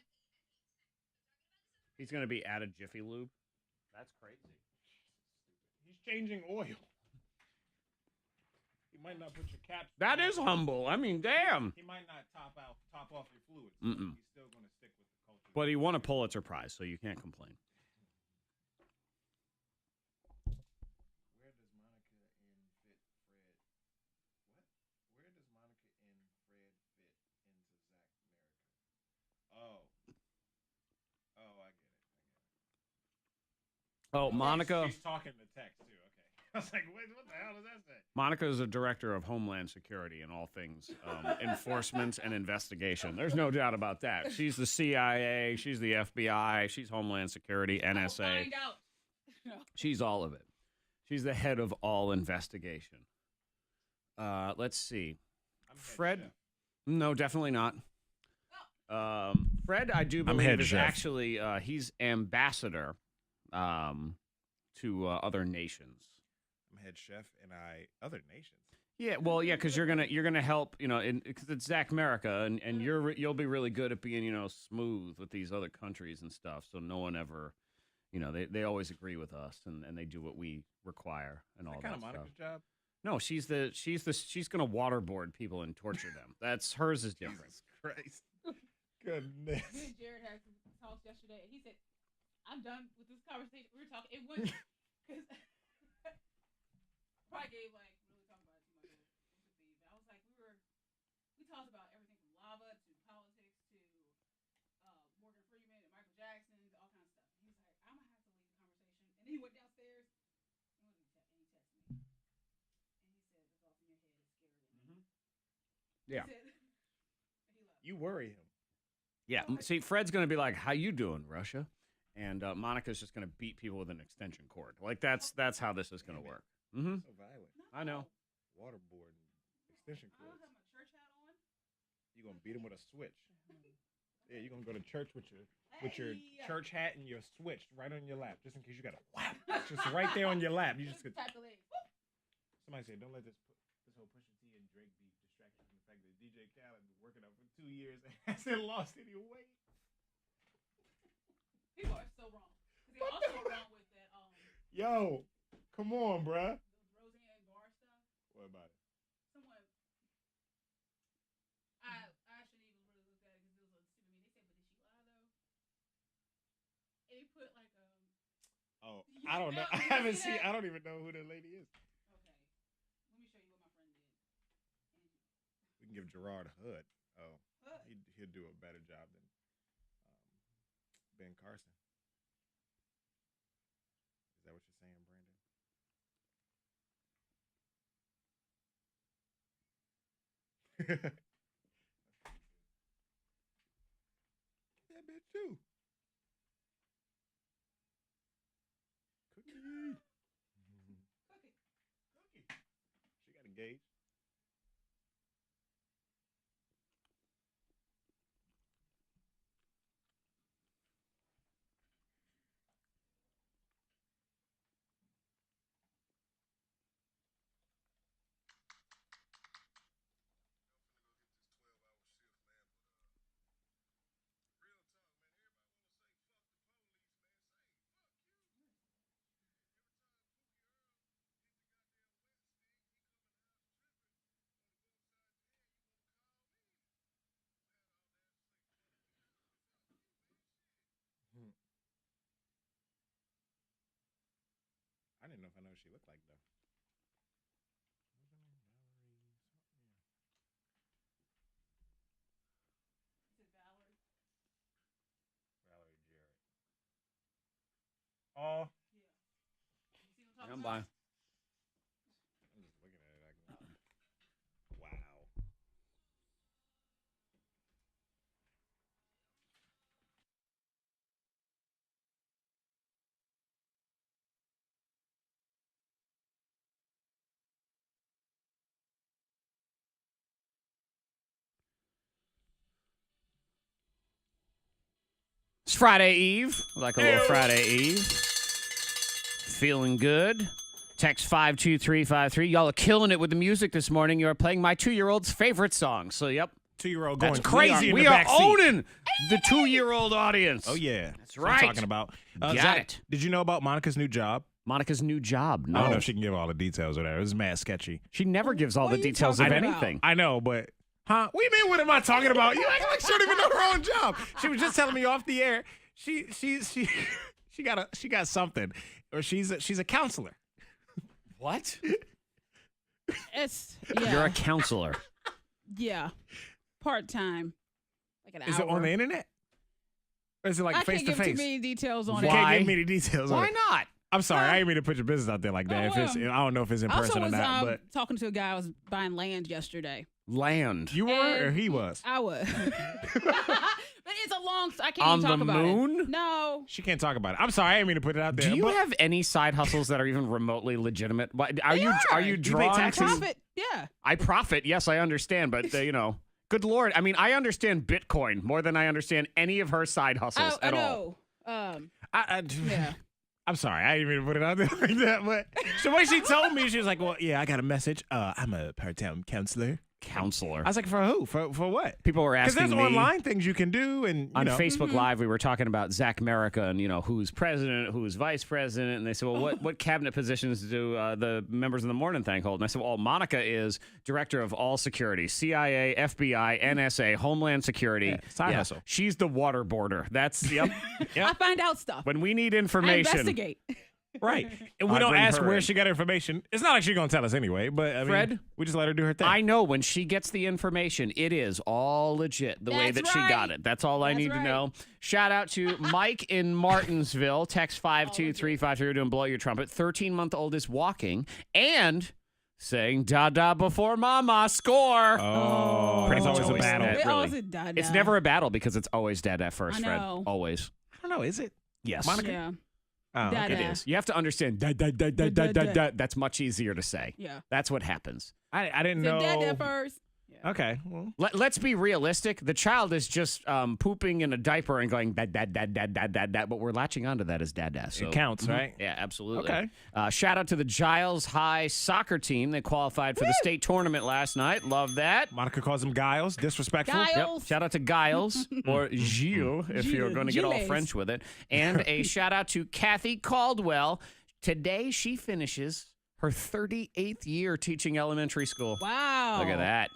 He's going to be at a Jiffy Lube. That's crazy. He's changing oil. He might not put your caps. That is humble. I mean, damn. He might not top off your fluids. Mm-mm. He's still going to stick with the culture. But he won a Pulitzer Prize, so you can't complain. Where does Monica and Fred? What? Where does Monica and Fred fit into Zack America? Oh, I get it. Oh, Monica. She's talking to text too. Okay. I was like, wait, what the hell does that say? Monica is a director of Homeland Security and all things enforcement and investigation. There's no doubt about that. She's the CIA. She's the FBI. She's Homeland Security, NSA. She's all of it. She's the head of all investigation. Let's see. Fred? No, definitely not. Fred, I do believe, is actually he's ambassador to other nations. I'm head chef, and other nations. Yeah, well, yeah, because you're gonna help, because it's Zack America, and you'll be really good at being, smooth with these other countries and stuff. So no one ever, they always agree with us, and they do what we require and all that kind of stuff. Monica's job. No, she's gonna waterboard people and torture them. Hers is different. Jesus Christ. Goodness. Me and Jared had some talks yesterday, and he said, "I'm done with this conversation." We were talking. It went because probably gave really talking about it too much. I was like, we talked about everything from lava to politics to Morgan Freeman and Michael Jackson, all kinds of stuff. And he was like, "I'm gonna have to leave the conversation." And then he went downstairs and he texted me, and he said, "The thoughts in your head is scarier than me." Yeah. You worry him. Yeah. See, Fred's gonna be like, "How you doing, Russia?" And Monica's just gonna beat people with an extension cord. That's how this is gonna work. Mm-hmm. So violent. I know. Waterboard and extension I cords. don't have my church hat on. You're gonna beat him with a switch. Yeah, you're gonna go to church with your church hat and your switch right on your lap, just in case you got a whap. It's just right there on your lap. You just could. Tap the leg. Somebody said, "Don't let this whole Pusha T and Drake beef distract you from the fact that DJ Khaled been working out for 2 years and hasn't lost any weight." People are so wrong. They also wrong with that. Yo, come on, bruh. Roseanne Barr stuff. What about it? Someone, I shouldn't even really look at it because it was on stupid. They said, but did she lie though? And he put Oh, I don't know. I haven't seen. I don't even know who the lady is. Okay, let me show you what my friend did. We can give Gerard Hood. Oh, he'll do a better job than Ben Carson. Is that what you're saying, Brandon? That bitch too. Cookie. She got engaged. I didn't know if I know what she looked like though. Is it Valerie? Valerie Jarrett. Oh. Yeah. You see what I'm I'm talking by. about? I'm just looking at it. Wow. It's Friday Eve, like a little Friday Eve. Feeling good. Text 52353. Y'all are killing it with the music this morning. You are playing my 2-year-old's favorite song. So, yep, 2-year-old going That's crazy in we the are back seat. owning the 2-year-old audience. Oh, yeah. That's what right. I'm talking about. Got Zach, it. did you know about Monica's new job? Monica's new job. No. I don't know if she can give all the details or that. It was mad sketchy. She never gives all the details of anything. I know, but huh? What do you mean? What am I talking about? You act like she don't even know her own job. She was just telling me off the air. She got something, or she's a counselor. What? Yeah. You're a counselor. Yeah. Part-time. Like an hour. Is it on the internet? Or is it like I face can't to give face? too many details on You it. can't give me the details. Why on it. not? I'm sorry. I didn't mean to put your business out there like that. If it's, I don't know if it's in person or not. But talking to a guy I was buying land yesterday. Land. You were, or he was? I was. But it's a long. I can't On even talk the about moon? it. No. She can't talk about it. I'm sorry. I didn't mean to put it out there. Do you but have any side hustles that are even remotely legitimate? Are you You pay drawn taxes? to? Profit. Yeah. I profit. Yes, I understand, but good Lord. I mean, I understand Bitcoin more than I understand any of her side hustles I at all. know. Yeah. I'm sorry. I didn't mean to put it out there like that. But the way she told me, she was like, well, yeah, I got a message. I'm a part-time counselor. Counselor. I was like, for who? For what? People were asking Because me there's online things you can do. And on Facebook Live, we were talking about Zach America and, who's president, who's vice president. And they said, well, what cabinet positions do the members of the Morning Thang hold? And I said, well, Monica is director of all security, CIA, FBI, NSA, Homeland Security. Yeah, side hustle. She's the waterboarder. That's, yep. I find out stuff. When we need I information. investigate. Right. And we I don't bring ask her where in. she got information. It's not like she's going to tell us anyway, but I mean, Fred? we just let her do her thing. I know when she gets the information, it is all legit the way that That's she got right. it. That's all I That's need to right. know. Shout out to Mike in Martinsville. Text 52353. We're doing Blow Your Trumpet. 13-month-old is walking and saying "da-da" before mama. Score. Oh, Pretty it's much always a always battle. that, It really. always a da-da. It's never a battle because it's always dad first, I Fred. know. Always. I don't know. Is it? Yes. Monica? Yeah. Oh, Da-da. It is. You have to understand. Da, da, da, da, da, da, da. That's much easier to say. Yeah. That's what happens. I didn't So know. dad first. Yeah. Okay. Well, Let's be realistic. The child is just pooping in a diaper and going dad, dad, dad, dad, dad, dad, dad. But we're latching onto that as dad. So it counts, right? Yeah, absolutely. Okay. Shout out to the Giles High soccer team. They qualified for the state tournament last night. Love that. Monica calls them Giles. Disrespectful. Giles. Yep. Shout out to Giles or Gilles if you're going to get all Gilles. French with it. And a shout out to Kathy Caldwell. Today she finishes her 38th year teaching elementary school. Wow. Look at that.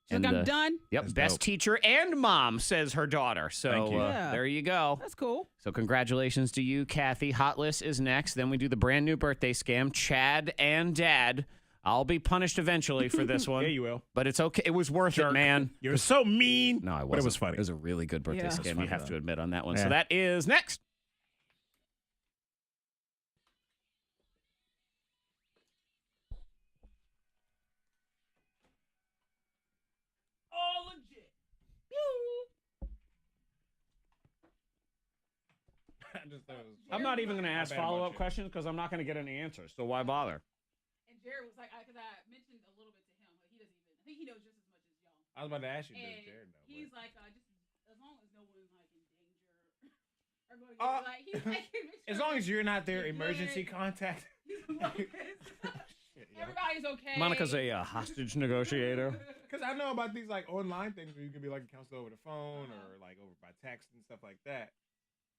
So I'm done. Yep, That's best dope. teacher and mom, says her daughter. So Thank you. Yeah. there you go. That's cool. So congratulations to you, Kathy. Hot List is next. Then we do the brand new birthday scam, Chad and Dad. I'll be punished eventually for this one. Yeah, you will. But it's okay. It was worth it, man. You're so mean. No, I wasn't. But it was funny. It was a really good birthday Yeah. It was scam. You funny, have though. to admit on that one. Yeah. So that is next. All legit. I'm not even going to ask bad about follow-up you. questions because I'm not going to get any answers. So why bother? And Jared was like, because I mentioned a little bit to him, but he doesn't even. I think he knows just as much as y'all. I was about to ask you, And does Jared know? he's like, just as long as no one's like in danger or going to get like, he's like, As long as you're not their You're emergency good. contact. everybody's okay. Monica's a hostage negotiator. Because I know about these like online things where you can be like a counselor over the phone or like over by text and stuff like that.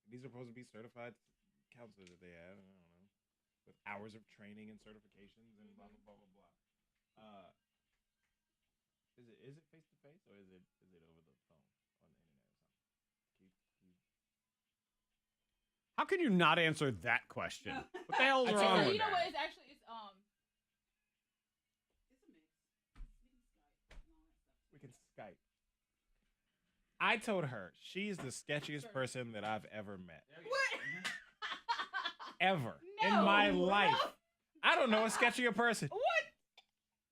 These are supposed to be certified counselors that they have. I don't know, with hours of training and certifications and blah blah blah blah blah. Is it face to face or is it over the phone on the internet or something? How can you not answer that question? What the hell's I wrong told with You know that? what? It's actually it's a mix. We can Skype. I told her she's the sketchiest person that I've ever met. What? Ever in No. my life. I don't know a sketchier person. What?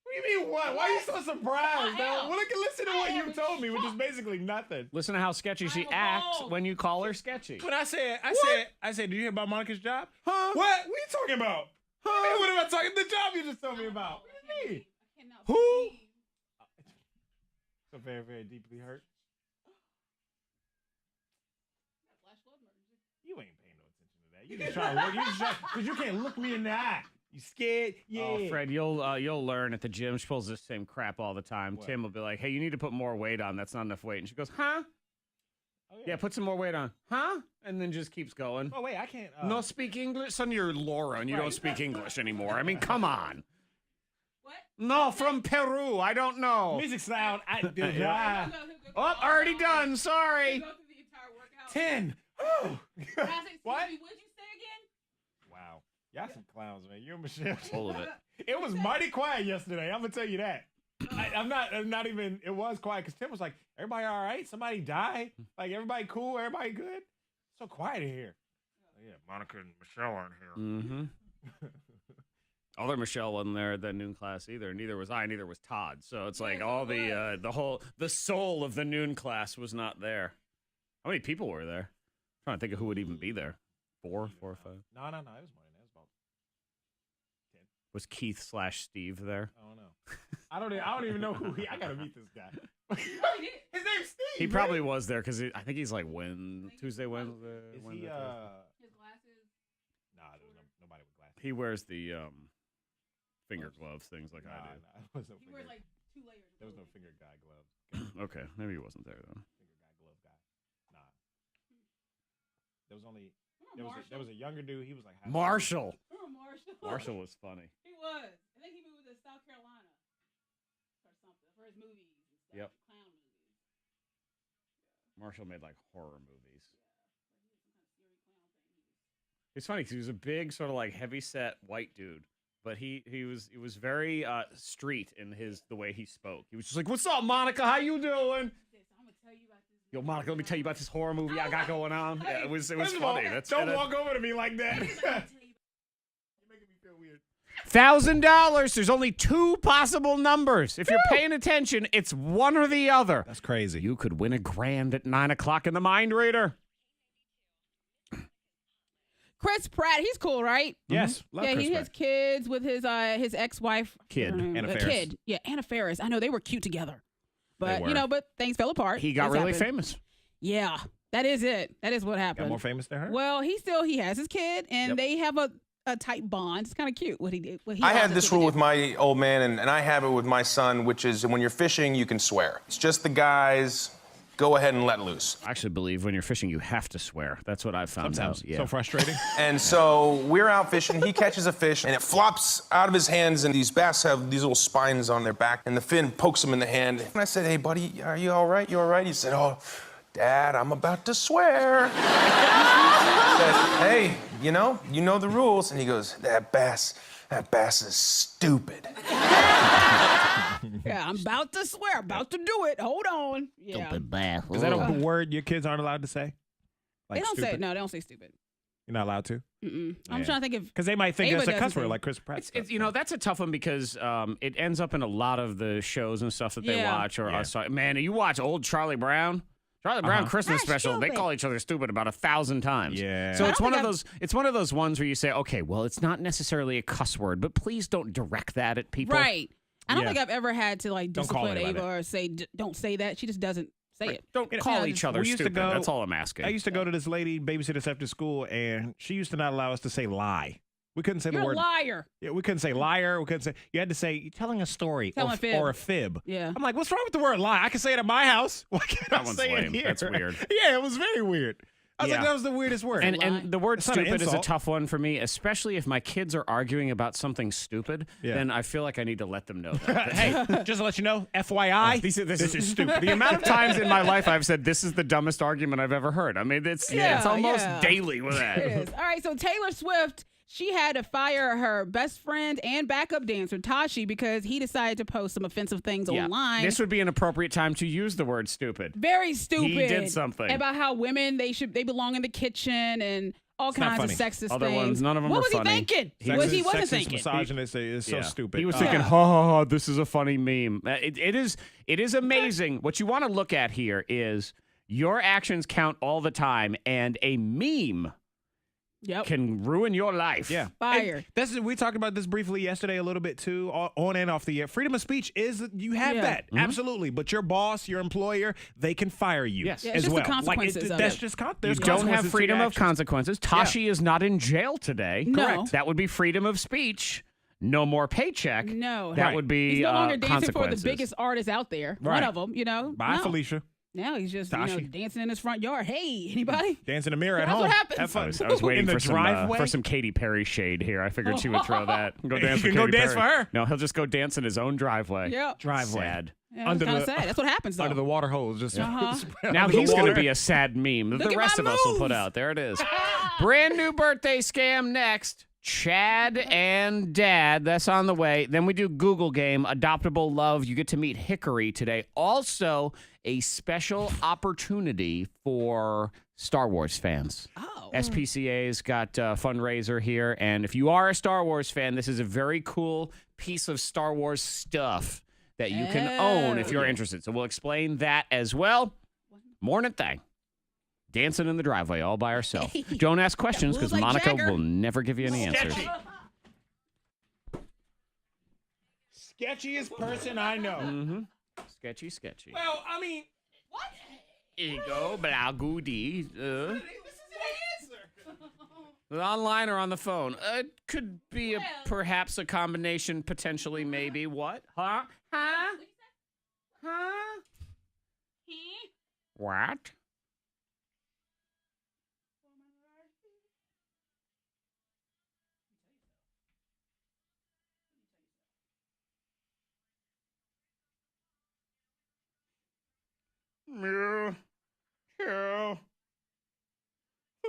What do you mean what? Why are you so surprised? I No, am. well, listen to what I you am told me, which is basically nothing. Listen to how sketchy she I'm acts appalled. when you call her sketchy. When I said, did you hear about Monica's job? Huh? What? What are you talking about? Huh? What am I talking? The job you just told me about. What do you mean? I cannot Who? believe- So very, very deeply hurt. Flash flood emergency. You ain't paying no attention to that. You just trying to look. You just try, because you can't look me in the eye. You scared? Yeah. Oh, Fred, you'll learn at the gym. She pulls this same crap all the time. Tim will be like, "Hey, you need to put more weight on. That's not enough weight." And she goes, "Huh? Oh, Yeah, put some more weight on. Huh?" And then just keeps going. Oh wait, I can't. No speak English? Son, you're Laura, and you don't speak English anymore. I mean, come on. What? No, from Peru. I don't know. Music sound. Oh, already done. Sorry. Go through the entire workout. 10. What? What? What did you say again? Wow. Y'all some clowns, man. You and Michelle. Full of it. It was mighty quiet yesterday. I'm gonna tell you that. I'm not even. It was quiet because Tim was like, "Everybody all right? Somebody died? Like everybody cool? Everybody good?" So quiet in here. Oh, yeah, Monica and Michelle aren't here. Mm-hmm. Although Michelle wasn't there at that noon class either. Neither was I. Neither was Todd. So it's like all the soul of the noon class was not there. How many people were there? I'm trying to think of who would even be there. Four or five. No. It was more than that. It was about 10. Was Keith/Steve there? I don't know. I don't even know who he. I gotta meet this guy. His name's Steve. He probably was there because I think he's like Tuesday, Wednesday. Is Wednesday, he? Thursday. His glasses. Nah, there was nobody with glasses. He wears the finger gloves, things like I do. Nah, it was no He finger. wears like 2 layers. There was no finger guy gloves. Okay, maybe he wasn't there then. Finger guy, glove guy. Nah. There was only. There was a younger dude. He was like Marshall. Remember Marshall? Marshall was funny. He was. I think he moved to South Carolina or something for his movies and stuff. Yep. Clown movies. Marshall made like horror movies. It's funny because he was a big sort of like heavy set white dude, but he was very street in the way he spoke. He was just like, "What's up, Monica? How you doing?" I'm gonna tell you about this. Yo, Monica, let me tell you about this horror movie I got going on. Yeah, it was First of all, funny. don't walk over to me like that. You're making me feel weird. $1,000. There's only 2 possible numbers. If you're paying attention, it's one or the other. That's crazy. You could win $1,000 at 9:00 in the Mind Reader. Chris Pratt, he's cool, right? Yes, love yeah, Chris he Pratt. has kids with his ex-wife. Kid. Anna Faris. Kid. Yeah, Anna Faris. I know they were cute together. But were. but things fell apart. He got Things really happened. famous. Yeah, that is it. That is what happened. Got more famous than her? Well, he has his kid, and they have a tight bond. It's kind of cute what he did. I had this rule with my old man, and I have it with my son, which is when you're fishing, you can swear. It's just the guys. Go ahead and let loose. I actually believe when you're fishing, you have to swear. That's what I've found Sometimes. out. Yeah. So frustrating. And so we're out fishing. He catches a fish, and it flops out of his hands. And these bass have these little spines on their back, and the fin pokes him in the hand. And I said, "Hey, buddy, are you all right? You all right?" He said, "Oh, Dad, I'm about to swear." I said, "Hey, you know the rules." And he goes, That bass is stupid." Yeah, I'm about to swear, about to do it. Hold on. Yeah. Stupid bass. Is that a word your kids aren't allowed to say? Like They don't stupid? say no. They don't say stupid. You're not allowed to? I'm trying to think if Because they might think Ava that's a doesn't cuss word say- like Chris Pratt. It's that's a tough one because it ends up in a lot of the shows and stuff that they Yeah. watch. Or Yeah. man, you watch old Charlie Brown. Charlie Brown Christmas That's special. They stupid. call each other stupid about 1,000 times. Yeah. So I it's don't one of think those. It's one of those ones where you say, okay, well, it's not necessarily a cuss word, but please don't direct that at people. right. I don't Yeah. think I've ever had to like Don't call discipline anybody Ava or say don't say that. She just doesn't say it. Don't You know, call yeah, each just- other we used to stupid. go- That's all I'm asking. I used to go to this lady babysit us after school, and she used to not allow us to say lie. We couldn't say You're the a word. liar. Yeah, we couldn't say liar. We couldn't say. You had to say you're telling a story Telling a fib. or a fib. Yeah. I'm like, what's wrong with the word lie? I can say it at my house. Why can't I That one's say lame. it here? That's weird. Yeah, it was very weird. I was Yeah. like, that was the weirdest word. And the word It's not an stupid is a insult. tough one for me, especially if my kids are arguing about something stupid. Yeah. Then I feel like I need to let them know that. hey, just to let you know, FYI, This is stupid. The amount of times in my life I've said this is the dumbest argument I've ever heard. I mean, it's almost daily with that. It is. All right, so Taylor Swift, she had to fire her best friend and backup dancer, Tashi, because he decided to post some offensive things online. This would be an appropriate time to use the word stupid. Very stupid. He did something. About how women, they belong in the kitchen and all kinds of sexist Other things. ones, none of them what are was funny. he thinking? Sexist, What he wasn't sexist, thinking? misogynist is so Yeah. stupid. He was thinking, ha ha ha, this is a funny meme. It is amazing. What you want to look at here is your actions count all the time, and a meme can ruin your life. Yeah. Fire. We talked about this briefly yesterday a little bit too, on and off the air. Freedom of speech you have that. Absolutely. But your boss, your employer, they can fire you Yes. as well. The consequences of that's it. just You don't have freedom of consequences. Tashi is not in jail today. No. Correct. That would be freedom of speech. No more paycheck. No. That would be He's no longer dancing for the consequences. biggest artist out there. Right. One of them, Bye, No. Felicia. Now he's just Tashi. dancing in his front yard. Hey, anybody? Dance in the mirror at That's home. what happens. Have fun. I was waiting In the for driveway? some Katy Perry shade here. I figured she would throw that. Go dance You for can go Katy dance Perry. for her. No, he'll just go dance in his own driveway. Yep. Driveway. Sad. Yeah, it's kind of sad. That's what happens, though. Under the water hose. Just Uh-huh. Now under the he's going to water. be a sad meme that Look the at rest my of us will put moves. out. There it is. Brand new birthday scam next. Chad and Dad. That's on the way. Then we do Google game, Adoptable Love. You get to meet Hickory today. Also, a special opportunity for Star Wars fans. Oh. SPCA's got a fundraiser here. And if you are a Star Wars fan, this is a very cool piece of Star Wars stuff that you can own if you're interested. So we'll explain that as well. Morning Thang. Dancing in the driveway all by herself. Don't ask questions because like Monica Jagger. will never give you any answers. Sketchiest person I know. Mm-hmm. Sketchy. Well, I mean, Ego, blah, goody. this is an answer. Online or on the phone? It could be perhaps a combination, potentially, maybe. What? Huh? What? Two,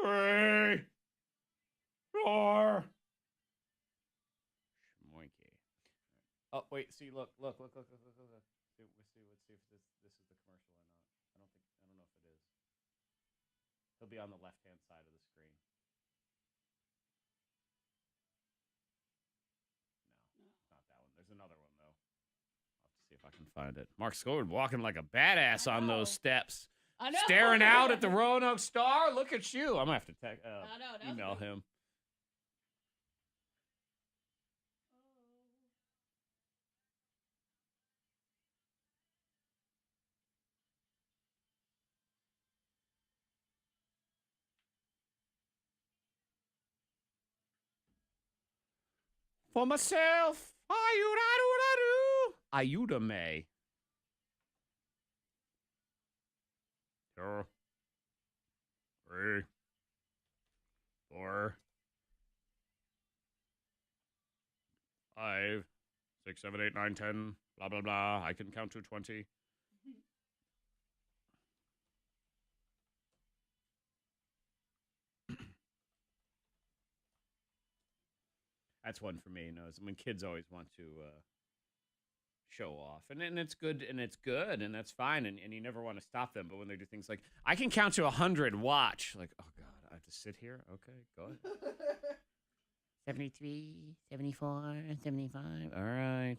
3, 4. Schmoinky. Oh, wait. See, look. See if this is the commercial or not. I don't know if it is. He'll be on the left-hand side of the screen. No, not that one. There's another one, though. I'll have to see if I can find it. Mark Scode walking like a badass on those steps. I know. Staring out at the Roanoke Star. Look at you. I'm going to have to email him. For myself, Ayuda May. 2, 3, 4, 5, 6, 7, 8, 9, 10, blah, blah, blah. I can count to 20. That's one for me. You know, when kids always want to show off, and it's good, and that's fine, and you never want to stop them. But when they do things like, I can count to 100, watch, like, oh God, I have to sit here. Okay, go ahead. 73, 74, 75. All right,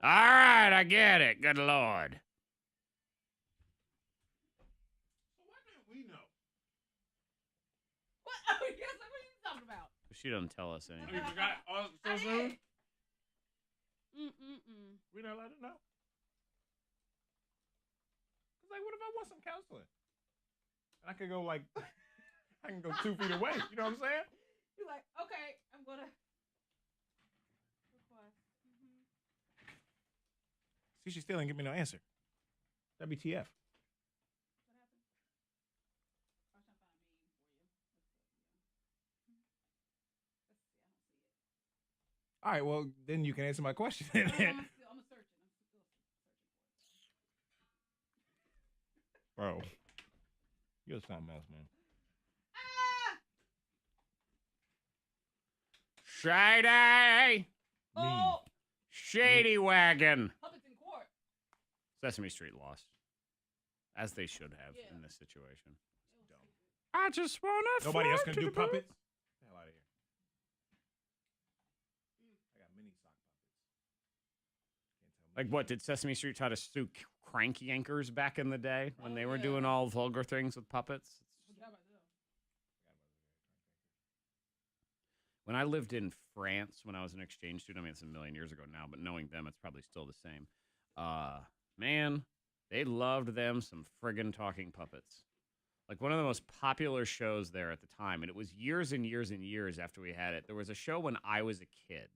I get it. Good Lord. Why didn't we know? What? Oh, yes, what are you talking about? She doesn't tell us anything. You forgot so soon? We not allowed to know. It's like, what if I want some counseling? And I could go I can go 2 feet away. You know what I'm saying? You're like, okay, I'm gonna request. See, she still ain't give me no answer. WTF? All right, well, then you can answer my question. I'm searching. Bro, you're something else, man. Shady! Oh, Shady wagon. puppets in court. Sesame Street lost. As they should have in this situation. Dumb. I just want to Nobody else can do puppets? Get the hell out of here. I got mini sock puppets. Can't tell me. Like what? Did Sesame Street try to sue crank yankers back in the day when they were doing all vulgar things with puppets? When I lived in France, when I was an exchange student, I mean, it's a million years ago now, but knowing them, it's probably still the same. Man, they loved them some friggin' talking puppets. Like one of the most popular shows there at the time, and it was years and years and years after we had it. There was a show when I was a kid.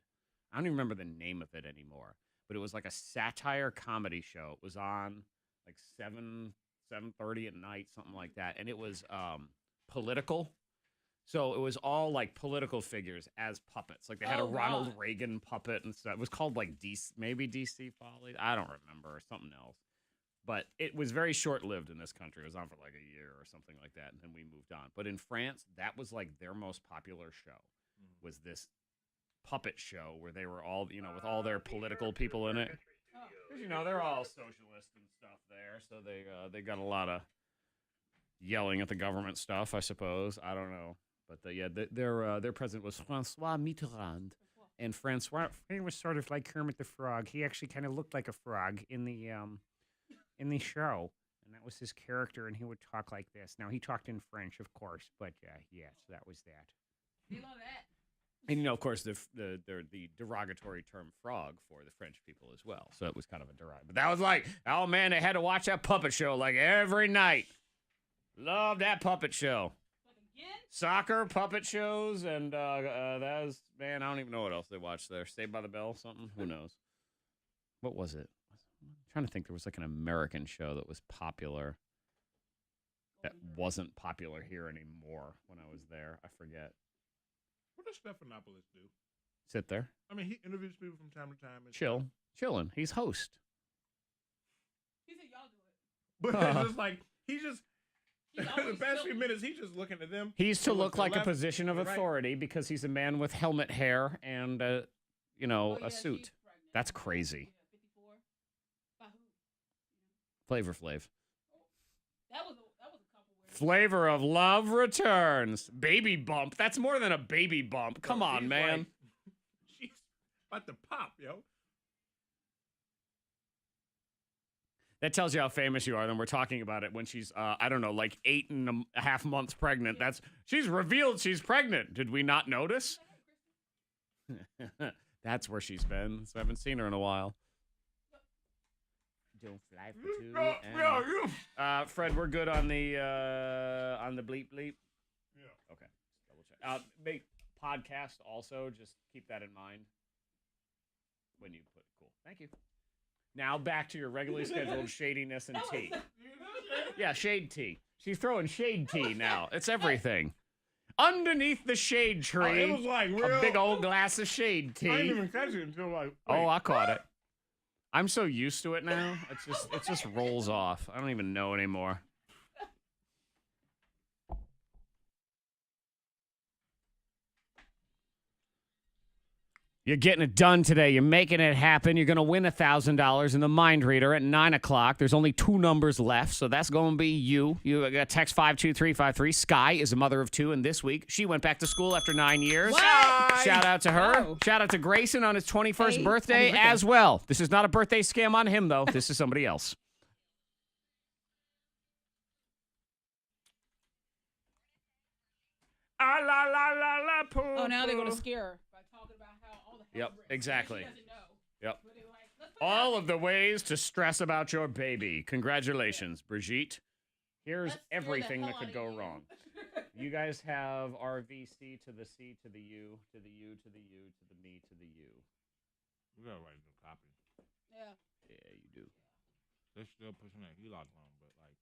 I don't even remember the name of it anymore, but it was like a satire comedy show. It was on like 7:30 at night, something like that, and it was political. So it was all like political figures as puppets. Like they had a Ronald Reagan puppet and stuff. It was called like DC Folly. I don't remember, or something else. But it was very short-lived in this country. It was on for like a year or something like that, and then we moved on. But in France, that was like their most popular show, was this puppet show where they were all, with all their political people in it. Because, they're all socialist and stuff there, so they got a lot of yelling at the government stuff, I suppose. I don't know. But their president was François Mitterrand. And François, he was sort of like Kermit the Frog. He actually kind of looked like a frog in the show, and that was his character, and he would talk like this. Now, he talked in French, of course, but yes, that was that. You love that. And, of course, the derogatory term frog for the French people as well, so it was kind of a derogatory. But that was like, oh, man, they had to watch that puppet show like every night. Love that puppet show. Soccer, puppet shows, and that was, man, I don't even know what else they watched there. Saved by the Bell, something? Who knows? What was it? I'm trying to think. There was like an American show that was popular that wasn't popular here anymore when I was there. I forget. What does Stephanopoulos do? Sit there. I mean, he interviews people from time to time. And Chilling. He's host. He said, y'all do it. But it's just like, the past few minutes, he's just looking at them. He's to look like a position of authority because he's a man with helmet hair and, a suit. That's crazy. Flavor Flav. That was a couple weird. Flavor of Love returns. Baby bump. That's more than a baby bump. Come on, man. Like, she's about to pop, yo. That tells you how famous you are. Then we're talking about it when she's, I don't know, like 8.5 months pregnant. She's revealed she's pregnant. Did we not notice? That's where she's been. So I haven't seen her in a while. Don't fly for two. Fred, we're good on the bleep bleep. Yeah. Okay. Double check. Make podcast also. Just keep that in mind when you put. Cool. Thank you. Now back to your regularly scheduled shadiness and tea. Yeah, shade tea. She's throwing shade tea now. It's everything. Underneath the shade tree, it was like real, a big old glass of shade tea. I didn't even catch it until like. Oh, I caught it. I'm so used to it now. It just rolls off. I don't even know anymore. You're getting it done today. You're making it happen. You're going to win $1,000 in the mind reader at 9 o'clock. There's only 2 numbers left, so that's going to be you. You got text 52353. Sky is a mother of 2, and this week she went back to school after 9 years. What? Shout out to her. Whoa. Shout out to Grayson on his 21st birthday as well. This is not a birthday scam on him, though. This is somebody else. Ah, la, la, la, la, poo, Oh, now they're going to poo. scare her by talking about how all the Yep, exactly. She doesn't know. Yep. But they're like, let's put All of the ways to stress about your baby. Congratulations, Brigitte. Here's Let's scare the everything hell that could out go of you. wrong. You guys have RVC to the C to the U to the U to the U to the me to the U. We gotta write some copy. Yeah. Yeah, you do. They're still pushing that HELOC loan, but like.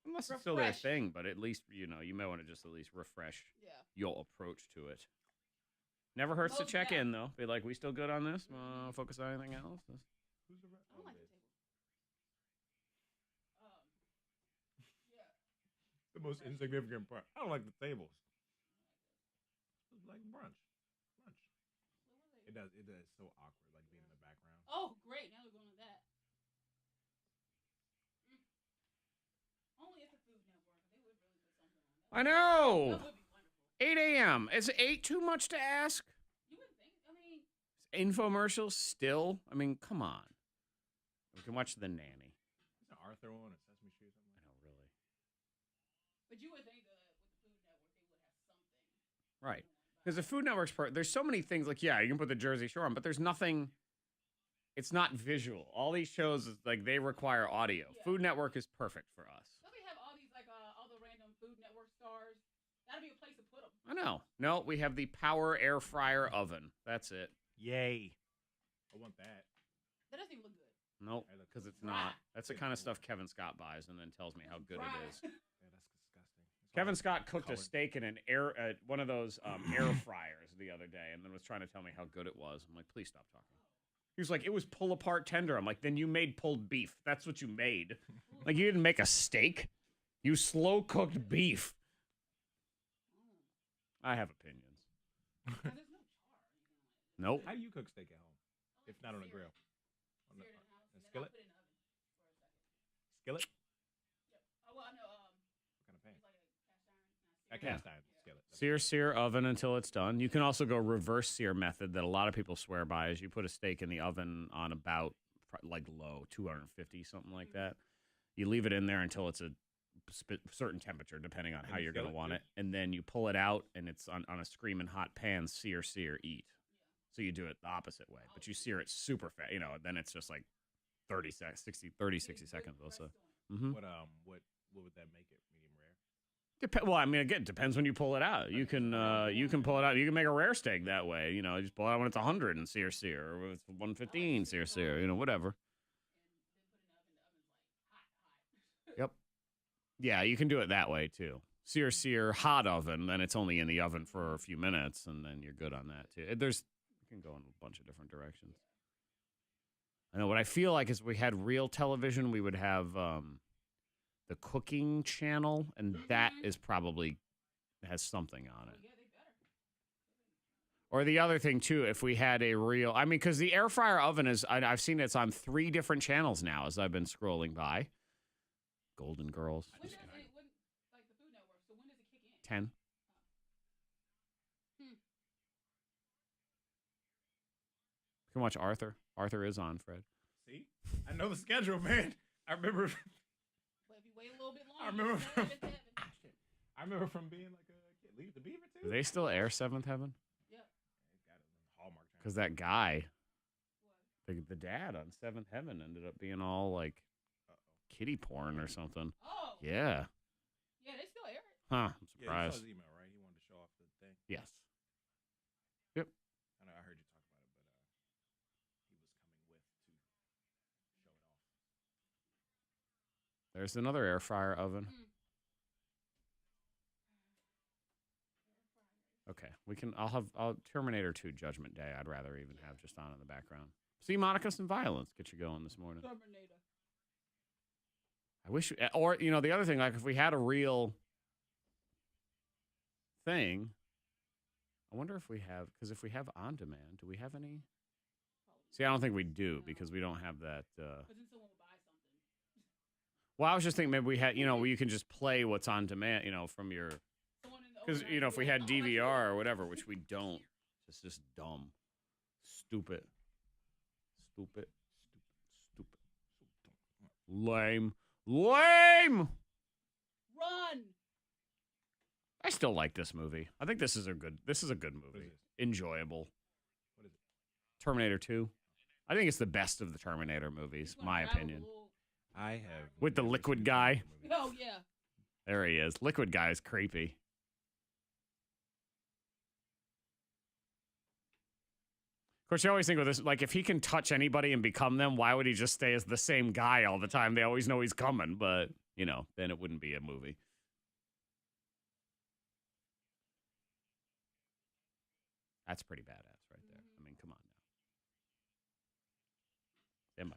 Unless it's still their thing, but at least, you may want to just at least refresh your approach to it. Never hurts to check in, though. Be like, we still good on this? Focus on anything else? Who's the I don't like the table. The most insignificant part. I don't like the tables. It's like brunch. It does. It's so awkward, like being in the background. Oh, great. Now we're going to that. Only if the Food Network. They would really put something on that. I know. That would be wonderful. 8 a.m. Is 8 too much to ask? You wouldn't think. I mean. Infomercials still? I mean, come on. We can watch The Nanny. Isn't Arthur on a Sesame Street or something? I know, really. But you would think that with the Food Network, they would have something. Right. Because the Food Network's there's so many things like, yeah, you can put the Jersey Shore on, but there's nothing. It's not visual. All these shows is like they require audio. Yeah. Food Network is perfect for us. Don't they have all these like all the random Food Network stars? That'd be a place to put them. I know. No, we have the Power Air Fryer Oven. That's it. Yay! I want that. That doesn't even look good. Nope, because it's not. That's the kind of stuff Kevin Scott buys and then tells me how good it is. Yeah, that's disgusting. Kevin Scott cooked a steak in an one of those air fryers the other day, and then was trying to tell me how good it was. I'm like, please stop talking. He was like, it was pull apart tender. I'm like, then you made pulled beef. That's what you made. Like, you didn't make a steak. You slow cooked beef. I have opinions. Nope. How do you cook steak at home, if not on a grill? On a skillet? Skillet? Oh, well, no. What kind of pan? A cast iron skillet. Sear oven until it's done. You can also go reverse sear method that a lot of people swear by is you put a steak in the oven on about like low, 250, something like that. You leave it in there until it's a certain temperature, depending on how you're going to want it. And then you pull it out and it's on a screaming hot pan, sear, eat. So you do it the opposite way, but you sear it super fast, then it's just like 30 seconds also. Mm-hmm. What would that make it? Medium rare? Well, I mean, again, it depends when you pull it out. You can pull it out. You can make a rare steak that way. You just pull it out when it's 100 and sear, or when it's 115, sear, whatever. Yep. Yeah, you can do it that way too. Sear, hot oven, then it's only in the oven for a few minutes, and then you're good on that too. You can go in a bunch of different directions. I know what I feel like is if we had real television, we would have the cooking channel, and that is probably has something on it. Or the other thing too, if we had a real, because the air fryer oven I've seen it's on 3 different channels now as I've been scrolling by. Golden Girls. When does it, like the Food Network, so when does it kick in? 10. You can watch Arthur. Arthur is on, Fred. See? I know the schedule, man. I remember. But if you wait a little bit longer, I remember from being like a kid. Leave the Beaver too. Do they still air Seventh Heaven? Yeah. Hallmark. Because that guy, the dad on Seventh Heaven ended up being all like kitty porn or something. Oh. Yeah. Yeah, they still air it. Huh. I'm Yeah, surprised. you saw his email, right? He wanted to show off the thing. Yes. Yep. I know. I heard you talk about it, but he was coming with to show it off. There's another air fryer oven. Okay, I'll Terminator 2 Judgment Day. I'd rather even have just on in the background. See, Monica, some violence. Get you going this morning. Terminator. I wish, or the other thing, like if we had a real thing, I wonder if we have, because if we have on demand, do we have any? See, I don't think we do because we don't have that. Because then someone will buy something. Well, I was just thinking maybe we had, where you can just play what's on demand, from your. Because, if we had DVR or whatever, which we don't, it's just dumb. Stupid. Lame. Run! I still like this movie. I think this is a good movie. Enjoyable. What is it? Terminator 2. I think it's the best of the Terminator movies, my opinion. I have. With the liquid guy. Oh, yeah. There he is. Liquid guy is creepy. Of course, you always think with this, like, if he can touch anybody and become them, why would he just stay as the same guy all the time? They always know he's coming, but, then it wouldn't be a movie. That's pretty badass right there. I mean, come on now. Stand by.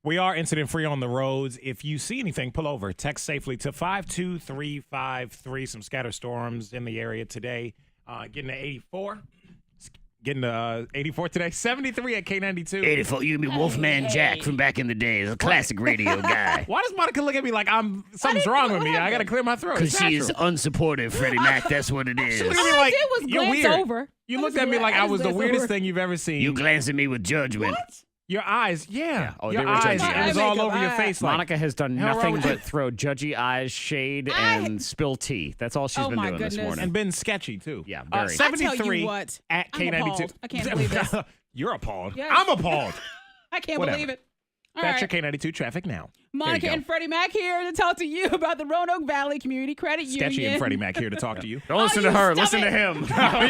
We are incident free on the roads. If you see anything, pull over. Text safely to 52353. Some scattered storms in the area today. Getting to 84. getting 84 today. 73 at K92. 84, you mean Wolfman Jack from back in the day. A classic radio guy. Why does Monica look at me like something's wrong with me? I got to clear my throat. Because she is unsupportive, Freddie Mac. That's what it is. She looked at me like, did was you're glance weird. over. You looked at me like I was the weirdest thing you've ever seen. You glanced at me with judgment. What? Your eyes, yeah. Oh, your they were eyes. judgy It was eyes. all over your face. Like, Monica has done hell wrong nothing with but you? throw judgy eyes, shade, and spill tea. That's all she's Oh, been my doing this goodness. morning. and been sketchy, too. Yeah, very. I tell 73 you what, at I'm K92. appalled. I can't believe this. You're appalled. Yes. I'm appalled. I can't Whatever. believe it. All That's right. your K92 traffic now. Monica and Freddie Mac here to talk to you about the Roanoke Valley Community Credit Union. Sketchy and Freddie Mac here to talk to you. Don't listen to you her. stop Listen to it. him. Oh,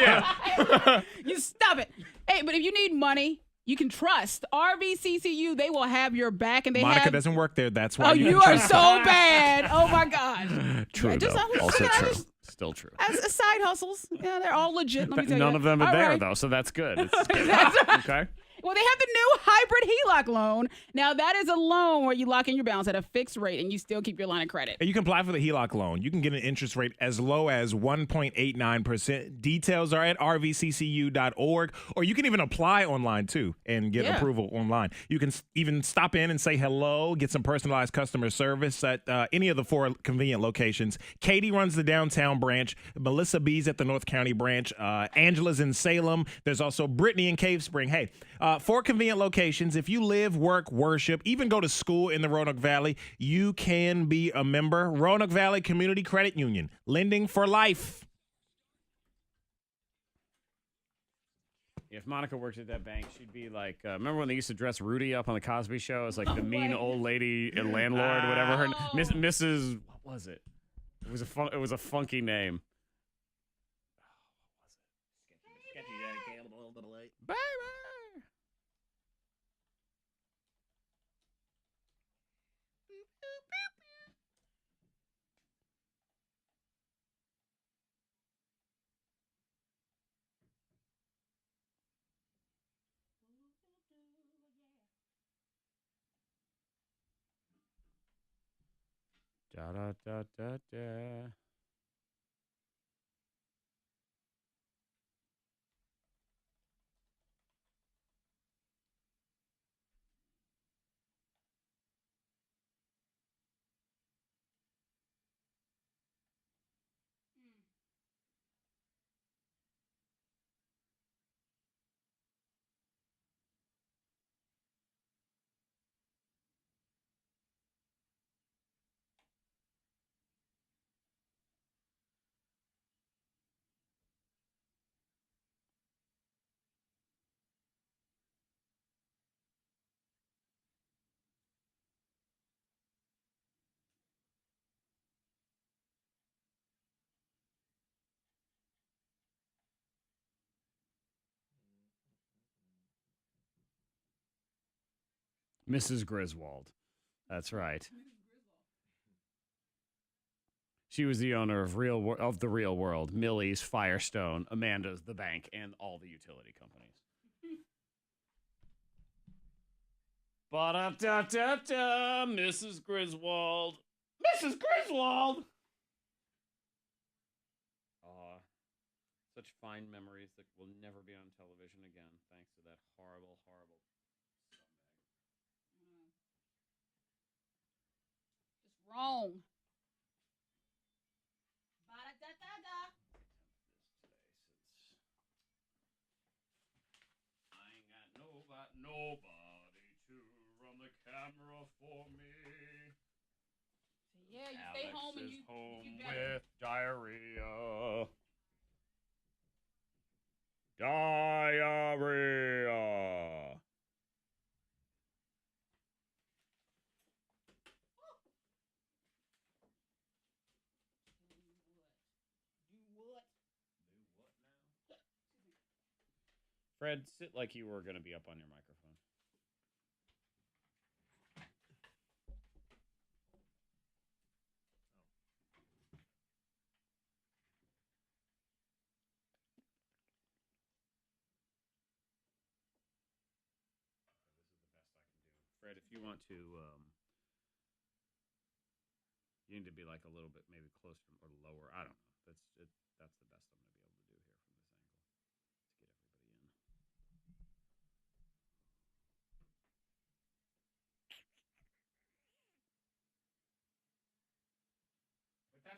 yeah. You stop it. Hey, but if you need money, you can trust RVCCU. They will have your back, and they Monica have. doesn't work there. That's why Oh, you you can are trust so her. bad. Oh my God. True, Yeah, though. Also I true. just- Still true. As side hustles, yeah, they're all legit. Let me tell you. None of them are All there, right. though, so that's good. It's good. That's right. Okay. Well, they have the new hybrid HELOC loan. Now, that is a loan where you lock in your balance at a fixed rate and you still keep your line of credit. And you can apply for the HELOC loan. You can get an interest rate as low as 1.89%. Details are at rvccu.org, or you can even apply online too and get approval online. You can even stop in and say hello, get some personalized customer service at any of the 4 convenient locations. Katie runs the downtown branch. Melissa B's at the North County branch. Angela's in Salem. There's also Brittany in Cave Spring. Hey, 4 convenient locations. If you live, work, worship, even go to school in the Roanoke Valley, you can be a member. Roanoke Valley Community Credit Union, lending for life. If Monica worked at that bank, she'd be like, remember when they used to dress Rudy up on the Cosby Show as like the mean old lady and landlord, whatever her Mrs. What was it? It was a funky name. Baby. Da da da da da. Mrs. Griswold. That's right. She was the owner of the Real World, Millie's, Firestone, Amanda's, the bank, and all the utility companies. Ba-da-da-da-da, Mrs. Griswold. Mrs. Griswold! Such fine memories that will never be on television again, thanks to that horrible, horrible scumbag. Just wrong. Ba-da-da-da-da. I ain't got nobody to run the camera for me. Yeah, you Alex stay home and is you home do better. with diarrhea. Diarrhea. Fred, sit like you were going to be up on your microphone. Fred, if you want to, you need to be like a little bit maybe closer or lower. I don't know. That's the best I'm going to be able to do here from this angle to get everybody in.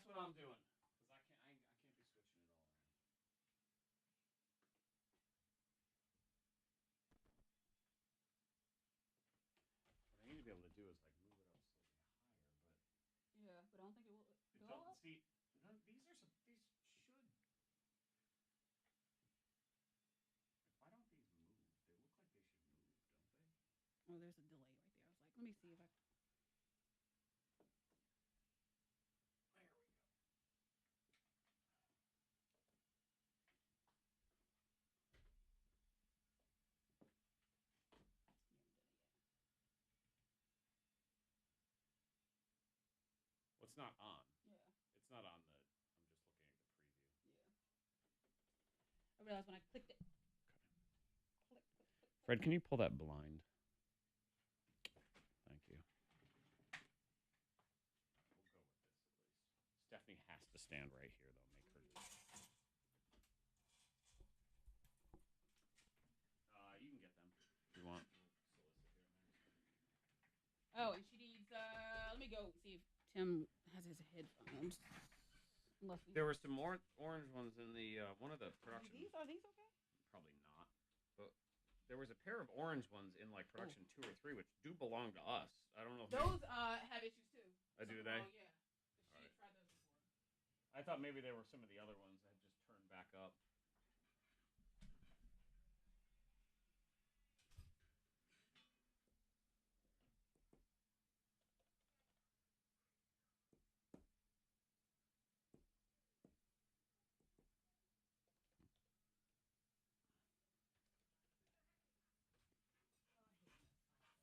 what I'm doing. Because I can't be switching it all around. What I need to be able to do is like move it up slightly higher, but Yeah, but I don't think it will go up. see, these should. Why don't these move? They look like they should move, don't they? Oh, there's a delay right there. I was like, let me see if I. Well, it's not on. Yeah. It's not on the. I'm just looking at the preview. I realized when I clicked it. Fred, can you pull that blind? Thank you. We'll go with this at least. Stephanie has to stand right here, though. Make her. You can get them if you want. Oh, and she needs. Let me go see if Tim has his headphones. There were some more orange ones in the one of the production. Are these okay? Probably not, but there was a pair of orange ones in like production 2 or 3, which do belong to us. I don't know. If those have issues too. Do they? Oh yeah. She tried those before. I thought maybe they were some of the other ones that had just turned back up.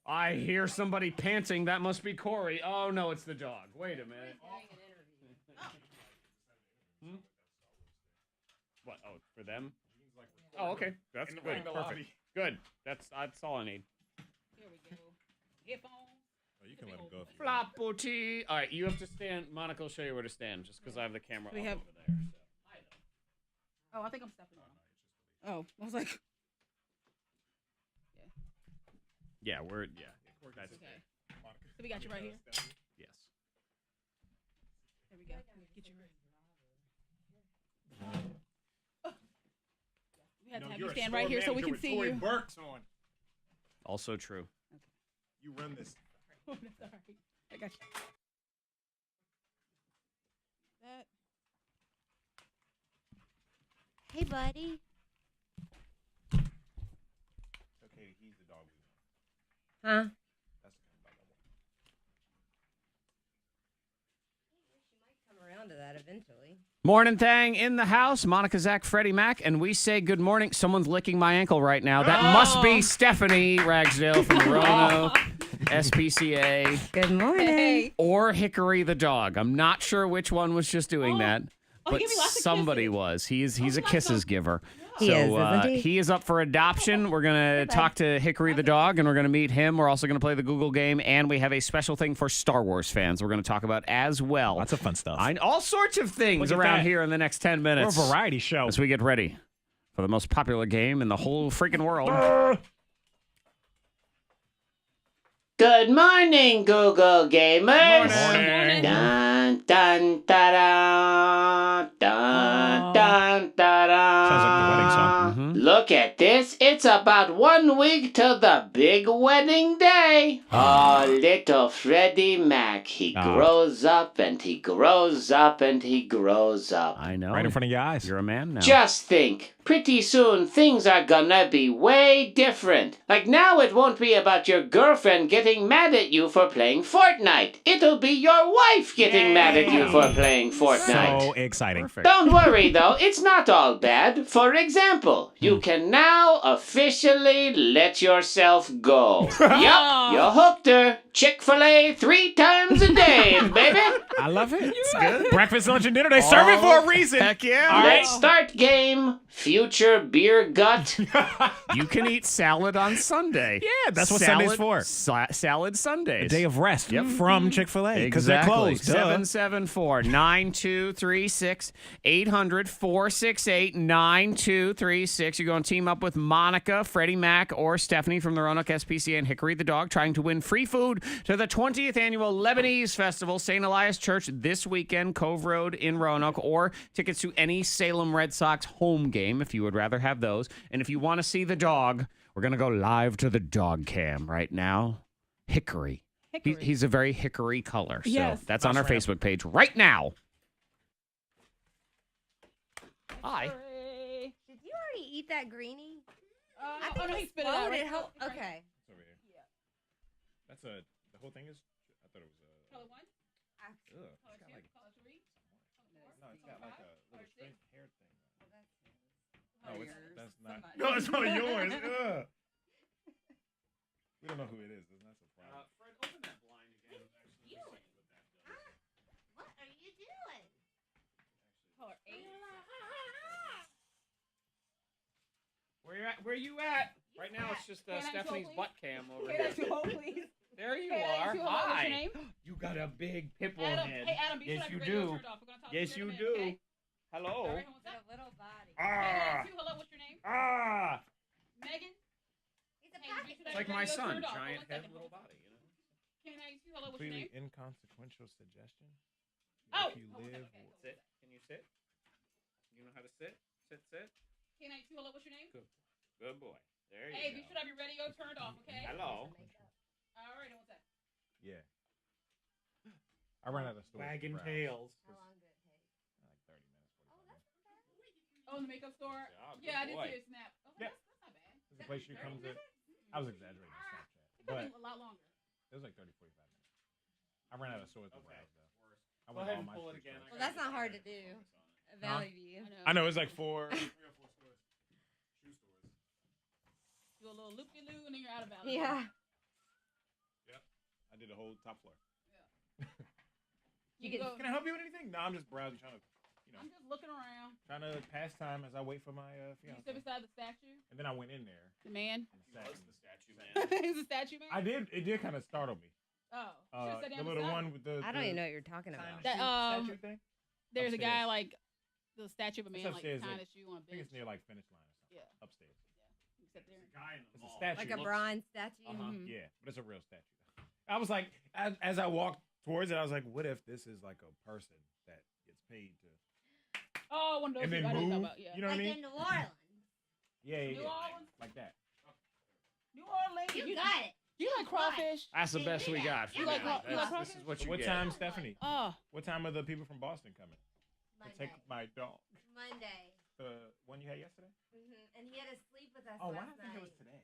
I hear somebody panting. That must be Corey. Oh, no, it's the dog. Wait a minute. What? Oh, for them? Oh, okay. That's good. Perfect. Good. That's all I need. Here we go. Headphones. Oh, you can let him go. Floppoty. All right, you have to stand. Monica will show you where to stand, just because I have the camera over there. So. Oh, I think I'm stepping on. Oh, I was like. Yeah, we're That's okay. So we got you right here. Yes. There we go. Get you right. We had to have you stand right here so we can see you. Burks on. Also true. Okay. You run this. Oh, that's all right. I got you. That. Hey, buddy. Okay, he's the dog. Huh? Come around to that eventually. Morning Thang in the house. Monica, Zack, Freddie Mac, and we say good morning. Someone's licking my ankle right now. That must be Stephanie Ragsdale from Roanoke, SPCA. Good morning. Hey. Or Hickory the dog. I'm not sure which one was just doing that, but give me lots of somebody was. He's a kisses giver. He is, isn't he? He is up for adoption. We're going to talk to Hickory the dog, and we're going to meet him. We're also going to play the Google game, and we have a special thing for Star Wars fans we're going to talk about as well. Lots of fun stuff. All sorts of things around here in the next 10 minutes. We're a variety show. As we get ready for the most popular game in the whole freaking world. Good morning, Google gamers. Morning. Dun, dun, da, dun, dun, da, Sounds like the wedding song. Mm-hmm. Look at this. It's about 1 week till the big wedding day. Oh, little Freddie Mac. He grows up and he grows up and he grows up. I know. Right in front of your eyes. You're a man now. Just think. Pretty soon, things are gonna be way different. Like now, it won't be about your girlfriend getting mad at you for playing Fortnite. It'll be your wife getting mad at you for playing Fortnite. So exciting. Perfect. Don't worry, though. It's not all bad. For example, you can now officially let yourself go. Yup, you hooked her. Chick-fil-A 3 times a day, baby. I love it. It's good. Breakfast, lunch, and dinner. They serve it for a reason. Heck yeah. All right. Let's start game. Future beer gut. You can eat salad on Sunday. Yeah, that's what Sunday's for. Salad Sundays. A day of rest from Chick-fil-A because Exactly. they're closed. 774-9236 800-468-9236. You're going to team up with Monica, Freddie Mac, or Stephanie from the Roanoke SPCA and Hickory the dog, trying to win free food to the 20th Annual Lebanese Festival, St. Elias Church, this weekend, Cove Road in Roanoke, or tickets to any Salem Red Sox home game if you would rather have those. And if you want to see the dog, we're going to go live to the dog cam right now. Hickory. He's a very hickory color. So Yes. that's on our Facebook page right now. Hi. Did you already eat that greenie? I think he spit it out. Right? Okay. It's over here. Yeah. That's the whole thing is. I thought it was Color 1. Ugh, it's got like, Color 3. no, it's got like a little straight hair thing. No, that's not. Somebody. No, it's not yours. Ugh. We don't know who it is. That's not so problem. Fred, open that blind again. What are you doing? Color 8. Where you at? Right now it's just Can I Stephanie's show, butt cam over Can I here. show, please? There you Can I are. show, what's your Hi. name? You got a big pitbull Adam. head. Hey, Adam, be Yes, sure you that your do. radio turned off. We're gonna talk Yes, to you in a do. minute, okay? Hello. All right, what's Got up? a little body. Ah. Hello, what's your name? Ah. Megan? He's a Hey, pocket. be sure that It's like your my radio son, turned off. giant Hold on a head, second. little body. You know. K92, hello, what's your Completely name? inconsequential suggestion. Oh. If you live. Sit. Can you sit? You know how to sit? Sit. K92, hello, what's your name? Good boy. There you Hey, go. be sure to have your radio turned off, okay? Hello. All right, and what's that? Yeah. I ran out of stores. Wagging for tails. How long did it take? Like 30 minutes. 45 minutes. Oh, in the makeup store? job, Yeah, I good did boy. see a snap. Okay, Yeah. that's not bad. This is the place she comes in. I was exaggerating on Snapchat. It took But me a lot longer. it was like 30, 45 minutes. I ran out of stores to browse, though. I Go went ahead all and my pull it street again. stores. Well, that's not hard to do. Valley View. I know, it's like 4. 3 or 4 stores. Shoe stores. Do a little loop-de-loo, and then you're out of Valley. Yeah. Yep. I did the whole top floor. You go, Can I help you with anything? No, I'm just browsing, trying to, I'm just looking around. trying to pass time as I wait for my You fiance. sit beside the statue? And then I went in there. The man? And sat in- the statue man. He's a statue man? I did. It did kind of startle me. Oh. You should've sat The down little beside one him. with the. I don't even know what you're talking about. That, statue thing. There's a guy, Upstairs. like, the statue of a It's man, like, upstairs, tying like- his shoe on a I think bench. it's near like finish line or something. Yeah. Upstairs. You sit there. It's a statue. Like a bronze statue. Mm-hmm. Yeah, but it's a real statue. I was like, as I walked towards it, I was like, what if this is like a person that gets paid to Oh, one of those and then people I didn't know move? about, yeah. You know what I Like mean? in New Orleans. Yeah. New Orleans? Like that. New Orleans. You got it. You like crawfish? That's the best we got. For You like now. craw- you like This is what you What get. time, Stephanie? Oh. What time are the people from Boston coming? To Monday. take my dog. Monday. The one you had yesterday? And he had to sleep with us Oh, why last did I think it was night. today?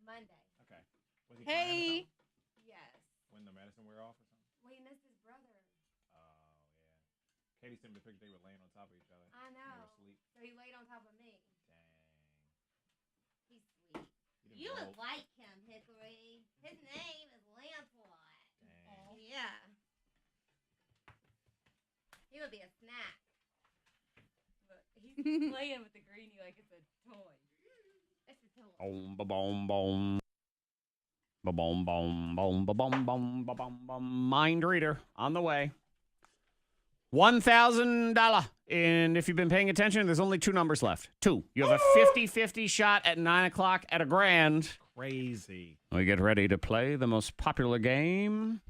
Monday. Okay. Was he crying or Hey. something? Yes. When the medicine wear off or something? Well, he missed his brother. Oh, yeah. Katie sent me the picture. They were laying on top of each other. I They know. were asleep. So he laid on top of me. Dang. He's sweet. didn't You roll. would like him, Hickory. His name is Lancelot. Dang. Yeah. He would be a snack. But he's playing with the greenie like it's a toy. It's a toy. Boom, ba boom, boom. Ba boom, boom, boom, ba boom, boom, ba boom, boom. Mind reader on the way. $1,000. And if you've been paying attention, there's only 2 numbers left. 2. You have a 50-50 shot at 9 o'clock at a grand. Crazy. We get ready to play the most popular game.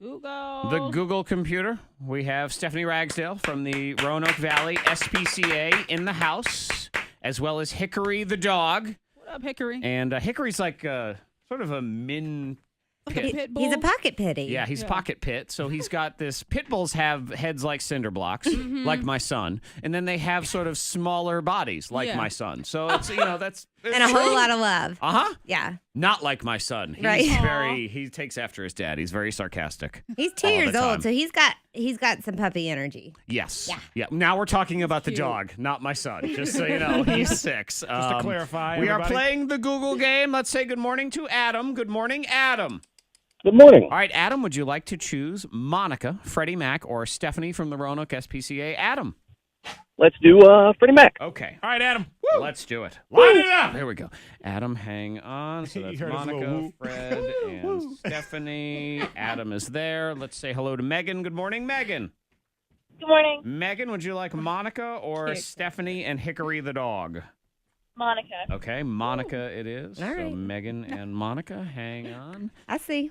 Google. The Google computer. We have Stephanie Ragsdale from the Roanoke Valley SPCA in the house, as well as Hickory the dog. What up, Hickory? And Hickory's like sort of a min Like a pit. pit bull? He's a pocket pitty. Yeah, he's pocket pit. So he's got this. Pit bulls have heads like cinder blocks, like my son, and then they have sort of smaller bodies, like Yeah. my son. So it's that's And a whole lot of love. Yeah. Not like my son. He's Right. he takes after his dad. He's very sarcastic. He's 2 all the years old, time. so he's got some puppy energy. Yes. Yeah. Yeah. Now we're talking about the dog, not my son. Just so you know, he's 6. Just to clarify, we are everybody. playing the Google game. Let's say good morning to Adam. Good morning, Adam. Good morning. All right, Adam, would you like to choose Monica, Freddie Mac, or Stephanie from the Roanoke SPCA? Adam. Let's do Freddie Mac. Okay. All right, Adam. Let's do it. Line it up. Here we go. Adam, hang on. So You that's heard his little Monica, whoop. Fred, and Stephanie. Adam is there. Let's say hello to Megan. Good morning, Megan. Good morning, Megan, would you like Monica or Stephanie and Hickory the dog? Monica. Okay, Monica it is. All So right. Megan and Monica, hang on. I see.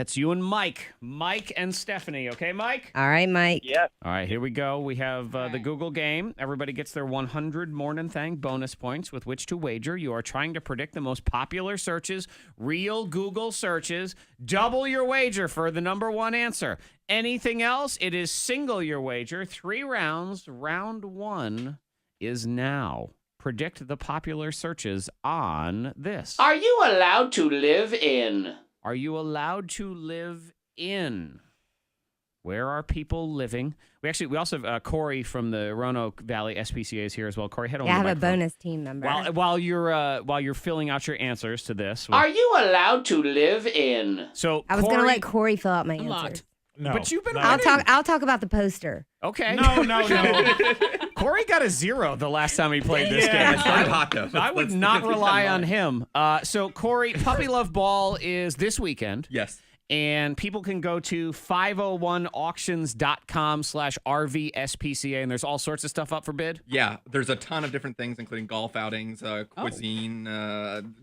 That's you and Mike. Mike and Stephanie. Okay, Mike? All right, Mike. Yeah. All right, here we go. We have the Google game. Everybody gets their 100 Mornin Thang bonus points with which to wager. You are trying to predict the most popular searches, real Google searches. Double your wager for the number one answer. Anything else, it is single your wager. 3 rounds. Round 1 is now. Predict the popular searches on this. Are you allowed to live in? Are you allowed to live in? Where are people living? We also have Corey from the Roanoke Valley SPCA is here as well. Corey, head on. Yeah, I the have a microphone. bonus team member. While you're filling out your answers to this. Are you allowed to live in? So I was going to Corey- let Corey fill out my answers. Locked. No. But you've been I'll winning. talk about the poster. Okay. No. Corey got a 0 the last time he played this Yeah. game. It's pretty hot, though. I would not rely on him. So, Corey, Puppy Love Ball is this weekend. Yes. And people can go to 501auctions.com/RVSPCA, and there's all sorts of stuff up for bid. Yeah, there's a ton of different things, including golf outings, cuisine,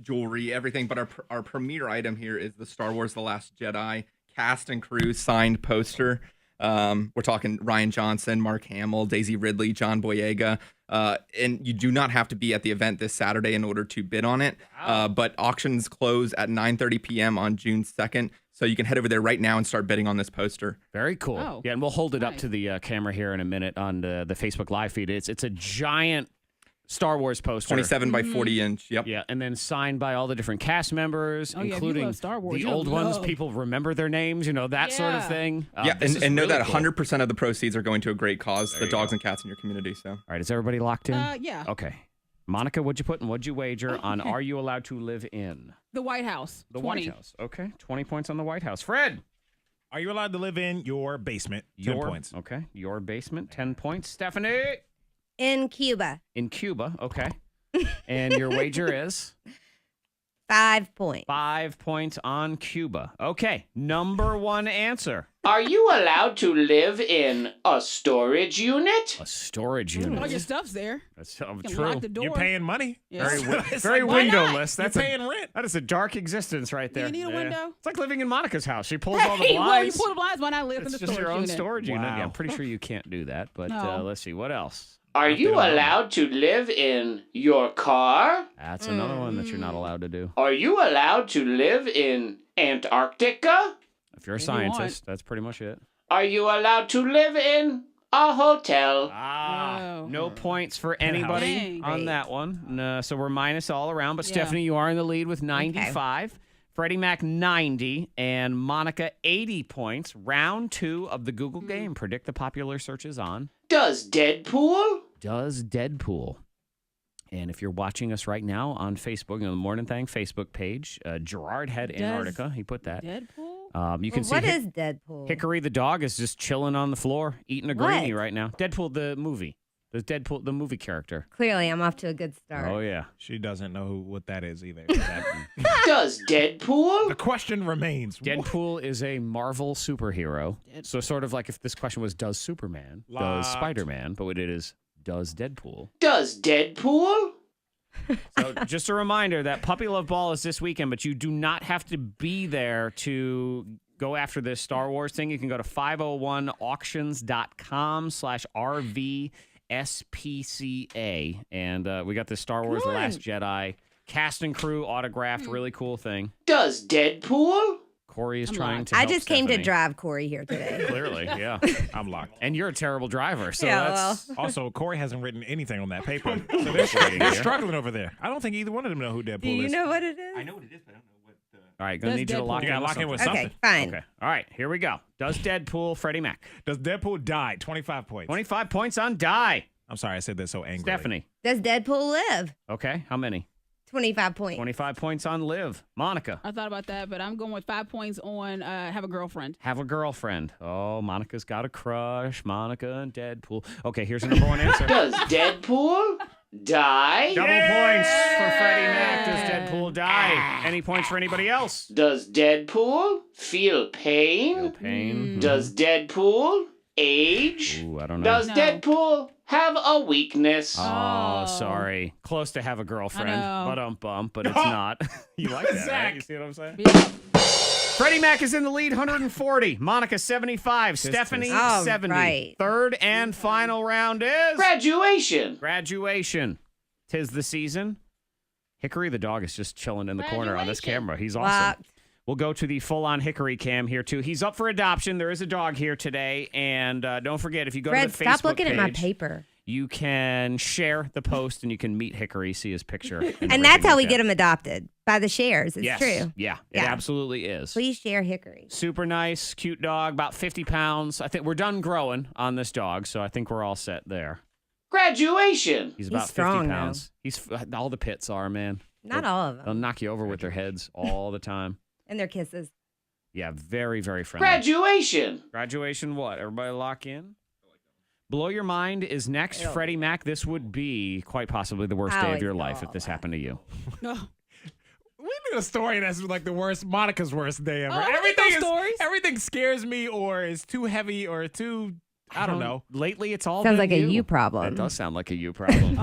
jewelry, everything. But our premier item here is the Star Wars The Last Jedi cast and crew signed poster. We're talking Ryan Johnson, Mark Hamill, Daisy Ridley, John Boyega. And you do not have to be at the event this Saturday in order to bid on it. But auctions close at 9:30 p.m. on June 2nd. So you can head over there right now and start bidding on this poster. Very cool. Oh. Yeah, and we'll hold it up to the camera here in a minute on the Facebook Live feed. It's a giant Star Wars poster. 27 by 40 inch. Yep. Yeah, and then signed by all the different cast members, Oh, yeah, if you including love Star Wars, the you'll old ones. love. People remember their names, that sort of Yeah. thing. Yeah, This is and know really that cool. 100% of the proceeds are going to a great cause, There the you dogs go. and cats in your community. So, All right, is everybody locked in? Yeah. Okay. Monica, what'd you put and what'd you wager on Are You Allowed to Live In? The White House. The 20. White House. Okay, 20 points on the White House. Fred. Are you allowed to live in your basement? 10 points. Okay, your basement, 10 points. Stephanie. In Cuba, In Cuba, okay. And your wager is? 5 points. 5 points on Cuba. Okay, number one answer. Are you allowed to live in a storage unit? A storage unit. All your stuff's there. That's You can true. lock the door. You're paying money. Yeah. Very Why not? windowless. That's You're paying rent. That is a dark existence right there. You need a window? It's like living in Monica's house. She pulls all the Hey, well, you blinds. pull the blinds. Why not live in It's the just storage your own unit? storage unit. Wow. Yeah, I'm pretty sure you can't do that. But No. let's see. What else? Are you Nothing allowed to live in your car? That's another one that you're not allowed to do. Are you allowed to live in Antarctica? If you're a If you want. scientist, that's pretty much it. Are you allowed to live in a hotel? No points for anybody Dang. on that one. No, so we're minus all around. But Yeah. Stephanie, you are in the lead with 95. Freddie Mac 90 and Monica 80 points. Round 2 of the Google game. Predict the popular searches on Does Deadpool? Does Deadpool. And if you're watching us right now on Facebook, the Mornin Thang Facebook page, Gerard had Does Antarctica. He put that. Deadpool? You can see What is Deadpool? Hickory the dog is just chilling on the floor, eating a What? greenie right now. Deadpool the movie. There's Deadpool the movie character. Clearly, I'm off to a good start. Oh, yeah. She doesn't know what that is either. Does Deadpool? The question remains. Deadpool is a Marvel superhero. So sort of like if this question was, does Superman? Does Locked. Spider-Man? But what it is, does Deadpool? Does Deadpool? So just a reminder that Puppy Love Ball is this weekend, but you do not have to be there to go after this Star Wars thing. You can go to 501auctions.com/RVSPCA. And we got this Star Wars The Last Jedi cast and crew autographed. Really cool thing. Does Deadpool? Corey is trying to I help just came to Stephanie. drive Corey here today. Clearly, yeah. I'm locked. And you're a terrible driver, so Yeah, that's... Also, Corey hasn't written anything on that paper. So Yeah. they're struggling over there. I don't think either one of them know who Deadpool Do you is. know what it is? I know what it is, but I don't know what. All right, gonna Does need you to lock Deadpool- You gotta in lock in with something. something. Okay, fine. Okay. All right, here we go. Does Deadpool, Freddie Mac? Does Deadpool die? 25 points. 25 points on die. I'm sorry, I said that so angrily. Stephanie. Does Deadpool live? Okay, how many? 25 points. 25 points on live. Monica. I thought about that, but I'm going with 5 points on have a girlfriend. Have a girlfriend. Oh, Monica's got a crush. Monica and Deadpool. Okay, here's the number one answer. Does Deadpool die? Double points for Freddie Mac. Does Deadpool die? Any points for anybody else? Does Deadpool feel pain? Pain. Does Deadpool age? Ooh, I don't know. Does No. Deadpool have a weakness? Oh, sorry. Close to have a girlfriend. I know. But it's not. You like that, right? Zach. You see what I'm saying? Yeah. Freddie Mac is in the lead, 140. Monica, 75. Stephanie, All 70. right. Third and final round is... Graduation. Graduation. 'Tis the season. Hickory the dog is just chilling in the corner on this camera. He's awesome. Locked. We'll go to the full-on Hickory cam here, too. He's up for adoption. There is a dog here today. And don't forget, if you go Fred, to the Facebook stop looking page, at my paper. you can share the post and you can meet Hickory, see his picture. And that's how we get him adopted, by the shares. It's yes. true. Yeah, it absolutely is. Please share Hickory. Super nice, cute dog, about 50 pounds. I think we're done growing on this dog, so I think we're all set there. Graduation. He's about strong, 50 pounds. He's all the pits are, man. Not all of them. They'll knock you over with their heads all the time. And their kisses. Yeah, very, very friendly. Graduation. Graduation what? Everybody lock in? Blow Your Mind is next. Freddie Mac, this would be quite possibly the worst day of your life if this happened to you. We need a story that's like the worst, Monica's worst day ever. Stories. Everything scares me or is too heavy or too, I don't know. Lately, it's all Sounds been like a you problem. It does sound like a you problem.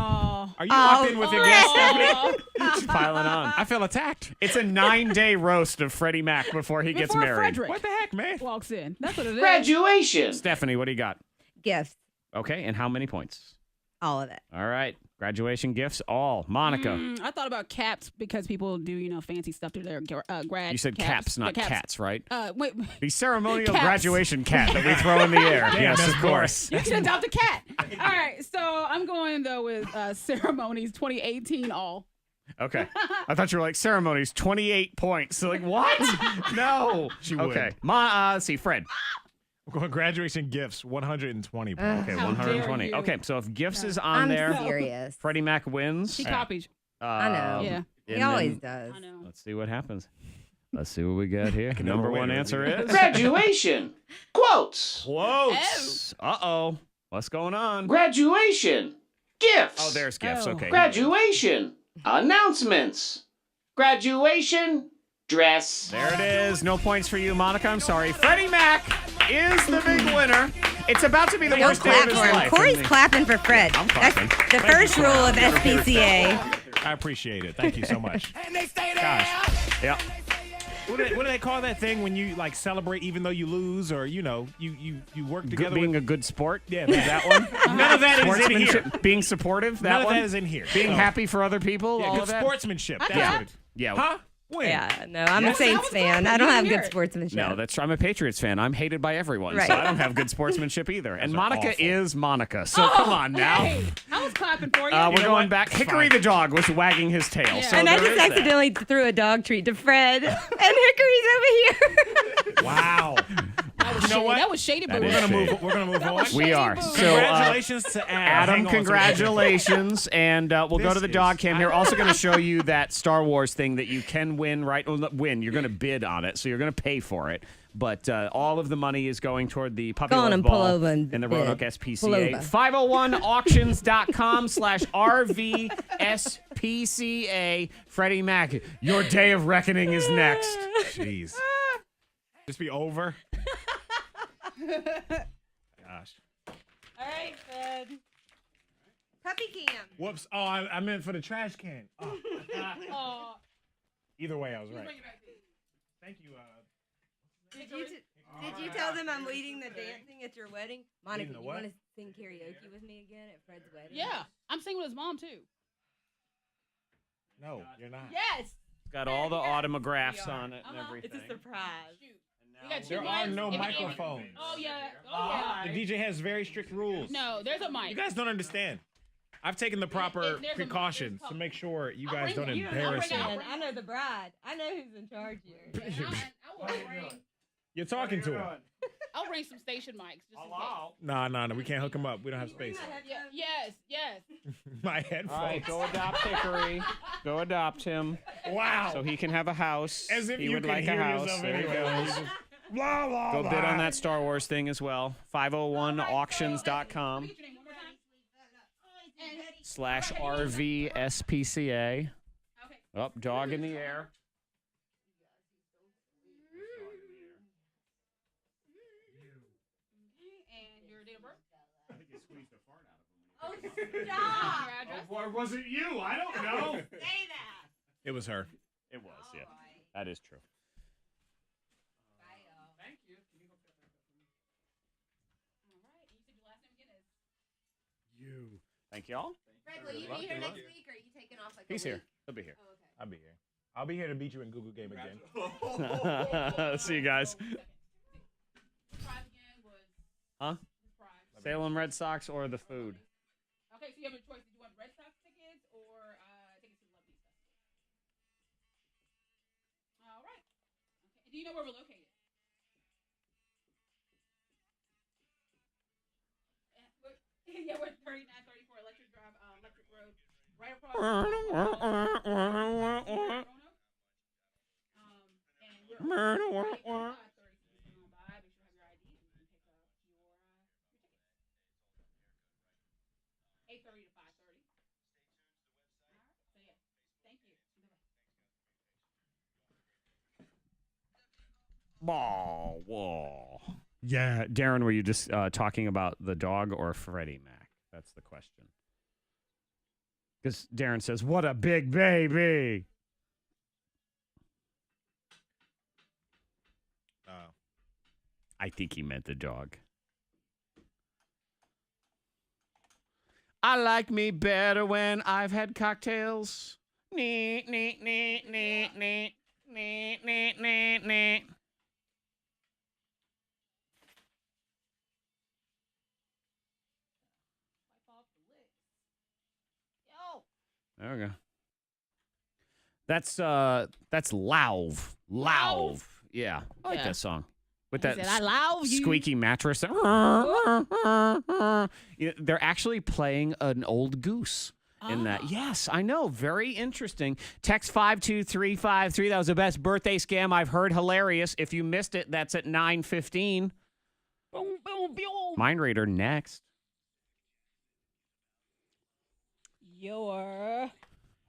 Are you locked in with your guest, Stephanie? Just piling on. I feel attacked. It's a 9-day roast of Freddie Mac before he gets married. Frederick What the heck, man? walks in. That's what it is. Graduation. Stephanie, what do you got? Gifts. Okay, and how many points? All of it. All right. Graduation gifts, all. Monica. I thought about caps because people do, fancy stuff to their grad. You said caps, not cats, right? Wait. The ceremonial Caps. graduation cat that we throw in the air. Yes, of course. You can adopt a cat. All right, so I'm going though with ceremonies 2018 all. Okay. I thought you were like ceremonies, 28 points. So like, what? No. She would. Okay. Let's see, Fred. We're going graduation gifts, 120 points. Okay, How 120. dare you. Okay, so if gifts is on I'm there, serious. Freddie Mac wins. She copies. I know. Yeah. He always does. I know. Let's see what happens. Let's see what we got here. Number one answer is Graduation. Quotes. quotes. Uh-oh. What's going on? Graduation. Gifts. Oh, there's gifts. Okay. Graduation. Announcements. Graduation. Dress. There it is. No points for you, Monica. I'm sorry. Freddie Mac is the big winner. It's about to be the Don't worst day clap of his for him. life. Corey's clapping for Fred. I'm That's clapping. the first rule of SPCA. I appreciate it. Thank you so much. Gosh. Yeah. What do they call that thing when you like celebrate even though you lose or you work together? Being a good sport. Yeah, that one. None of that is in here. Sportsmanship, being supportive. That None of one. that is in here. Being So- happy for other people. Yeah, all good of that. sportsmanship. That's Yeah. what it is. Yeah. Huh? When? Yeah, no, I'm Yes. a Saints fan. I don't have good sportsmanship. No, that's true. I'm a Patriots fan. I'm hated by everyone, Right. so I don't have good sportsmanship either. And are Monica awful. is Monica. So come on now. Hey, I was clapping for you. We're know going what? back. It's Hickory fine. the dog was wagging his tail. So And I there just is that. accidentally threw a dog treat to Fred, and Hickory's over here. Wow. You know what? That was shady boo. That We're is gonna shady. move. We're gonna move on. We are. So, Congratulations to Adam. Adam, congratulations. And we'll go to the dog cam here. Also going to show you that Star Wars thing that you can win, right? Well, not win. You're going to bid on it, so you're going to pay for it. But all of the money is going toward the Puppy Go on Love and Ball pull over and in the bid. Roanoke Pull SPCA. over. 501auctions.com/RVSPCA. Freddie Mac, your day of reckoning is next. Jeez. Just be over. Gosh. All right, Fred. Puppy cam. Whoops. Oh, I meant for the trash can. Oh. Oh. Either way, I was right. Thank you. Did you tell them I'm leading the dancing at your wedding? Monica, Leading the you what? want to sing karaoke with me again at Fred's wedding? Yeah, I'm singing with his mom too. No, you're not. Yes. Got all the autographs on it and Uh-huh. everything. It's a surprise. We got two There are mics. no If it- microphones. Oh yeah. Oh yeah. The DJ has very strict rules. No, there's a mic. You guys don't understand. I've taken the proper there's a- precautions to make sure you guys don't bring it. embarrass I'll bring me. it. I know the bride. I know who's in charge here. You're talking to him. I'll bring some station mics just in case. No, we can't hook him up. We don't have space. Yeah, yes. My headphones. All right, go adopt Hickory. Go adopt him. Wow. So he can have a house. As if he you would can like a hear house. yourself There he anyway. goes. Blah, blah, Go blah. bid on that Star Wars thing as well. 501auctions.com/RVSPCA. Up, dog in the air. And your date of birth? I think you squeezed a fart out of him. Oh, stop. Your address? Or was it you? I don't know. Say that. It was her. It was, yeah. That is true. Thank y'all. Fred, will you be here next week, or are you taking off like He's a week? here. He'll be here. Oh, okay. I'll be here. I'll be here to beat you in Google Game again. See you guys. Huh? Salem Red Sox or the food? Okay, so you have a choice. Do you want Red Sox tickets or tickets to the Love Beach Festival? All right. Okay. Do you know where we're located? Yeah, we're 3934 Electric Drive, Electric Road, right across. Whoa. Yeah, Darren, were you just talking about the dog or Freddie Mac? That's the question. Because Darren says, "What a big baby." I think he meant the dog. I like me better when I've had cocktails. Neat, neat, neat, neat, neat, neat, neat, neat, neat. There we go. That's Lauv. Lauv. Yeah. I like that song. With that I love you. squeaky mattress. They're actually playing an old goose in that. Yes, I know. Very interesting. Text 52353. That was the best birthday scam I've heard. Hilarious. If you missed it, that's at 9:15. Boom, boom, boom. Mind Reader next.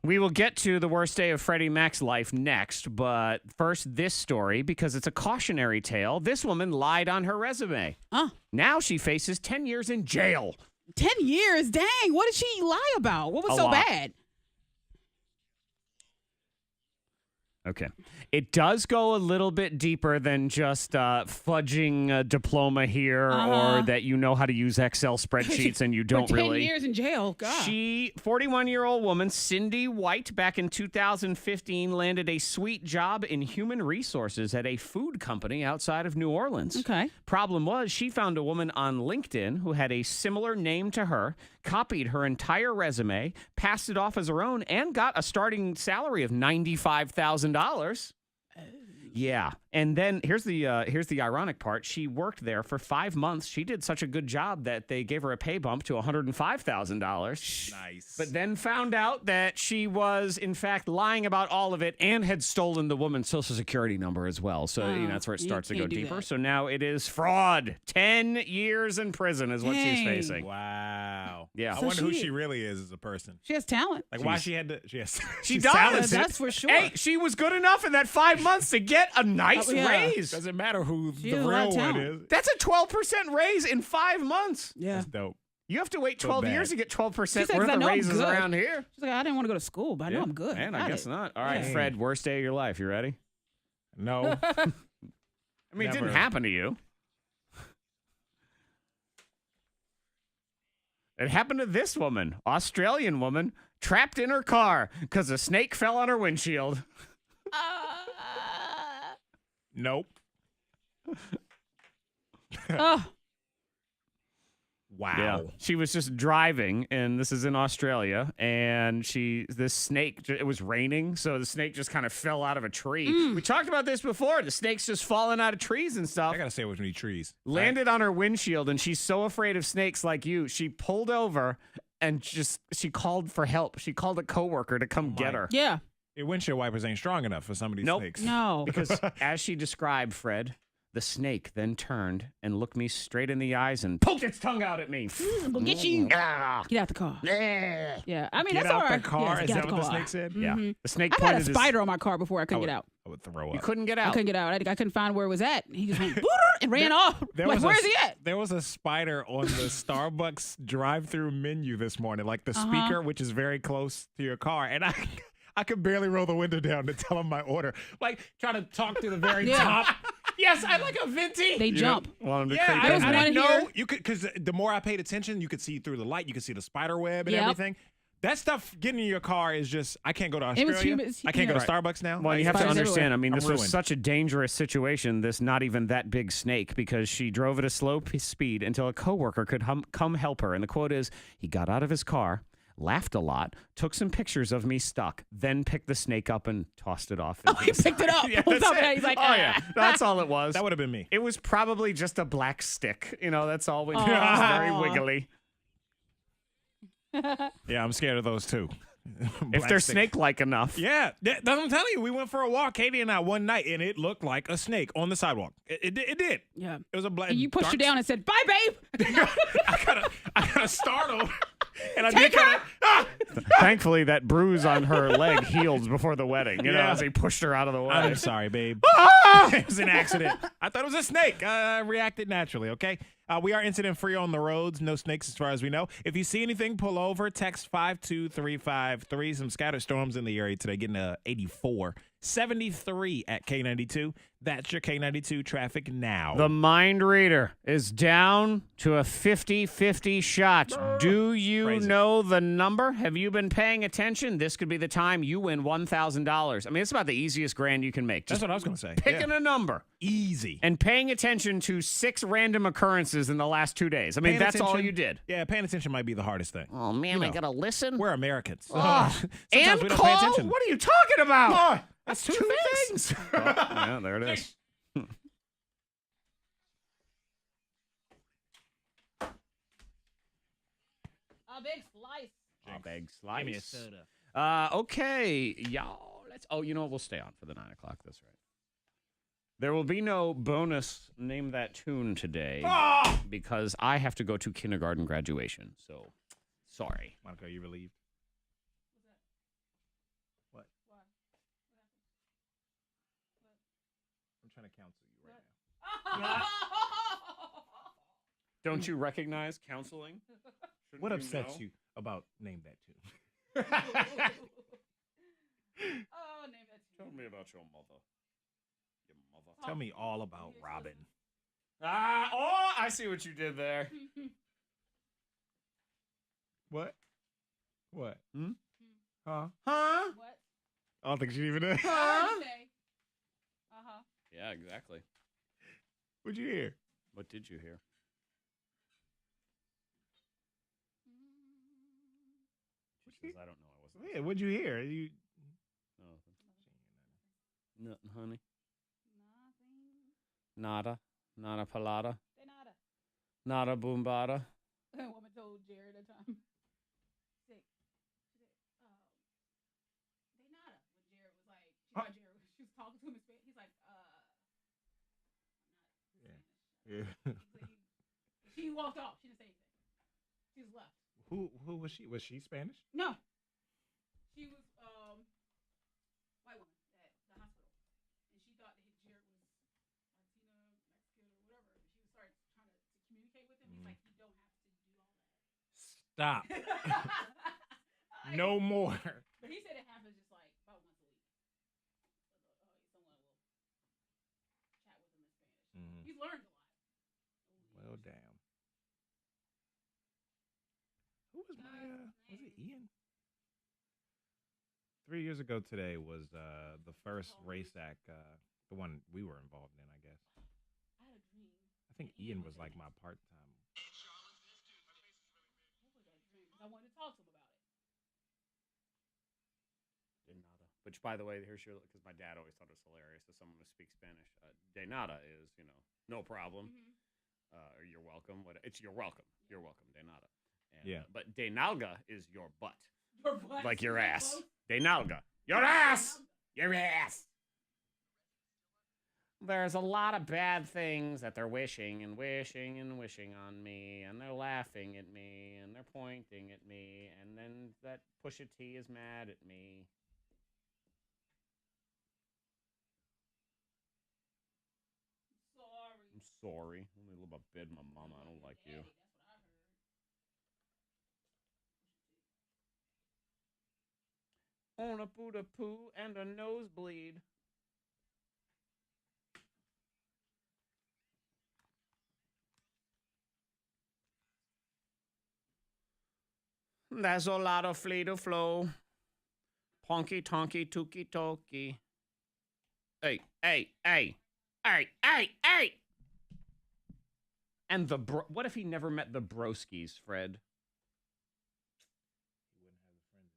We will get to the worst day of Freddie Mac's life next, but first this story, because it's a cautionary tale. This woman lied on her resume. Now she faces 10 years in jail. 10 years? Dang. What did she lie about? What was A so lot. bad? Okay. It does go a little bit deeper than just fudging a diploma here or that you know how to use Excel spreadsheets and you don't For 10 really. years in jail. God. She, 41-year-old woman, Cindy White, back in 2015, landed a sweet job in human resources at a food company outside of New Orleans. Okay. Problem was, she found a woman on LinkedIn who had a similar name to her, copied her entire resume, passed it off as her own, and got a starting salary of $95,000. Yeah. And then here's the ironic part. She worked there for 5 months. She did such a good job that they gave her a pay bump to $105,000. Nice. But then found out that she was, in fact, lying about all of it and had stolen the woman's Social Security number as well. So that's where it starts to go deeper. So now it is fraud. 10 years in prison is what she's facing. Wow. Yeah. I wonder who she really is as a person. She has talent. Like why she had to. She has. She she's does. talented. That's for sure. Hey, she was good enough in that 5 months to get a nice raise. Doesn't matter who She the has a lot real of one talent. is. That's a 12% raise in 5 months. Yeah. That's dope. You have to wait So 12 bad. years to get 12% She worth said, "I of know I'm raises good." around here. She's like, I didn't want to go to school, but I know I'm good. And I Got guess it. not. All right, Yeah. Fred, worst day of your life. You ready? No. I mean, it didn't Never. happen to you. It happened to this woman, Australian woman, trapped in her car because a snake fell on her windshield. Nope. Oh, Wow. Yeah. She was just driving, and this is in Australia, and this snake, it was raining, so the snake just kind of fell out of a tree. We talked about this before. The snake's just falling out of trees and stuff. I gotta stay away from these trees. Landed on her windshield, and she's so afraid of snakes like you. She pulled over and she called for help. She called a coworker to come get her. yeah. Your windshield wipers ain't strong enough for some of these Nope. snakes. No. Because as she described, Fred, the snake then turned and looked me straight in the eyes and poked its tongue out at me. We'll get you. Ah. Get out the car. Yeah. Yeah. I mean, Get that's all out right. the car. Yeah, Is get that out what the car. snake said? Yeah. The snake I've had a pointed his- spider on my car before. I couldn't get out. I would throw up. You couldn't get I out. couldn't get out. I couldn't find where it was at. He just went and ran off. Like, where's he at? There was a spider on the Starbucks drive-through menu this morning, like the speaker, which is very close to your car, and I could barely roll the window down to tell him my order. Like trying to talk to the very top. Yes, I like a venti. They jump. Want them to Yeah, creep in I there. didn't know you could, because the more I paid attention, you could see through the light, you could see the spider web and Yep. everything. That stuff getting in your car is just, I can't go to It was Australia. humid- I can't go to Right. Starbucks now. Well, you have to Spiders understand. everywhere. I mean, I'm this was ruined. such a dangerous situation. This not even that big snake, because she drove at a slow speed until a coworker could come help her. And the quote is, "He got out of his car, laughed a lot, took some pictures of me stuck, then picked the snake up and tossed it off." Oh, he picked it up. Yeah, Pulled that's up, it. and he's like, Oh yeah, that's all it was. That would have been me. It was probably just a black stick. You know, that's all we. It was Aw. very wiggly. Yeah, I'm scared of those too. If Black they're stick. snake-like enough. Yeah, that's what I'm telling you. We went for a walk, Katie and I, one night, and it looked like a snake on the sidewalk. It did. Yeah. It was a black. And you pushed her dark down and said, "Bye, babe." I got a startled, and I Take did kind of. Thankfully, that bruise on her leg healed before the wedding. You know, Yeah. as he pushed her out of the way. I'm sorry, babe. It was an accident. I thought it was a snake. I reacted naturally, okay? We are incident free on the roads. No snakes as far as we know. If you see anything, pull over. Text 52353. Some scattered storms in the area today, getting to 84. 73 at K92. That's your K92 traffic now. The mind reader is down to a 50-50 shot. Do you Crazy. know the number? Have you been paying attention? This could be the time you win $1,000. I mean, it's about the easiest grand you can make. That's Just what I was going to say. picking a number Easy. and paying attention to 6 random occurrences in the last 2 days. I mean, Paying that's all attention- you did. Yeah, paying attention might be the hardest thing. Oh, man, I got to listen? We're Americans. Oh. Sometimes And we don't call? pay attention. What are you talking about? That's two things. Oh, yeah, there it is. A big slice. A big slice. Give me a soda. Okay, y'all. Oh, you know what? We'll stay on for the 9 o'clock. That's right. There will be no bonus name that tune today because I have to go to kindergarten graduation. So, sorry. Monica, you relieved? What? I'm trying to counsel you right now. Don't you recognize counseling? Shouldn't What you upsets know? you about name that tune? Oh, name that tune. Tell me about your mother. Your mother. Tell me all about Robin. Oh, I see what you did there. What? What? Hmm? Huh? Huh? What? I don't think she even did. Huh? Uh-huh. Yeah, exactly. What'd you hear? What did you hear? She says, I don't know. I wasn't. Yeah, what'd you hear? You Nothing, honey. Nada. Nada palada. Say nada. Nada boombada. A woman told Jared a time. Say, they nada. When Jared was like, she thought Jared, she was talking to him in Spanish. He's like, Yeah. She walked off. She didn't say anything. She just left. Who was she? Was she Spanish? No. She was white woman at the hospital. And she thought that Jared was Latina, Mexican, or whatever. And she started trying to communicate with him. He's like, you don't have to do all that. Stop. No more. But he said it happens just like about once a week. Someone will chat with him in Spanish. He's learned a lot. Well, damn. Who was my? Was it Ian? 3 years ago today was the first race act, the one we were involved in, I guess. I had a dream. I think Ian was like my part-time. I wanted to talk to him about it. De nada. Which, by the way, here's your, because my dad always thought it was hilarious as someone who speaks Spanish. De nada is, no problem. Or you're welcome. It's you're welcome. You're welcome. De nada. And, Yeah. But de nalga is your butt. Your butt. Like your ass. De nalga. Your ass! Your ass! There's a lot of bad things that they're wishing and wishing and wishing on me, and they're laughing at me, and they're pointing at me, and then that Pusha T is mad at me. Sorry. I'm sorry. Let me live a bit, my mama. I don't like you. On a Buddha poo and a nosebleed. There's a lot of flea to flow. Ponky tonky tookie toki. Hey, hey, hey. Hey, hey, hey. And what if he never met the Broskis, Fred? He wouldn't have the friends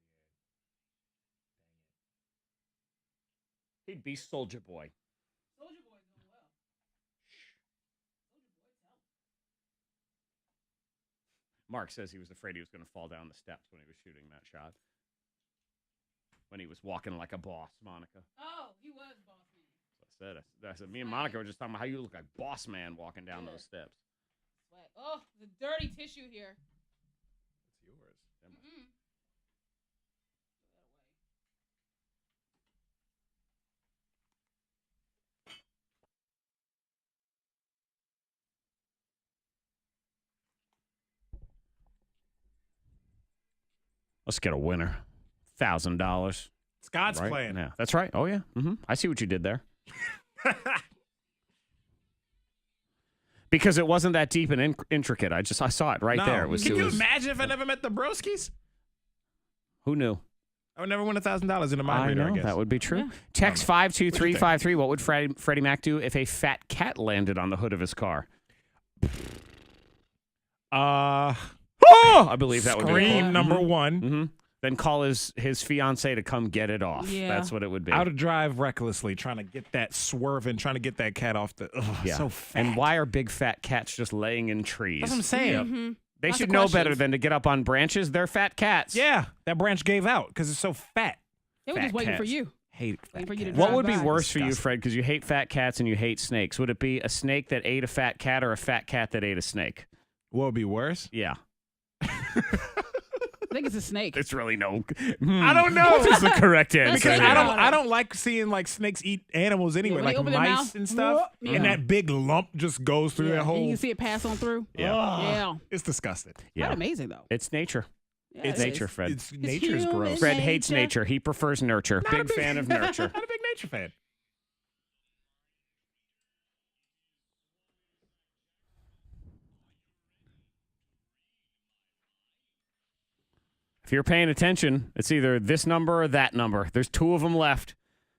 he had. He'd be Soldier Boy. Soldier Boy's doing well. Mark says he was afraid he was going to fall down the steps when he was shooting that shot. When he was walking like a boss, Monica. Oh, he was boss man. I said, me and Monica were just talking about how you look like boss man walking down those steps. Sweat. Oh, the dirty tissue here. It's yours. Mm-mm. Let's get a winner. $1,000. Scott's right? playing. Yeah, that's right. Oh, yeah. I see what you did there. Because it wasn't that deep and intricate. I saw it right there. Can you imagine if I never met the Broskis? Who knew? I would never win $1,000 in a mind reader, I guess. That would be true. Yeah. Text 52353. What would Freddie Mac do if a fat cat landed on the hood of his car? I believe that would be Scream number one. Mm-hmm. Then call his fiance to come get it off. Yeah. That's what it would be. I would drive recklessly, trying to get that swerving, trying to get that cat off the. So fat. And why are big fat cats just laying in trees? That's what I'm saying. Mm-hmm. They should know better than to get up on branches. They're fat cats. Yeah, that branch gave out because it's so fat. They were just waiting for you. Hate waiting for you to What drive would be by. worse for you, Fred? Because you hate fat cats and you hate snakes. Would it be a snake that ate a fat cat or a fat cat that ate a snake? What would be worse? Yeah. I think it's a snake. It's really no. I don't know. What is the correct answer? Because I don't like seeing like snakes eat animals anyway, when they like open their mice mouth, and stuff. yeah. And that big lump just goes through that And whole. you can see it pass on through. Yeah. Yeah. It's disgusting. Yeah. Not amazing though. It's nature. Yeah, It's it nature, is. Fred. It's nature's human gross. Fred hates nature. He prefers nurture. Not a Big fan of nurture. Not a big nature fan. If you're paying attention, it's either this number or that number. There's two of them left.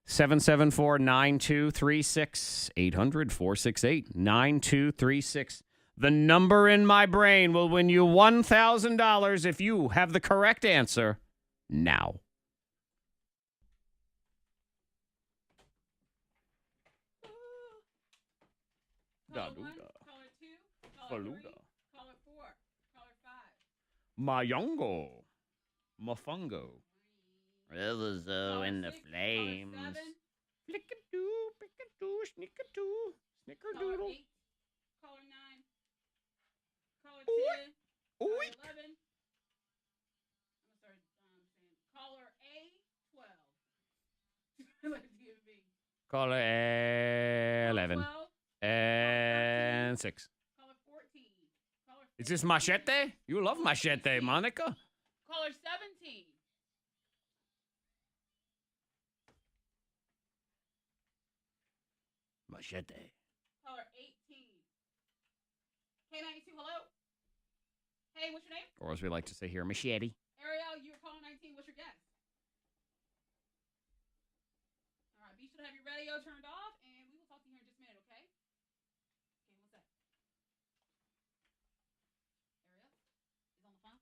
774-9236. 800-468-9236. The number in my brain will win you $1,000 if you have the correct answer now. Caller 1, caller 2, caller 3, caller 4, caller 5. Mayongo. Mafungo. Rizzo in the flames. Flickadoo, pickadoo, snickeroo, snickerdoodle. Caller 8, caller 9, caller 10, caller 11. I'm going to start saying caller A12. Like DMV. Caller 11. 12, And 6. caller 14, caller Is this machete? You love machete, Monica. caller 17. Machete. Caller 18. K92, hello? Hey, what's your name? Or as we like to say here, machete. Ariel, you were calling 19. What's your guess? All right, be sure to have your radio turned off, and we will talk to you here in just a minute, okay? Okay, what's that? Ariel? He's on the phone?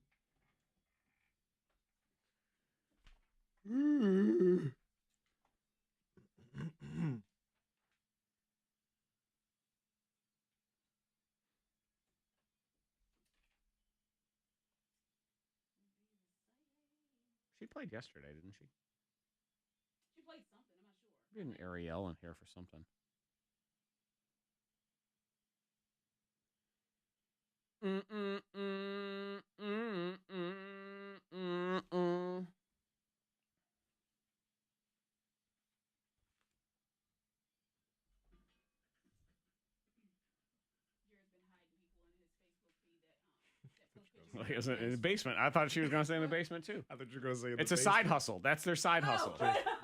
She played yesterday, didn't she? She played something, I'm not sure. We had an Ariel in here for something. It was in the basement. I thought she was going to say in the basement, too. I thought you were going to say It's a side hustle. That's their side hustle.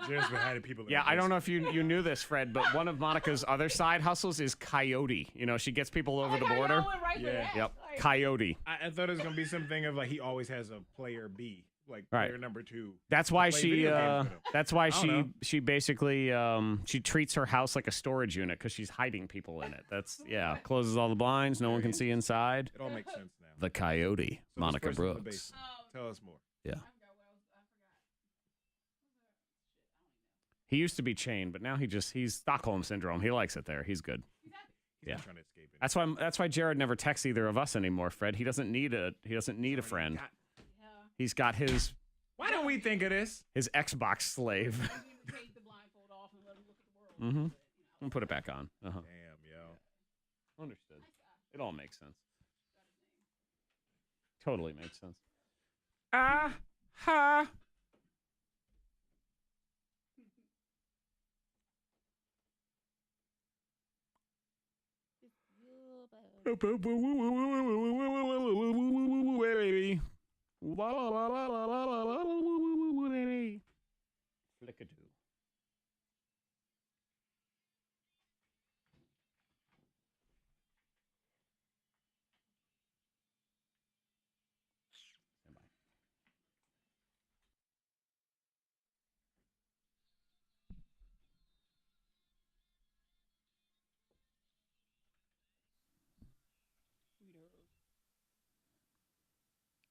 Jared's been hiding people. Yeah, I don't know if you knew this, Fred, but one of Monica's other side hustles is Coyote. You know, she gets people over the border. Yeah. Yep. Coyote. I thought it was gonna be something of like he always has a player B, like player number 2. That's why play she. video games with him. That's why I don't know. she basically she treats her house like a storage unit because she's hiding people in it. That's closes all the blinds. No one can see inside. It all makes sense now. The Coyote, So Monica this person's in the Brooks. basement. Tell us more. Yeah. He used to be chained, but now he's Stockholm syndrome. He likes it there. He's good. He's not trying to escape it. That's why Jared never texts either of us anymore, Fred. He doesn't need a friend. He's got his Why don't we think of this? his Xbox slave. Mm-hmm. I'll put it back on. Uh-huh. Damn, yo. Understood. It all makes sense. Totally makes sense. Ha. Flickadoo.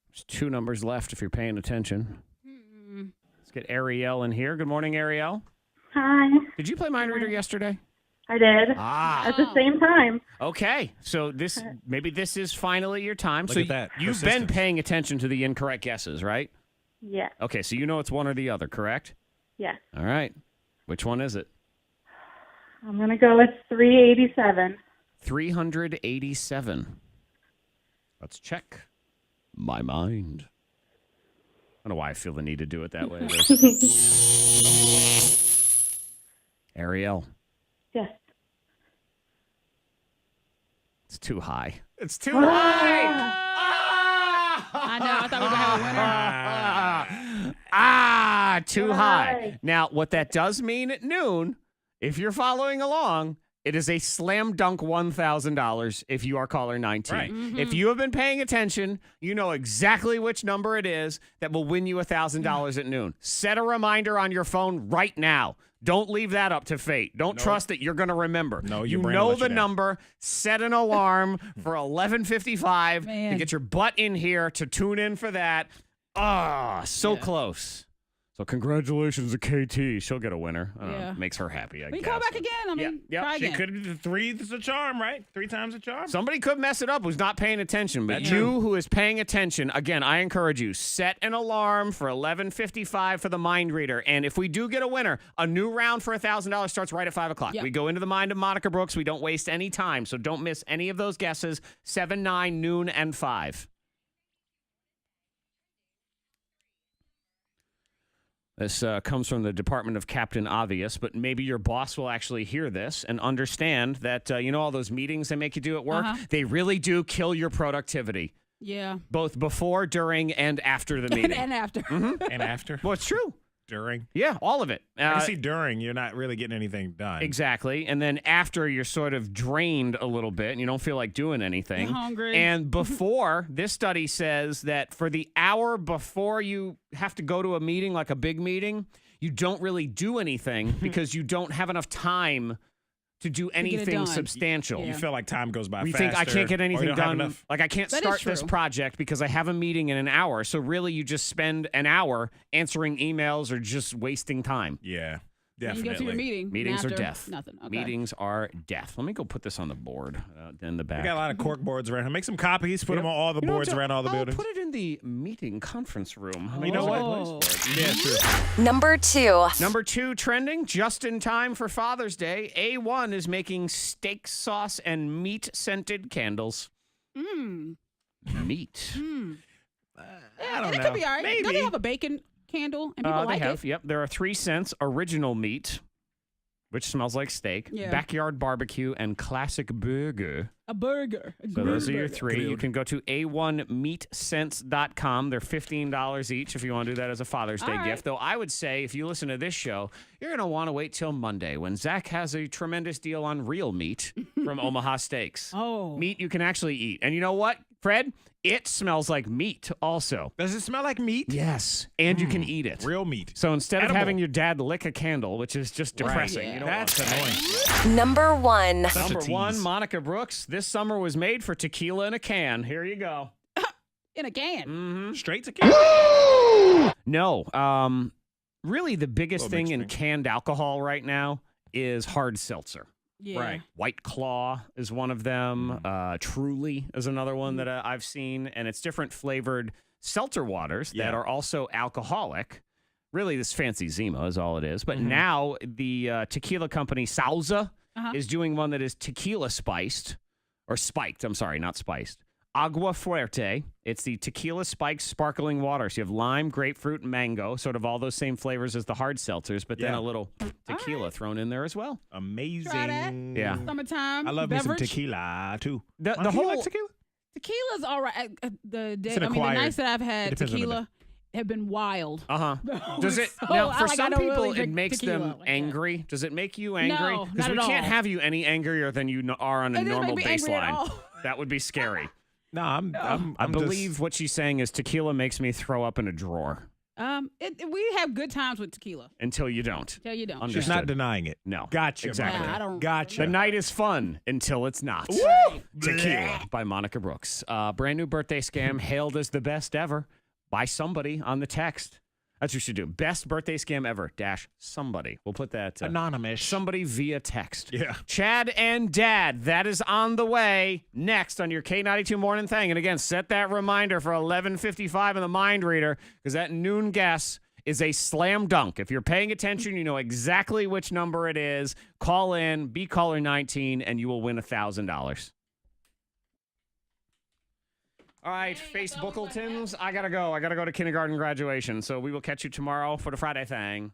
There's 2 numbers left if you're paying attention. Let's get Ariel in here. Good morning, Ariel. Hi. Did you play Mind Reader yesterday? I did. At the same time. Okay, so this is finally your time. Look so at that. You've been Persistence. paying attention to the incorrect guesses, right? Yes. Okay, so you know it's one or the other, correct? Yes. All right. Which one is it? I'm going to go with 387. 387. Let's check my mind. I don't know why I feel the need to do it that way. Ariel. Yes. It's too high. It's too high. I know. I thought we were going to have a winner. Too high. Now, what that does mean at noon, if you're following along, it is a slam dunk $1,000 if you are caller 19. Right. Mm-hmm. If you have been paying attention, you know exactly which number it is that will win you $1,000 at noon. Set a reminder on your phone right now. Don't leave that up to fate. Don't trust that you're going to remember. No, you your brain know will let the you down. number. Set an alarm for 11:55 to Man. get your butt in here to tune in for that. So close. So congratulations to KT. She'll get a winner. I don't know. Yeah. Makes her happy, I We guess. can call back again. I mean, try She again. could 3 is a charm, right? 3 times a charm. Somebody could mess it up who's not paying attention, but That's you true. who is paying attention, again, I encourage you, set an alarm for 11:55 for the Mind Reader. And if we do get a winner, a new round for $1,000 starts right at 5 o'clock. Yep. We go into the mind of Monica Brooks. We don't waste any time, so don't miss any of those guesses. 7, 9, noon, and 5. This comes from the Department of Captain Obvious, but maybe your boss will actually hear this and understand that, all those meetings they make you do at work, they really do kill your productivity, Yeah. both before, during, and after the meeting. And after. And after? Well, it's true. During? Yeah, all of it. I can see during, you're not really getting anything done. Exactly. And then after, you're sort of drained a little bit and you don't feel like doing anything. You're hungry. And before, this study says that for the hour before you have to go to a meeting, like a big meeting, you don't really do anything because you don't have enough time to do it anything done. substantial. Yeah. You feel like time goes by We faster. think I can't get or you anything don't have done. enough. Like I can't That is start this true. project because I have a meeting in an hour. So really, you just spend an hour answering emails or just wasting time. Yeah, You definitely. go to your meeting. Meetings are after, death. Nothing. Okay. Meetings are death. Let me go put this on the board in the back. We got a lot of cork boards around here. Make some copies. Put them on all the boards around all the buildings. Put it in the meeting conference room. You know what? Oh. Yeah, true. Number 2. Number 2 trending, just in time for Father's Day. A1 is making steak sauce and meat scented candles. Meat. I don't It know. could be all right. Maybe. Don't they have a bacon candle and people like They have. it? Yep. There are 3 cents original meat. which smells like steak, Yeah. backyard barbecue, and classic burger. A burger. So those are your three. You can go to a1meatsense.com. They're $15 each if you want to do that as a Father's Day gift. Though I would say if you listen to this show, you're going to want to wait till Monday when Zach has a tremendous deal on real meat from Omaha Steaks. Oh. Meat you can actually eat. And you know what, Fred? It smells like meat also. Does it smell like meat? Yes. And you can eat it. Real meat. So instead Edible. of having your dad lick a candle, which is just depressing. You don't That's want that. annoying. Number 1. Number 1, Monica Brooks. This summer was made for tequila in a can. Here you go. In a can. Mm-hmm. Straight tequila? No. Really, the biggest thing in canned alcohol right now is hard seltzer. Yeah. Right. White Claw is one of them. Truly is another one that I've seen. And it's different flavored seltzer waters that are also alcoholic. Really, this fancy Zima is all it is. But now the tequila company Sauza is doing one that is tequila spiced. Or spiked. I'm sorry, not spiced. Agua Fuerte. It's the tequila spiked sparkling water. So you have lime, grapefruit, and mango, sort of all those same flavors as the hard seltzers, but then a little tequila thrown in there as well. Amazing. Try that. Yeah. Summertime. I love beverage. me some tequila too. The You whole like tequila? Tequila's all right. The an acquired- nights that I've it had depends on the tequila have been wild. Does it So, now for I some don't people really it drink makes tequila them like that. angry? Does it make you angry? No, Because not we at can't all. have you any angrier than you are on a It doesn't normal make me angry at baseline. all. That would be scary. No, I'm I just- believe what she's saying is tequila makes me throw up in a drawer We have good times with tequila. until you don't. Till you don't. She's Understood. not denying it. No. Gotcha. Exactly. Yeah, I don't. Gotcha. The night is fun until it's not. Tequila by Monica Brooks. Brand new birthday scam hailed as the best ever by somebody on the text. That's what you should do. Best birthday scam ever - somebody. We'll put that Anonymous. somebody via text. Yeah. Chad and Dad, that is on the way next on your K92 Morning Thing. And again, set that reminder for 11:55 in the Mind Reader because that noon guess is a slam dunk. If you're paying attention, you know exactly which number it is. Call in, be caller 19, and you will win $1,000. All right, Facebookletons, I gotta go. I gotta go to kindergarten graduation. So we will catch you tomorrow for the Friday thing.